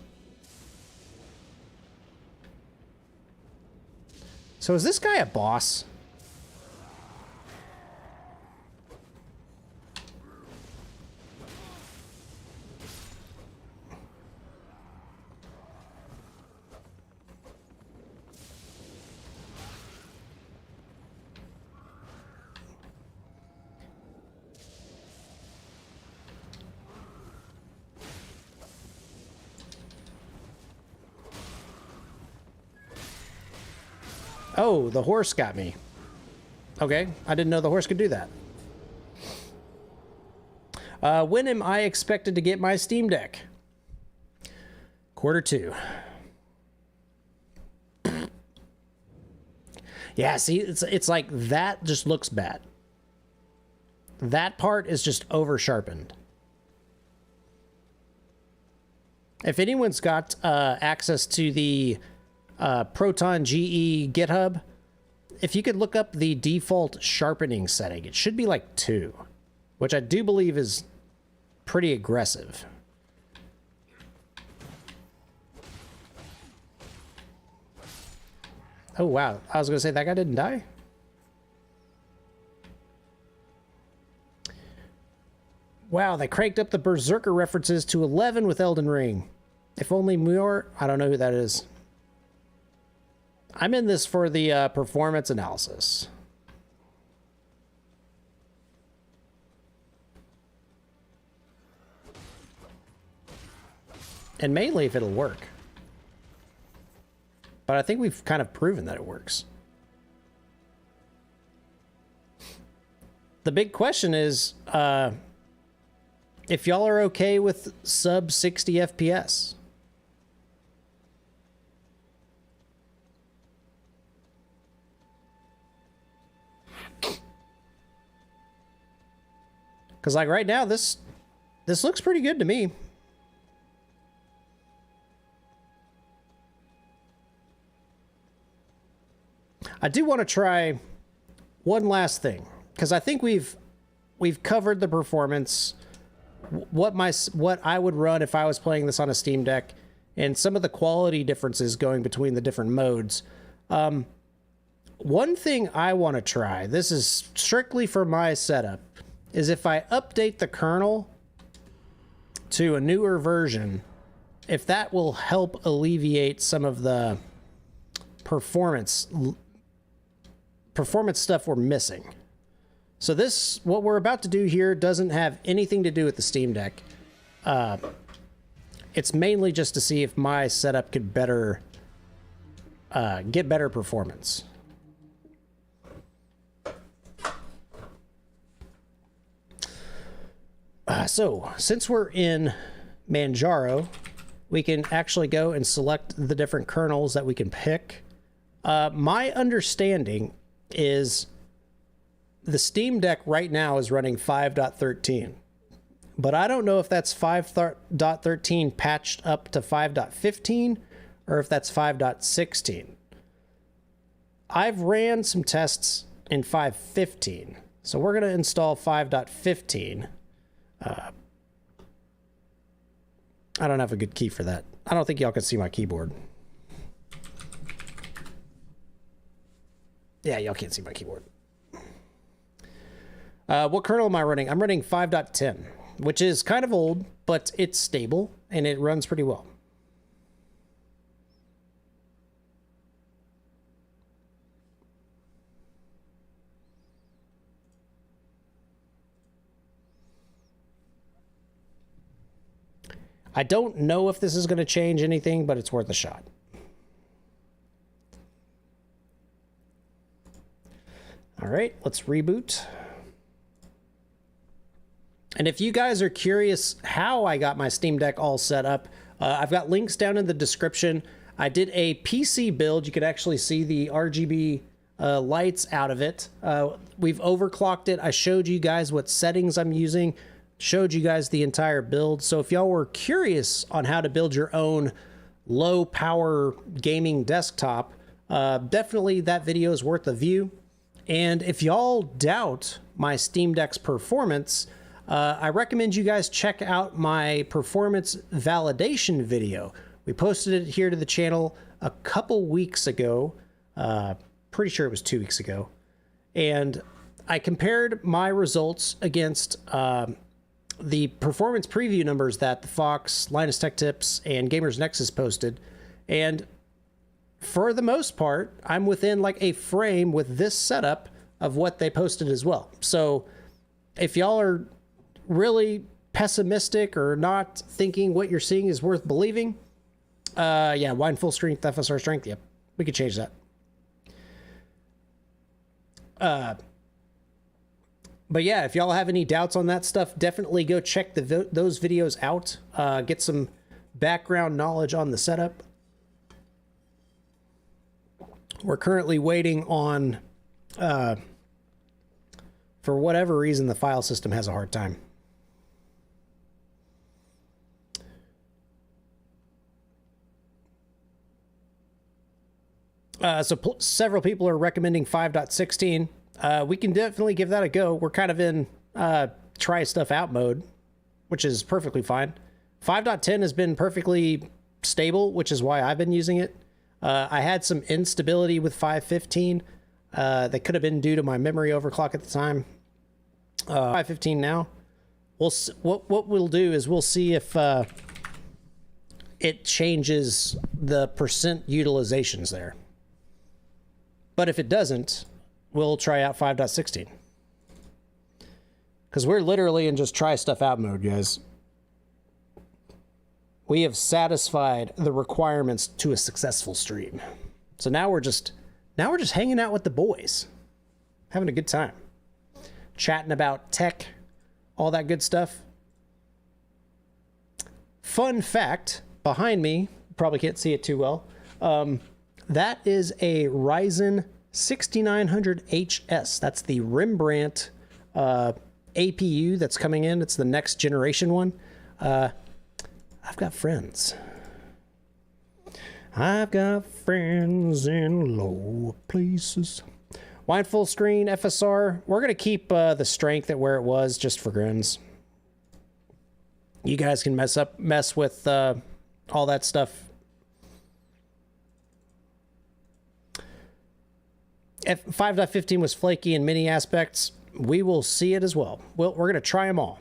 So is this guy a boss? Oh, the horse got me. Okay, I didn't know the horse could do that. When am I expected to get my Steam Deck? Q2. Yeah, see, it's like that just looks bad. That part is just over sharpened. If anyone's got access to the Proton GE GitHub, if you could look up the default sharpening setting, it should be like 2, which I do believe is pretty aggressive. Oh wow, I was gonna say that guy didn't die. Wow, they cranked up the Berserker references to 11 with Elden Ring. If only more. I don't know who that is. I'm in this for the performance analysis. And mainly if it'll work. But I think we've kind of proven that it works. The big question is, if y'all are okay with sub 60 FPS. Because like right now, this looks pretty good to me. I do want to try one last thing, because I think we've covered the performance, what I would run if I was playing this on a Steam Deck, and some of the quality differences going between the different modes. One thing I want to try, this is strictly for my setup, is if I update the kernel to a newer version, if that will help alleviate some of the performance stuff we're missing. So what we're about to do here doesn't have anything to do with the Steam Deck. It's mainly just to see if my setup could get better performance. So, since we're in Manjaro, we can actually go and select the different kernels that we can pick. My understanding is the Steam Deck right now is running 5.13, but I don't know if that's 5.13 patched up to 5.15 or if that's 5.16. I've ran some tests in 5.15, so we're going to install 5.15. I don't have a good key for that. I don't think y'all can see my keyboard. Yeah, y'all can't see my keyboard. What kernel am I running? I'm running 5.10, which is kind of old, but it's stable and it runs pretty well. I don't know if this is going to change anything, but it's worth a shot. All right, let's reboot. And if you guys are curious how I got my Steam Deck all set up, I've got links down in the description. I did a PC build. You could actually see the RGB lights out of it. We've overclocked it. I showed you guys what settings I'm using, showed you guys the entire build. So if y'all were curious on how to build your own low power gaming desktop, definitely that video is worth a view. And if y'all doubt my Steam Deck's performance, I recommend you guys check out my performance validation video. We posted it here to the channel a couple weeks ago. Pretty sure it was 2 weeks ago. And I compared my results against the performance preview numbers that the Fox, Linus Tech Tips, and Gamers Nexus posted. And for the most part, I'm within like a frame with this setup of what they posted as well. So if y'all are really pessimistic or not thinking what you're seeing is worth believing, yeah, wine full strength, FSR strength, yep, we could change that. But yeah, if y'all have any doubts on that stuff, definitely go check those videos out. Get some background knowledge on the setup. We're currently waiting on, for whatever reason, the file system has a hard time. So several people are recommending 5.16. We can definitely give that a go. We're kind of in try stuff out mode, which is perfectly fine. 5.10 has been perfectly stable, which is why I've been using it. I had some instability with 5.15 that could have been due to my memory overclock at the time. 5.15 now. What we'll do is we'll see if it changes the percent utilizations there. But if it doesn't, we'll try out 5.16. Because we're literally in just try stuff out mode, guys. We have satisfied the requirements to a successful stream. So now we're just hanging out with the boys, having a good time, chatting about tech, all that good stuff. Fun fact, behind me, probably can't see it too well, that is a Ryzen 6900HS. That's the Rembrandt APU that's coming in. It's the next generation one. I've got friends. I've got friends in low places. Wine full screen, FSR. We're going to keep the strength at where it was just for grins. You guys can mess with all that stuff. 5.15 was flaky in many aspects. We will see it as well. We're going to try them all.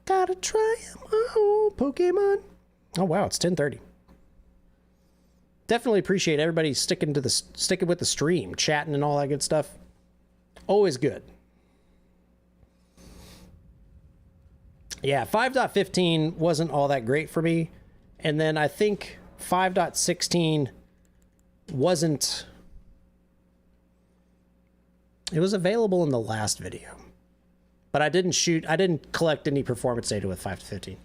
Gotta try them all, Pokemon. Oh, wow, it's 10:30. Definitely appreciate everybody sticking with the stream, chatting and all that good stuff. Always good. Yeah, 5.15 wasn't all that great for me. And then I think 5.16 wasn't... It was available in the last video. But I didn't collect any performance data with 5.15.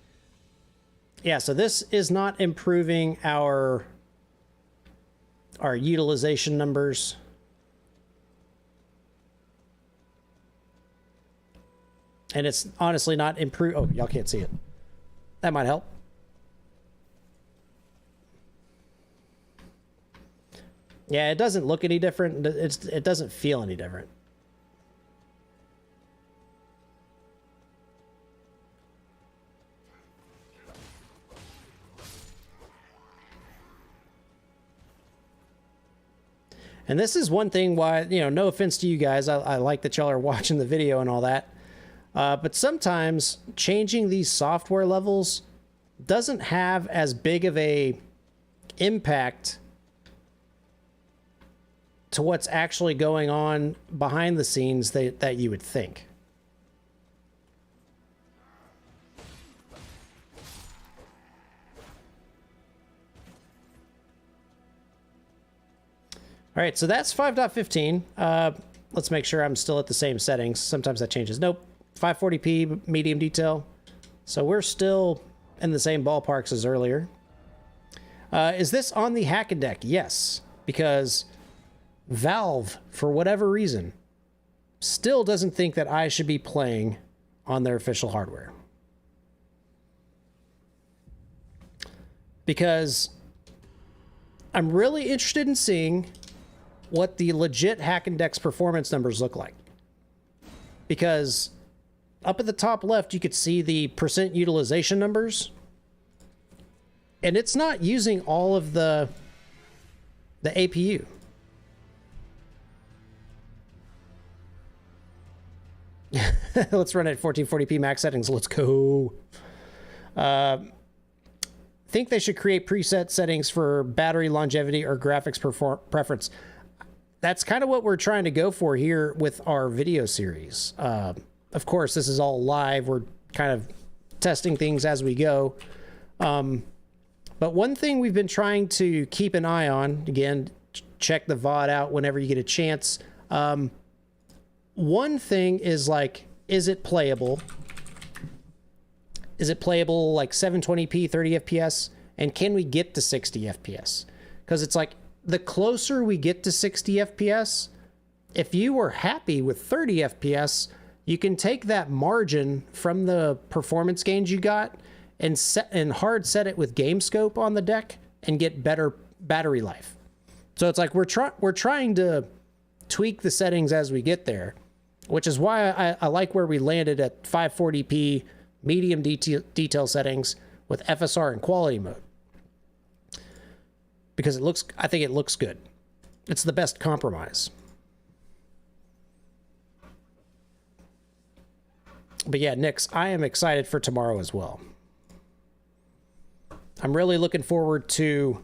Yeah, so this is not improving our utilization numbers. And it's honestly not improve. Oh, y'all can't see it. That might help. Yeah, it doesn't look any different. It doesn't feel any different. And this is one thing why, you know, no offense to you guys. I like that y'all are watching the video and all that. But sometimes changing these software levels doesn't have as big of a impact to what's actually going on behind the scenes that you would think. All right, so that's 5.15. Let's make sure I'm still at the same settings. Sometimes that changes. Nope, 540p medium detail. So we're still in the same ballparks as earlier. Is this on the Hackendeck? Yes, because Valve, for whatever reason, still doesn't think that I should be playing on their official hardware. Because I'm really interested in seeing what the legit Hackendeck's performance numbers look like. Because up at the top left, you could see the percent utilization numbers. And it's not using all of the APU. Let's run it at 1440p max settings. Let's go. Think they should create preset settings for battery longevity or graphics preference. That's kind of what we're trying to go for here with our video series. Of course, this is all live. We're kind of testing things as we go. But one thing we've been trying to keep an eye on, again, check the VOD out whenever you get a chance. One thing is like, is it playable? Is it playable like 720p, 30 FPS? And can we get to 60 FPS? Because it's like, the closer we get to 60 FPS, if you were happy with 30 FPS, you can take that margin from the performance gains you got and hard set it with Gamescope on the deck and get better battery life. So it's like we're trying to tweak the settings as we get there, which is why I like where we landed at 540p medium detail settings with FSR and quality mode. Because I think it looks good. It's the best compromise. But yeah, Nix, I am excited for tomorrow as well. I'm really looking forward to,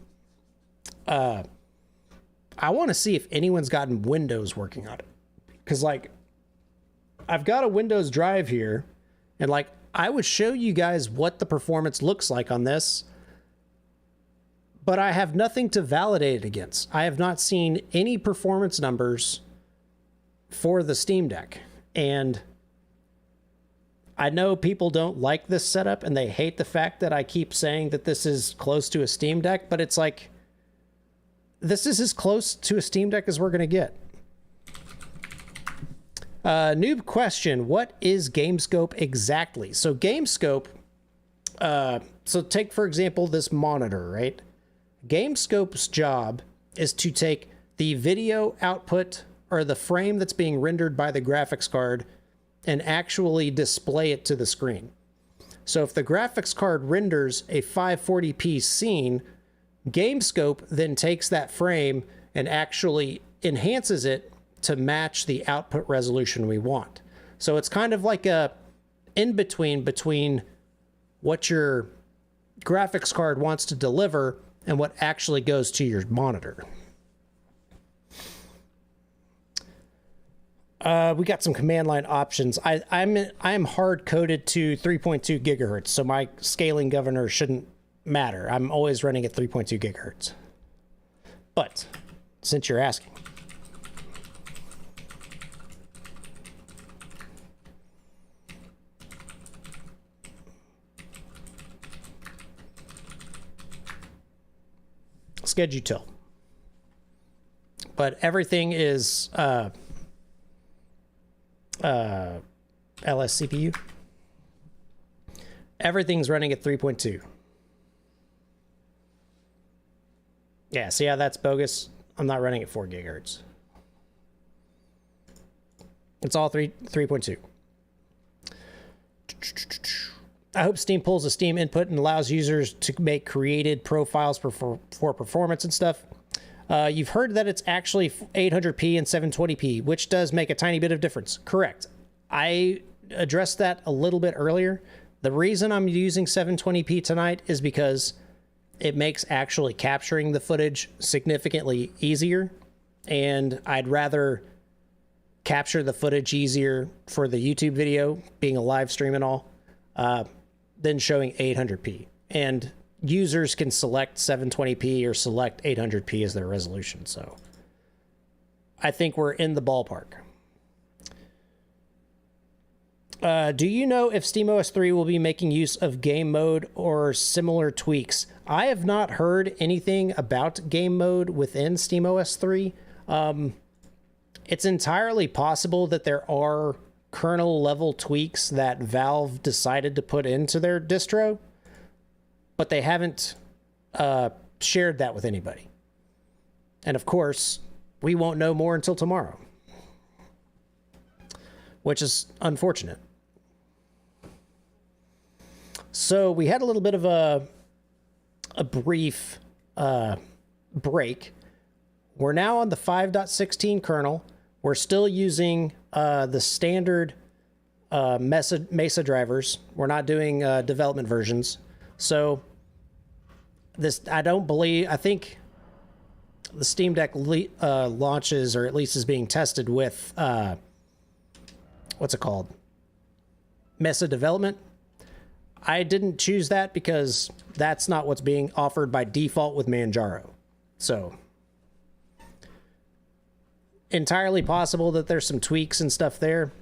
I want to see if anyone's gotten Windows working on it. Because like, I've got a Windows drive here, and like, I would show you guys what the performance looks like on this, but I have nothing to validate it against. I have not seen any performance numbers for the Steam Deck. And I know people don't like this setup and they hate the fact that I keep saying that this is close to a Steam Deck, but it's like, this is as close to a Steam Deck as we're going to get. Noob question, what is Gamescope exactly? So Gamescope, so take, for example, this monitor, right? Gamescope's job is to take the video output or the frame that's being rendered by the graphics card and actually display it to the screen. So if the graphics card renders a 540p scene, Gamescope then takes that frame and actually enhances it to match the output resolution we want. So it's kind of like a between what your graphics card wants to deliver and what actually goes to your monitor. We got some command line options. I'm hard coded to 3.2 gigahertz, so my scaling governor shouldn't matter. I'm always running at 3.2 gigahertz. But since you're asking, Schedutil. But everything is LSCPU. Everything's running at 3.2. Yeah, see how that's bogus? I'm not running at 4 gigahertz. It's all 3.2. I hope Steam pulls a Steam input and allows users to make created profiles for performance and stuff. You've heard that it's actually 800p and 720p, which does make a tiny bit of difference. Correct. I addressed that a little bit earlier. The reason I'm using 720p tonight is because it makes actually capturing the footage significantly easier, and I'd rather capture the footage easier for the YouTube video, being a live stream and all, than showing 800p. And users can select 720p or select 800p as their resolution, so I think we're in the ballpark. Do you know if SteamOS 3 will be making use of game mode or similar tweaks? I have not heard anything about game mode within SteamOS 3. It's entirely possible that there are kernel level tweaks that Valve decided to put into their distro, but they haven't shared that with anybody. And of course, we won't know more until tomorrow, which is unfortunate. So we had a little bit of a brief break. We're now on the 5.16 kernel. We're still using the standard Mesa drivers. We're not doing development versions. So this, I think the Steam Deck launches, or at least is being tested with, what's it called? Mesa development. I didn't choose that because that's not what's being offered by default with Manjaro. So entirely possible that there's some tweaks and stuff there.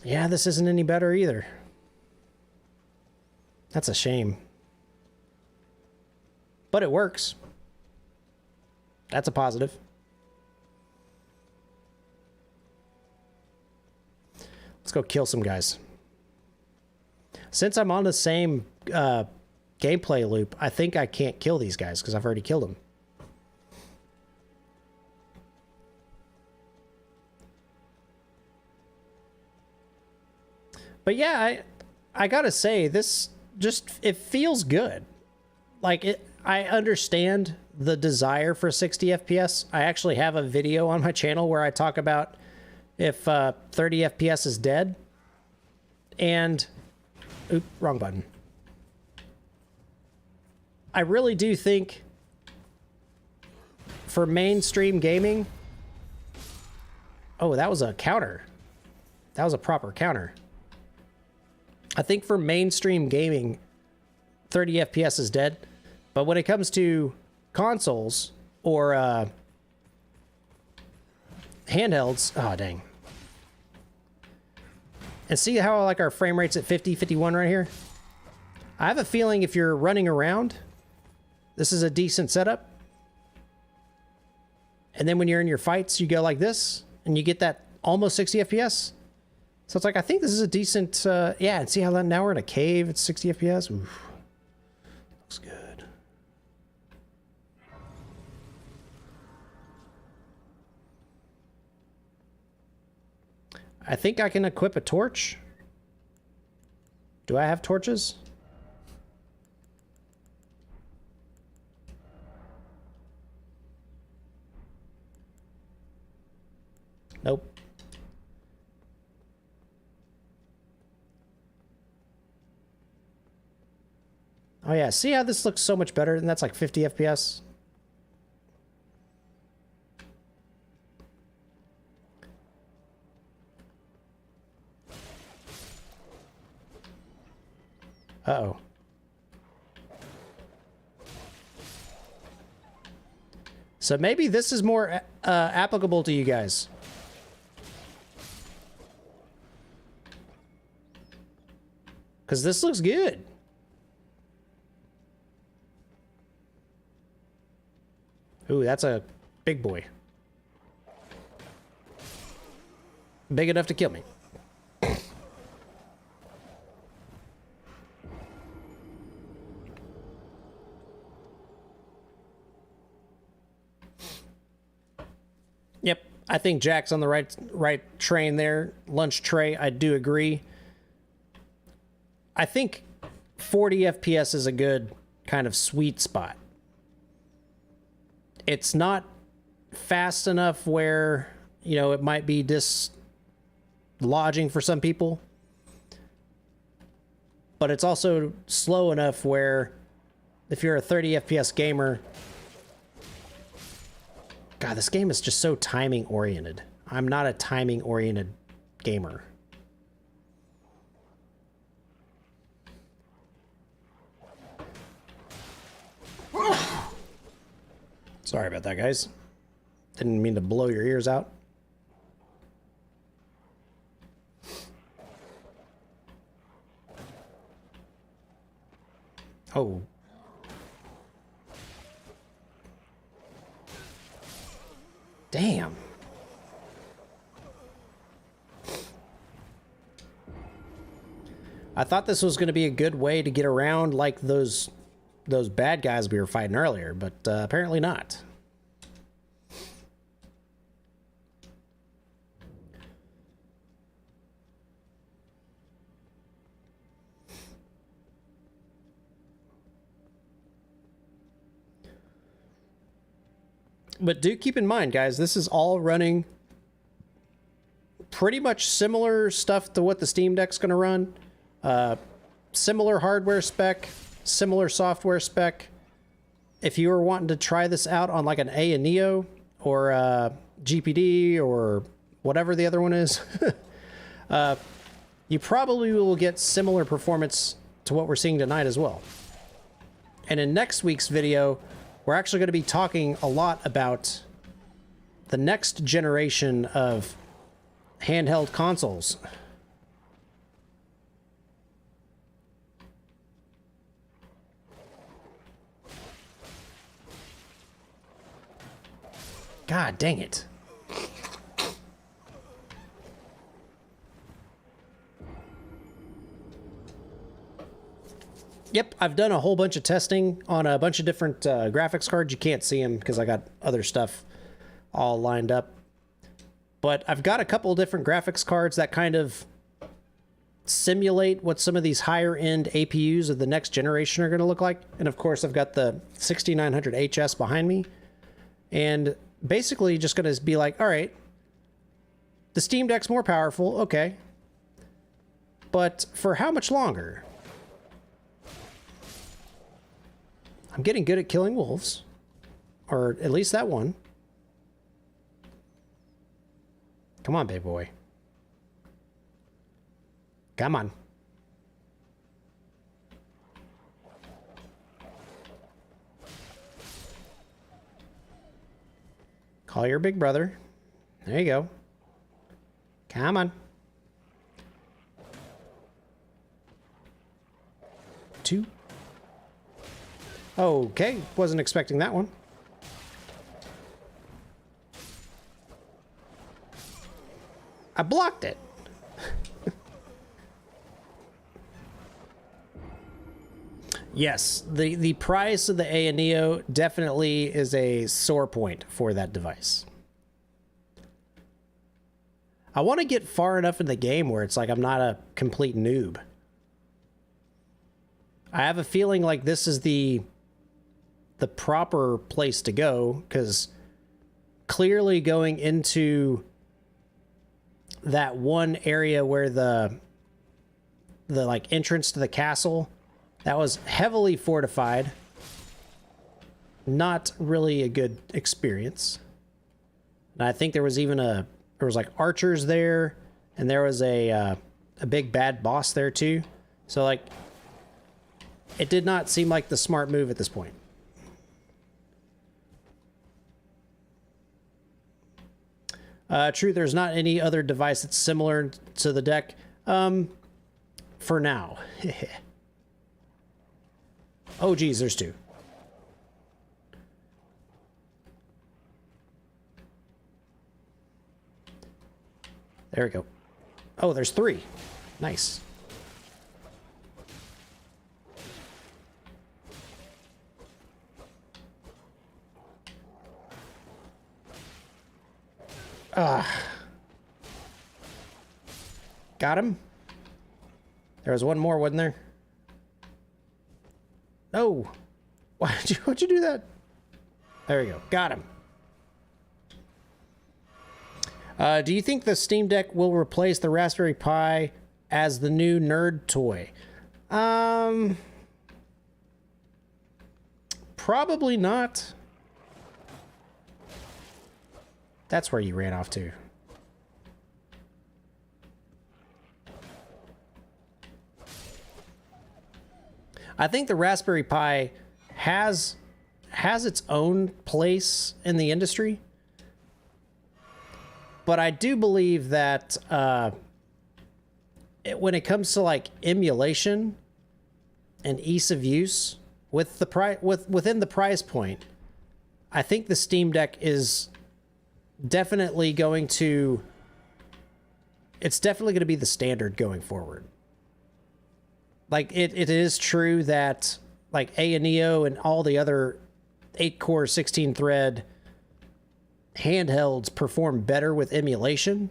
Yeah, this isn't any better either. That's a shame. But it works. That's a positive. Let's go kill some guys. Since I'm on the same gameplay loop, I think I can't kill these guys because I've already killed them. But yeah, I gotta say, this just, it feels good. Like, I understand the desire for 60 FPS. I actually have a video on my channel where I talk about if 30 FPS is dead. And, oops, wrong button. I really do think for mainstream gaming, oh, that was a counter. That was a proper counter. I think for mainstream gaming, 30 FPS is dead. But when it comes to consoles or handhelds, oh, dang. And see how like our frame rate's at 50, 51 right here? I have a feeling if you're running around, this is a decent setup. And then when you're in your fights, you go like this, and you get that almost 60 FPS. So it's like, I think this is a decent, yeah, and see how that, now we're in a cave, it's 60 FPS. Oof. Looks good. I think I can equip a torch. Do I have torches? Nope. Oh yeah, see how this looks so much better, and that's like 50 FPS? Uh-oh. So maybe this is more applicable to you guys. Because this looks good. Ooh, that's a big boy. Big enough to kill me. Yep, I think Jack's on the right train there. Lunch tray, I do agree. I think 40 FPS is a good kind of sweet spot. It's not fast enough where, you know, it might be dislodging for some people. But it's also slow enough where if you're a 30 FPS gamer... God, this game is just so timing oriented. I'm not a timing oriented gamer. Sorry about that, guys. Didn't mean to blow your ears out. Oh. Damn. I thought this was going to be a good way to get around like those bad guys we were fighting earlier, but apparently not. But do keep in mind, guys, this is all running pretty much similar stuff to what the Steam Deck's going to run. Similar hardware spec, similar software spec. If you were wanting to try this out on like an A and Neo or GPD or whatever the other one is, you probably will get similar performance to what we're seeing tonight as well. And in next week's video, we're actually going to be talking a lot about the next generation of handheld consoles. God dang it. Yep, I've done a whole bunch of testing on a bunch of different graphics cards. You can't see them because I got other stuff all lined up. But I've got a couple of different graphics cards that kind of simulate what some of these higher end APUs of the next generation are going to look like. And of course, I've got the 6900 HS behind me. And basically just going to be like, all right, the Steam Deck's more powerful, okay. But for how much longer? I'm getting good at killing wolves. Or at least that one. Come on, big boy. Come on. Call your big brother. There you go. Come on. 2. Okay, wasn't expecting that one. I blocked it. Yes, the price of the A and Neo definitely is a sore point for that device. I want to get far enough in the game where it's like I'm not a complete noob. I have a feeling like this is the proper place to go, because clearly going into that one area where the like entrance to the castle, that was heavily fortified. Not really a good experience. And I think there was even there was like archers there, and there was a big bad boss there too. So like, it did not seem like the smart move at this point. True, there's not any other device that's similar to the deck. For now. Oh geez, there's 2. There we go. Oh, there's 3. Nice. Got him. There was one more, wasn't there? No. Why'd you do that? There we go. Got him. Do you think the Steam Deck will replace the Raspberry Pi as the new nerd toy? Probably not. That's where you ran off to. I think the Raspberry Pi has its own place in the industry. But I do believe that when it comes to like emulation and ease of use with the within the price point, I think the Steam Deck is definitely going to be the standard going forward. Like it is true that like ANEO and all the other 8-core 16-thread handhelds perform better with emulation.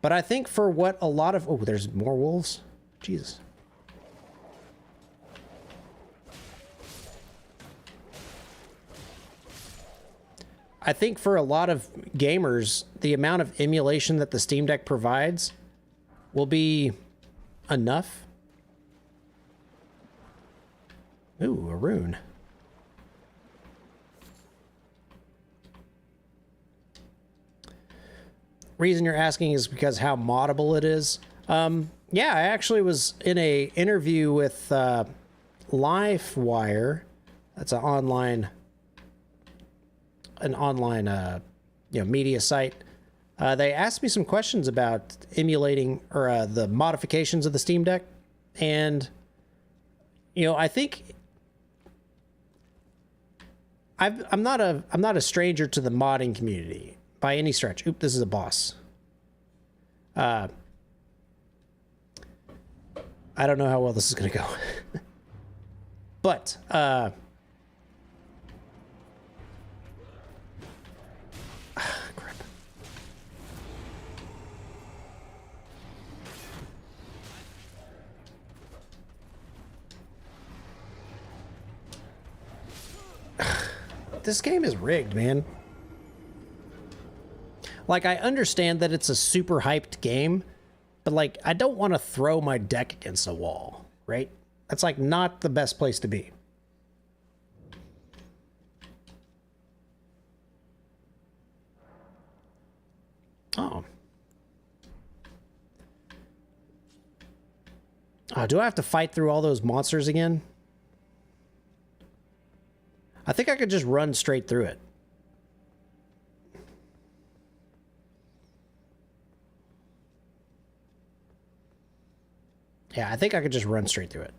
But I think for what a lot of... Oh, there's more wolves? Jesus. I think for a lot of gamers, the amount of emulation that the Steam Deck provides will be enough. Ooh, a rune. Reason you're asking is because how moddable it is. Yeah, I actually was in a interview with LifeWire. That's an online media site. They asked me some questions about emulating or the modifications of the Steam Deck, and I think I'm not a stranger to the modding community by any stretch. Oop, this is a boss. I don't know how well this is going to go. But, crap. This game is rigged, man. Like, I understand that it's a super hyped game, but, like, I don't want to throw my deck against a wall, right? That's, like, not the best place to be. Oh. Oh, do I have to fight through all those monsters again? I think I could just run straight through it. Yeah, I think I could just run straight through it.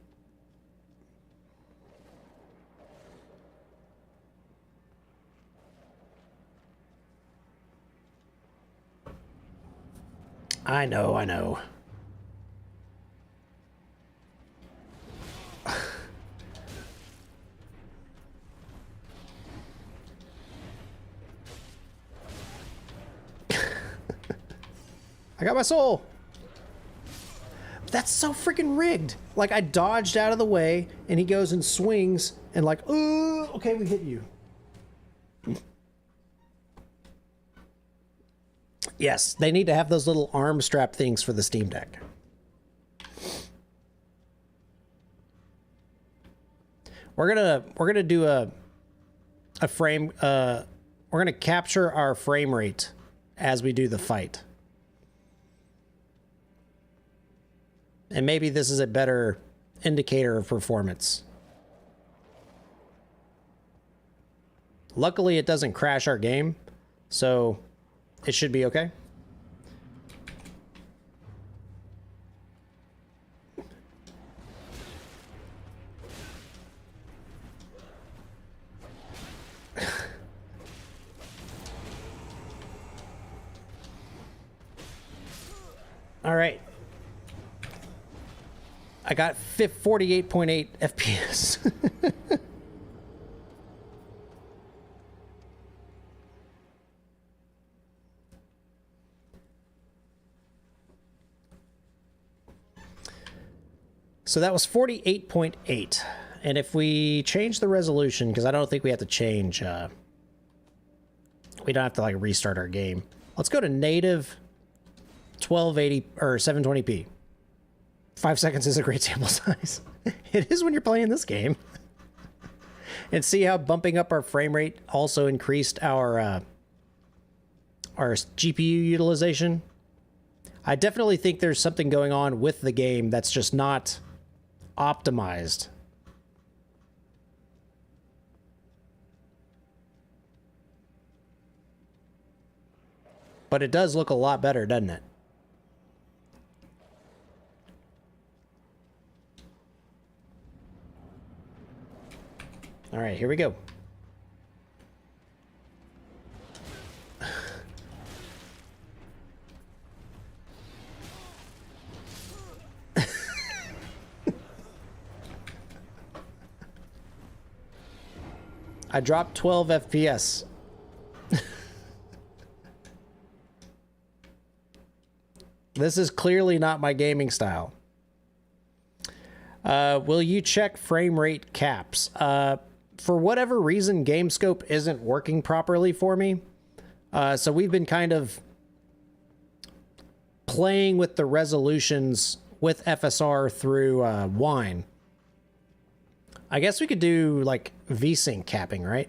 I know, I know. I got my soul. That's so freaking rigged. Like, I dodged out of the way, and he goes and swings, and like, oh, okay, we hit you. Yes, they need to have those little arm strap things for the Steam Deck. We're gonna do a frame. We're gonna capture our frame rate as we do the fight. And maybe this is a better indicator of performance. Luckily, it doesn't crash our game, so it should be okay. All right. I got 48.8 FPS. So that was 48.8. And if we change the resolution, because I don't think we have to change, we don't have to like restart our game. Let's go to native 1280 or 720p. 5 seconds is a great sample size. It is when you're playing this game. And see how bumping up our frame rate also increased our GPU utilization. I definitely think there's something going on with the game that's just not optimized. But it does look a lot better, doesn't it? All right, here we go. I dropped 12 FPS. This is clearly not my gaming style. Will you check frame rate caps? For whatever reason, Gamescope isn't working properly for me. So we've been kind of playing with the resolutions with FSR through Wine. I guess we could do like VSync capping, right?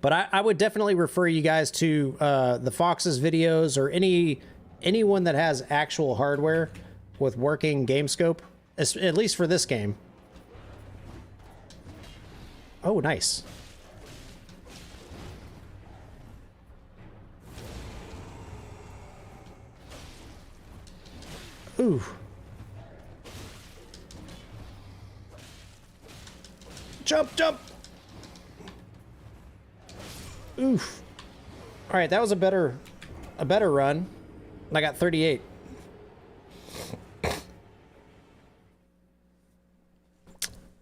But I would definitely refer you guys to the Fox's videos or anyone that has actual hardware with working Gamescope, at least for this game. Oh, nice. Ooh. Jump, jump. Oof. All right, that was a better run. I got 38.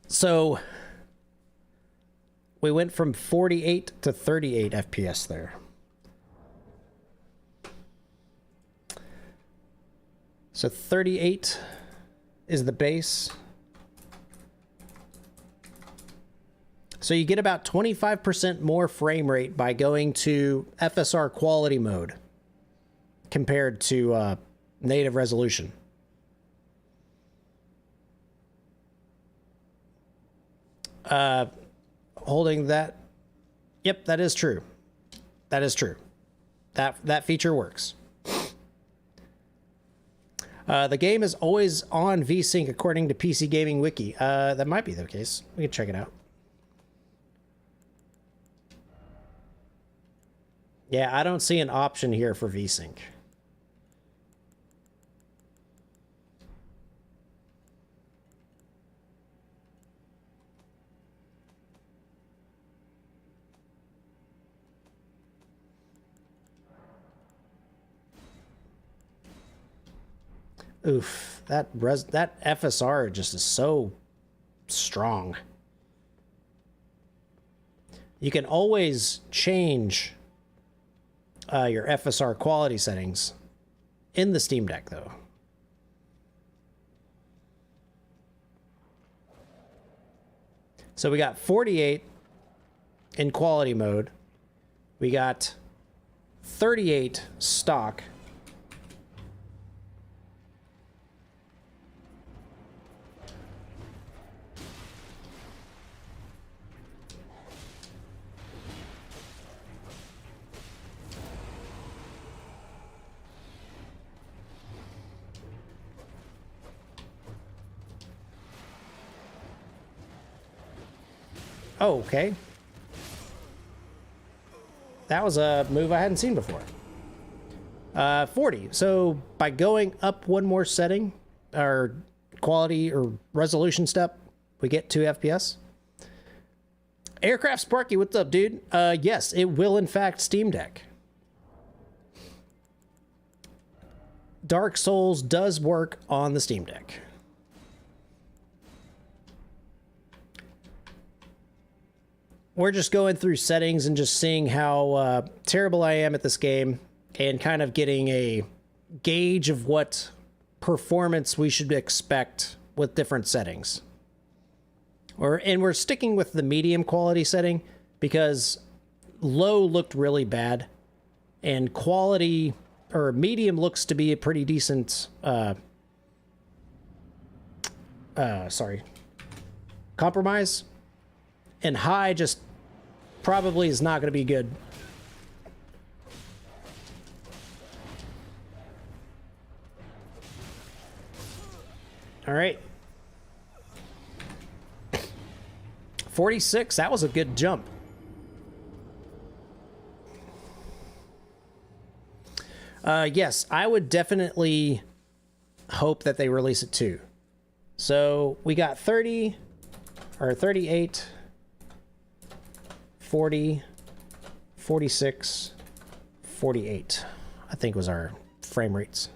So we went from 48 to 38 FPS there. So 38 is the base. So you get about 25% more frame rate by going to FSR quality mode compared to native resolution. Holding that. Yep, that is true. That is true. That feature works. The game is always on VSync according to PC Gaming Wiki. That might be the case. We can check it out. Yeah, I don't see an option here for VSync. Oof, that FSR just is so strong. You can always change your FSR quality settings in the Steam Deck, though. So we got 48 in quality mode. We got 38 stock. Oh, okay. That was a move I hadn't seen before. 40. So by going up one more setting, or quality or resolution step, we get 2 FPS. Aircraft Sparky, what's up, dude? Yes, it will in fact Steam Deck. Dark Souls does work on the Steam Deck. We're just going through settings and just seeing how terrible I am at this game and kind of getting a gauge of what performance we should expect with different settings. And we're sticking with the medium quality setting because low looked really bad and quality or medium looks to be a pretty decent compromise, and high just probably is not going to be good. All right. 46, that was a good jump. Yes, I would definitely hope that they release it too. So we got 30 or 38, 40, 46, 48, I think was our frame rates.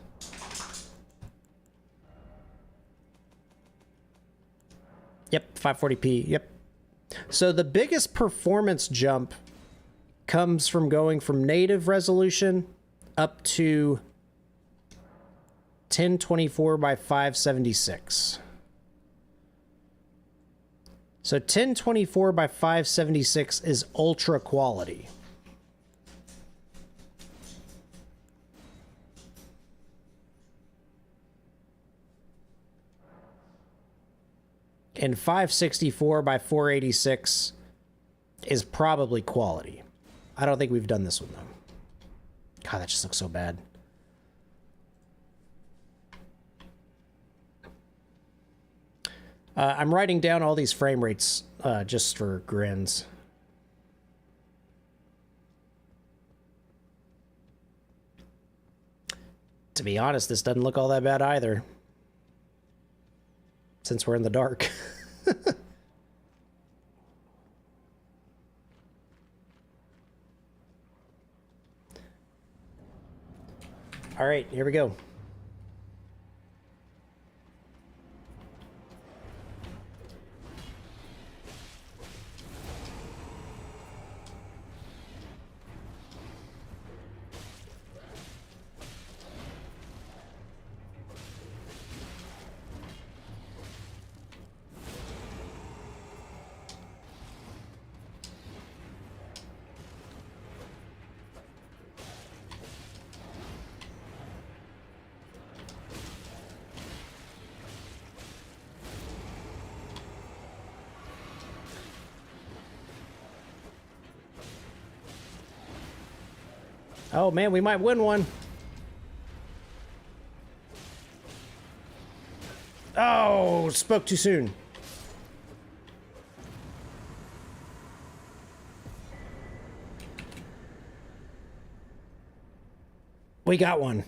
Yep, 540p, yep. So the biggest performance jump comes from going from native resolution up to 1024 by 576. So 1024 by 576 is ultra quality. And 564 by 486 is probably quality. I don't think we've done this one though. God, that just looks so bad. I'm writing down all these frame rates just for grins. To be honest, this doesn't look all that bad either, since we're in the dark. All right, here we go. Oh man, we might win one. Oh, spoke too soon. We got one.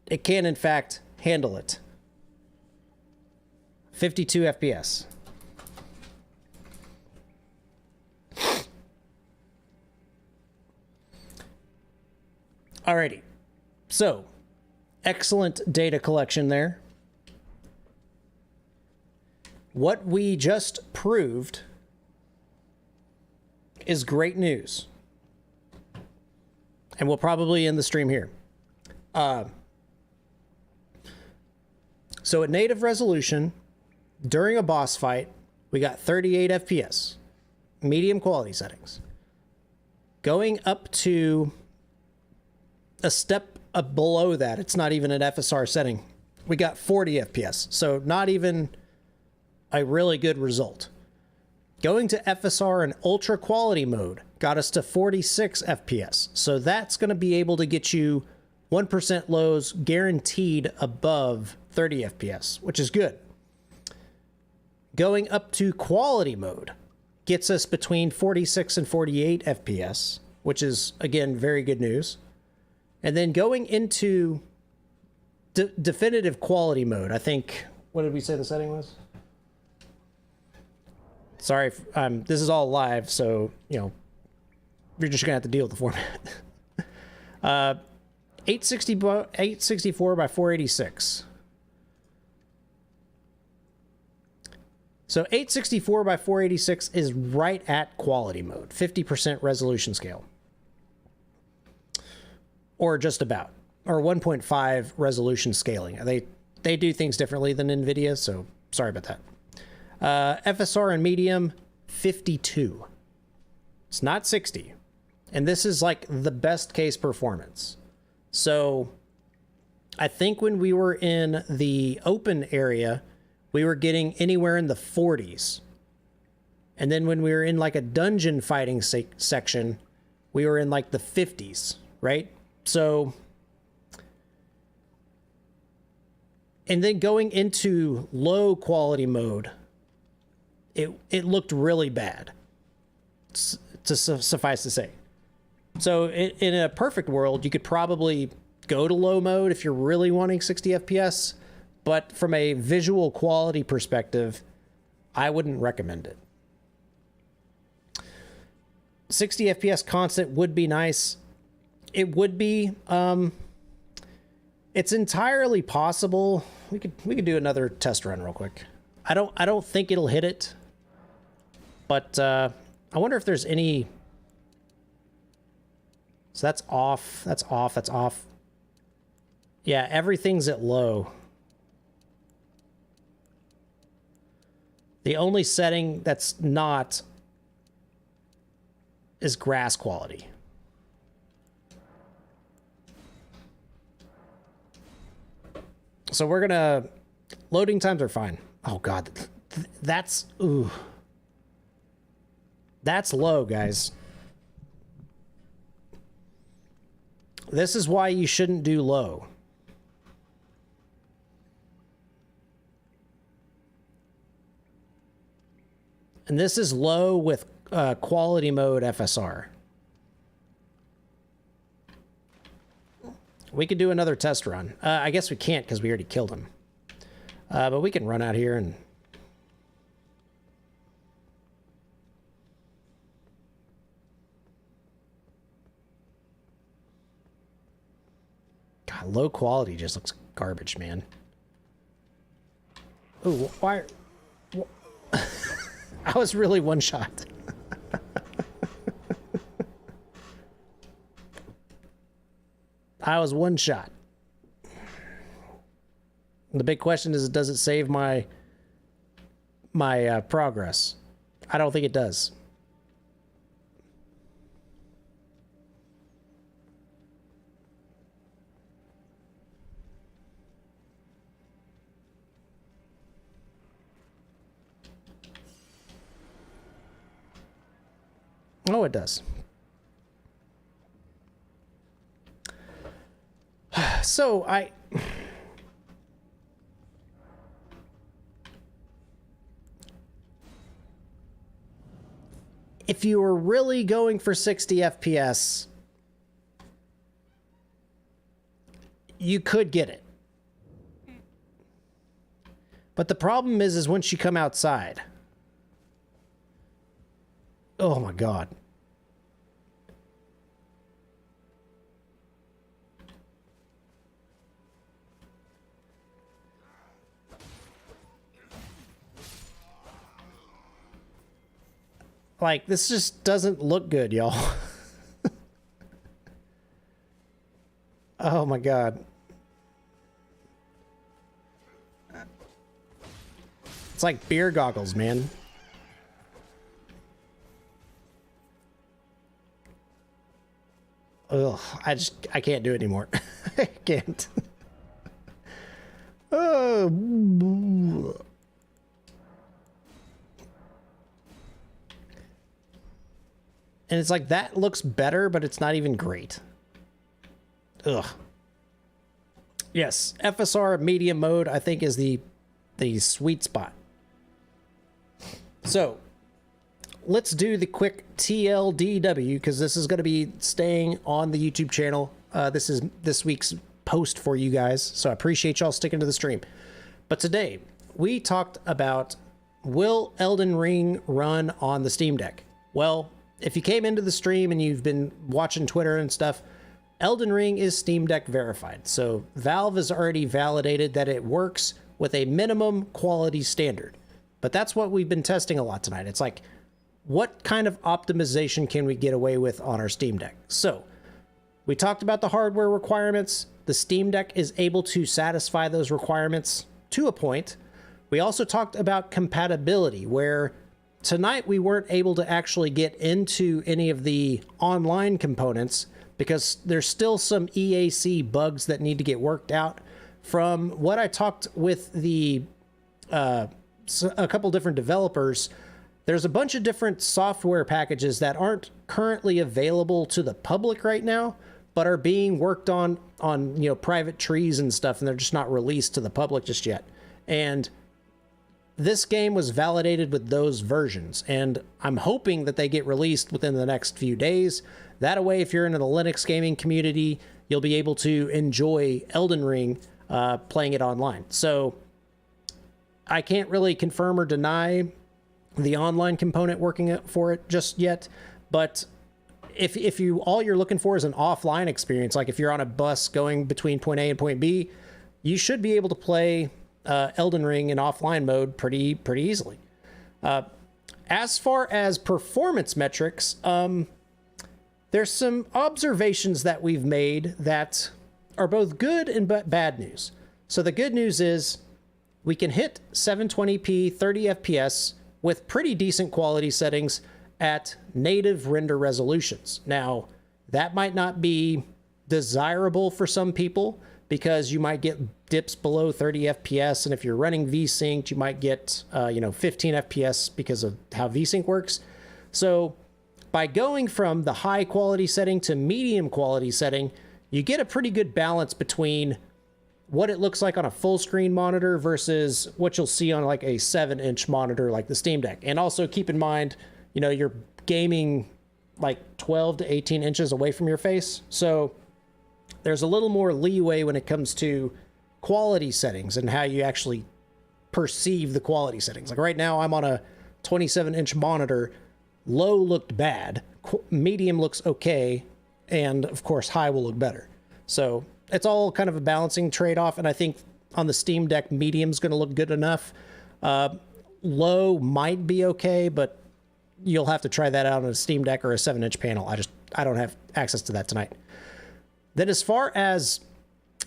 It can, in fact, handle it. 52 FPS. Alrighty, so excellent data collection there. What we just proved is great news. And we'll probably end the stream here. So at native resolution, during a boss fight, we got 38 FPS, medium quality settings. Going up to a step up below that, it's not even an FSR setting, we got 40 FPS, so not even a really good result. Going to FSR and ultra quality mode got us to 46 FPS, so that's going to be able to get you 1% lows guaranteed above 30 FPS, which is good. Going up to quality mode gets us between 46 and 48 FPS, which is, again, very good news. And then going into definitive quality mode, I think, what did we say the setting was? Sorry, this is all live, so, you know, you're just going to have to deal with the format. 864 by 486. So 864 by 486 is right at quality mode, 50% resolution scale. Or just about. Or 1.5 resolution scaling. They do things differently than NVIDIA, so sorry about that. FSR and medium, 52. It's not 60. And this is like the best case performance. So I think when we were in the open area, we were getting anywhere in the 40s. And then when we were in like a dungeon fighting section, we were in like the 50s, right? So, and then going into low quality mode, it looked really bad, to suffice to say. So in a perfect world, you could probably go to low mode if you're really wanting 60 FPS, but from a visual quality perspective, I wouldn't recommend it. 60 FPS constant would be nice. It would be. It's entirely possible. We could do another test run real quick. I don't think it'll hit it, but I wonder if there's any. So that's off. That's off. That's off. Yeah, everything's at low. The only setting that's not is grass quality. So we're gonna, loading times are fine. Oh God, that's, ooh. That's low, guys. This is why you shouldn't do low. And this is low with quality mode FSR. We could do another test run. I guess we can't because we already killed him. But we can run out here and... God, low quality just looks garbage, man. Ooh, why... I was really one shot. I was one shot. The big question is, does it save my progress? I don't think it does. Oh, it does. So if you were really going for 60 FPS, you could get it. But the problem is once you come outside, oh my God. Like, this just doesn't look good, y'all. Oh my God. It's like beer goggles, man. Ugh, I can't do it anymore. I can't. Oh. And it's like, that looks better, but it's not even great. Ugh. Yes, FSR medium mode, I think, is the sweet spot. So, let's do the quick TLDW, because this is going to be staying on the YouTube channel. This is this week's post for you guys, so I appreciate y'all sticking to the stream. But today, we talked about will Elden Ring run on the Steam Deck? Well, if you came into the stream and you've been watching Twitter and stuff, Elden Ring is Steam Deck verified. So Valve has already validated that it works with a minimum quality standard. But that's what we've been testing a lot tonight. It's like, what kind of optimization can we get away with on our Steam Deck? So we talked about the hardware requirements. The Steam Deck is able to satisfy those requirements to a point. We also talked about compatibility, where tonight we weren't able to actually get into any of the online components because there's still some EAC bugs that need to get worked out. From what I talked with a couple different developers, there's a bunch of different software packages that aren't currently available to the public right now, but are being worked on private trees and stuff, and they're just not released to the public just yet. And this game was validated with those versions, and I'm hoping that they get released within the next few days. That way, if you're into the Linux gaming community, you'll be able to enjoy Elden Ring playing it online. So I can't really confirm or deny the online component working for it just yet, but if you all you're looking for is an offline experience, like if you're on a bus going between point A and point B, you should be able to play Elden Ring in offline mode pretty easily. As far as performance metrics, there's some observations that we've made that are both good and bad news. So the good news is we can hit 720p 30 FPS with pretty decent quality settings at native render resolutions. Now, that might not be desirable for some people because you might get dips below 30 FPS, and if you're running VSync, you might get 15 FPS because of how VSync works. So by going from the high quality setting to medium quality setting, you get a pretty good balance between what it looks like on a full screen monitor versus what you'll see on like a 7-inch monitor like the Steam Deck. And also keep in mind, you're gaming like 12 to 18 inches away from your face. So there's a little more leeway when it comes to quality settings and how you actually perceive the quality settings. Like right now I'm on a 27-inch monitor. Low looked bad, medium looks okay, and of course high will look better. So it's all kind of a balancing trade-off, and I think on the Steam Deck, medium's going to look good enough. Low might be okay, but you'll have to try that out on a Steam Deck or a 7-inch panel. I don't have access to that tonight. Then as far as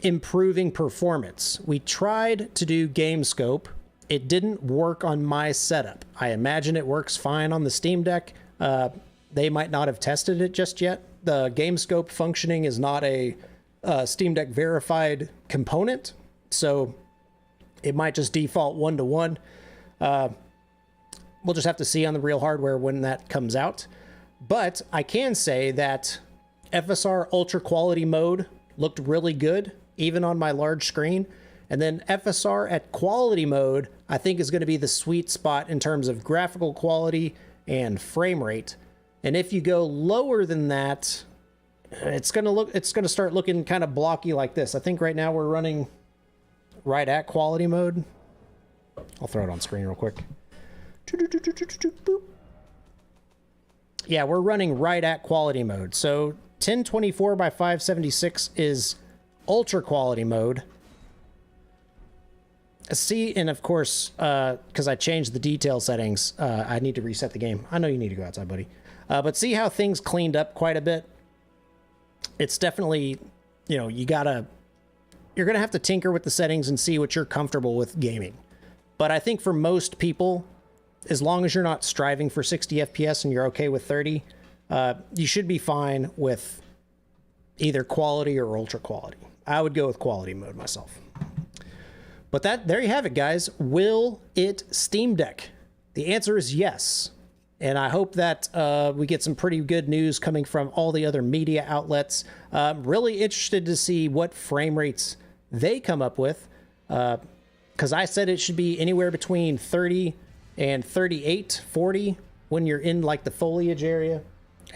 improving performance, we tried to do Gamescope. It didn't work on my setup. I imagine it works fine on the Steam Deck. They might not have tested it just yet. The Gamescope functioning is not a Steam Deck verified component, so it might just default 1-to-1. We'll just have to see on the real hardware when that comes out. But I can say that FSR Ultra Quality mode looked really good, even on my large screen. And then FSR at quality mode, I think, is going to be the sweet spot in terms of graphical quality and frame rate. And if you go lower than that, it's going to start looking kind of blocky like this. I think right now we're running right at quality mode. I'll throw it on screen real quick. Yeah, we're running right at quality mode. So 1024 by 576 is ultra quality mode. See, and of course, because I changed the detail settings, I need to reset the game. I know you need to go outside, buddy. But see how things cleaned up quite a bit? It's definitely, you're going to have to tinker with the settings and see what you're comfortable with gaming. But I think for most people, as long as you're not striving for 60 FPS and you're okay with 30, you should be fine with either quality or ultra quality. I would go with quality mode myself. But there you have it, guys. Will it Steam Deck? The answer is yes. And I hope that we get some pretty good news coming from all the other media outlets. Really interested to see what frame rates they come up with. Because I said it should be anywhere between 30 and 38, 40 when you're in like the foliage area.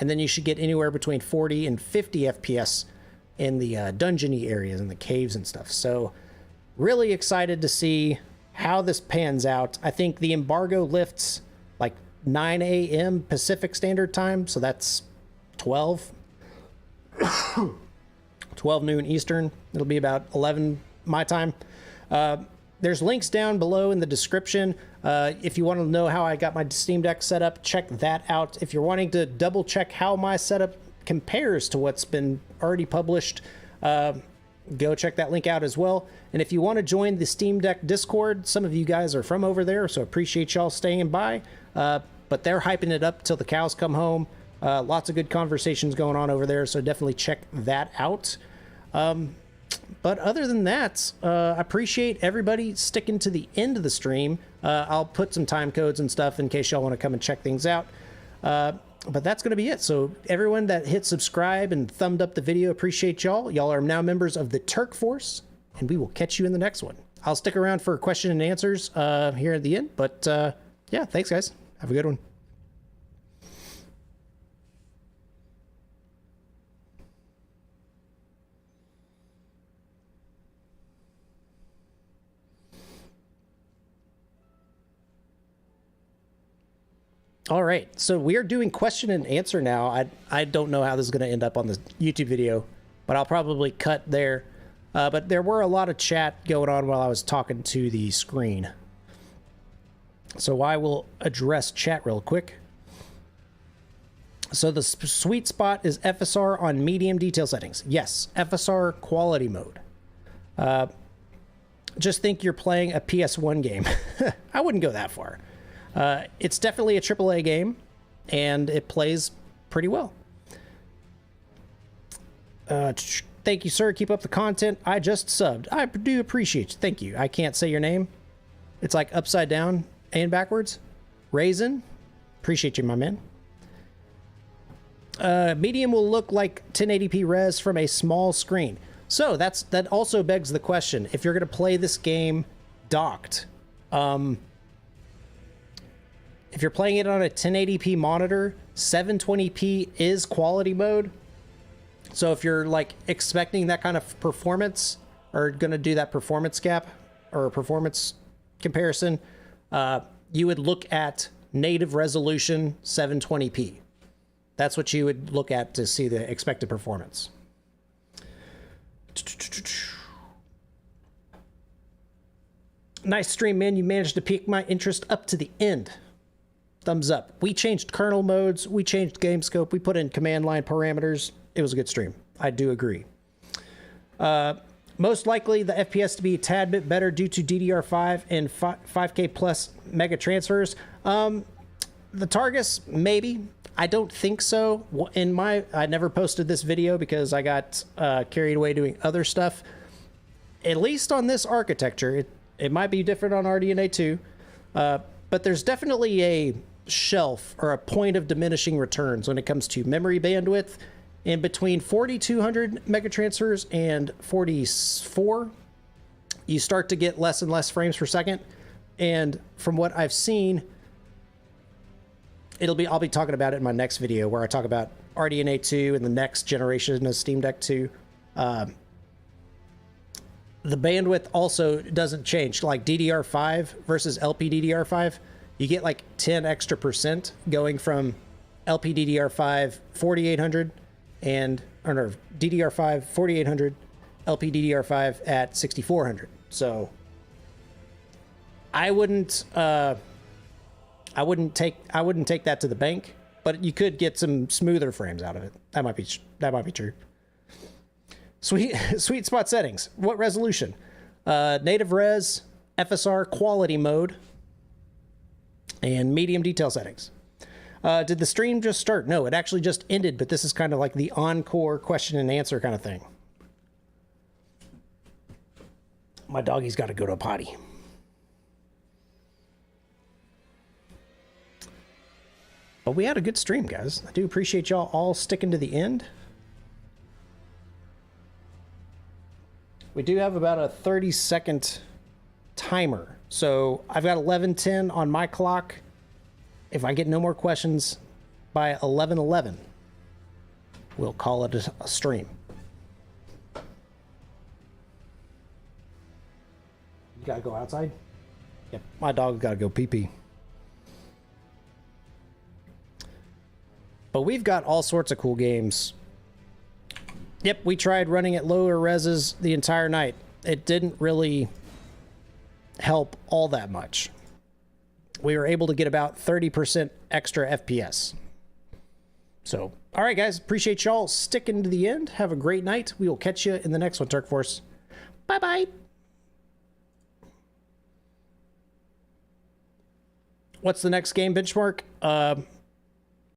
And then you should get anywhere between 40 and 50 FPS in the dungeony areas and the caves and stuff. So really excited to see how this pans out. I think the embargo lifts like 9 a.m. Pacific Standard Time, so that's 12 noon Eastern. It'll be about 11 my time. There's links down below in the description. If you want to know how I got my Steam Deck set up, check that out. If you're wanting to double check how my setup compares to what's been already published, go check that link out as well. And if you want to join the Steam Deck Discord, some of you guys are from over there, so appreciate y'all staying by. But they're hyping it up till the cows come home. Lots of good conversations going on over there, so definitely check that out. But other than that, I appreciate everybody sticking to the end of the stream. I'll put some time codes and stuff in case y'all want to come and check things out. But that's going to be it. So everyone that hit subscribe and thumbed up the video, appreciate y'all. Y'all are now members of the Turk Force, and we will catch you in the next one. I'll stick around for question and answers here at the end. But yeah, thanks, guys. Have a good one. All right, so we are doing question and answer now. I don't know how this is going to end up on the YouTube video, but I'll probably cut there. But there were a lot of chat going on while I was talking to the screen. So I will address chat real quick. So the sweet spot is FSR on medium detail settings. Yes, FSR quality mode. Just think you're playing a PS1 game. I wouldn't go that far. It's definitely a AAA game, and it plays pretty well. Thank you, sir. Keep up the content. I just subbed. I do appreciate you. Thank you. I can't say your name. It's like upside down and backwards. Raisin. Appreciate you, my man. Medium will look like 1080p res from a small screen. So that also begs the question. If you're going to play this game docked, if you're playing it on a 1080p monitor, 720p is quality mode. So if you're like expecting that kind of performance or going to do that performance gap or performance comparison, you would look at native resolution 720p. That's what you would look at to see the expected performance. Nice stream, man. You managed to pique my interest up to the end. Thumbs up. We changed kernel modes. We changed Gamescope. We put in command line parameters. It was a good stream. I do agree. Most likely the FPS to be a tad bit better due to DDR5 and 5K plus mega transfers. The Targus, maybe. I don't think so. I never posted this video because I got carried away doing other stuff. At least on this architecture, it might be different on RDNA 2, but there's definitely a shelf or a point of diminishing returns when it comes to memory bandwidth. In between 4200 megatransfers and 44, you start to get less and less frames per second. And from what I've seen, I'll be talking about it in my next video where I talk about RDNA 2 and the next generation of Steam Deck 2. The bandwidth also doesn't change. Like DDR5 versus LPDDR5, you get like 10 extra percent going from LPDDR5 4800 or DDR5 4800, LPDDR5 at 6400. So I wouldn't take that to the bank, but you could get some smoother frames out of it. That might be true. Sweet spot settings. What resolution? Native res, FSR quality mode, and medium detail settings. Did the stream just start? No, it actually just ended, but this is kind of like the encore question and answer kind of thing. My doggy's got to go to a potty. But we had a good stream, guys. I do appreciate y'all all sticking to the end. We do have about a 30-second timer. So I've got 11:10 on my clock. If I get no more questions by 11:11, we'll call it a stream. You gotta go outside? Yep, my dog's got to go pee-pee. But we've got all sorts of cool games. Yep, we tried running at lower reses the entire night. It didn't really help all that much. We were able to get about 30% extra FPS. So, all right, guys. Appreciate y'all sticking to the end. Have a great night. We will catch you in the next one, Turk Force. Bye-bye. What's the next game benchmark?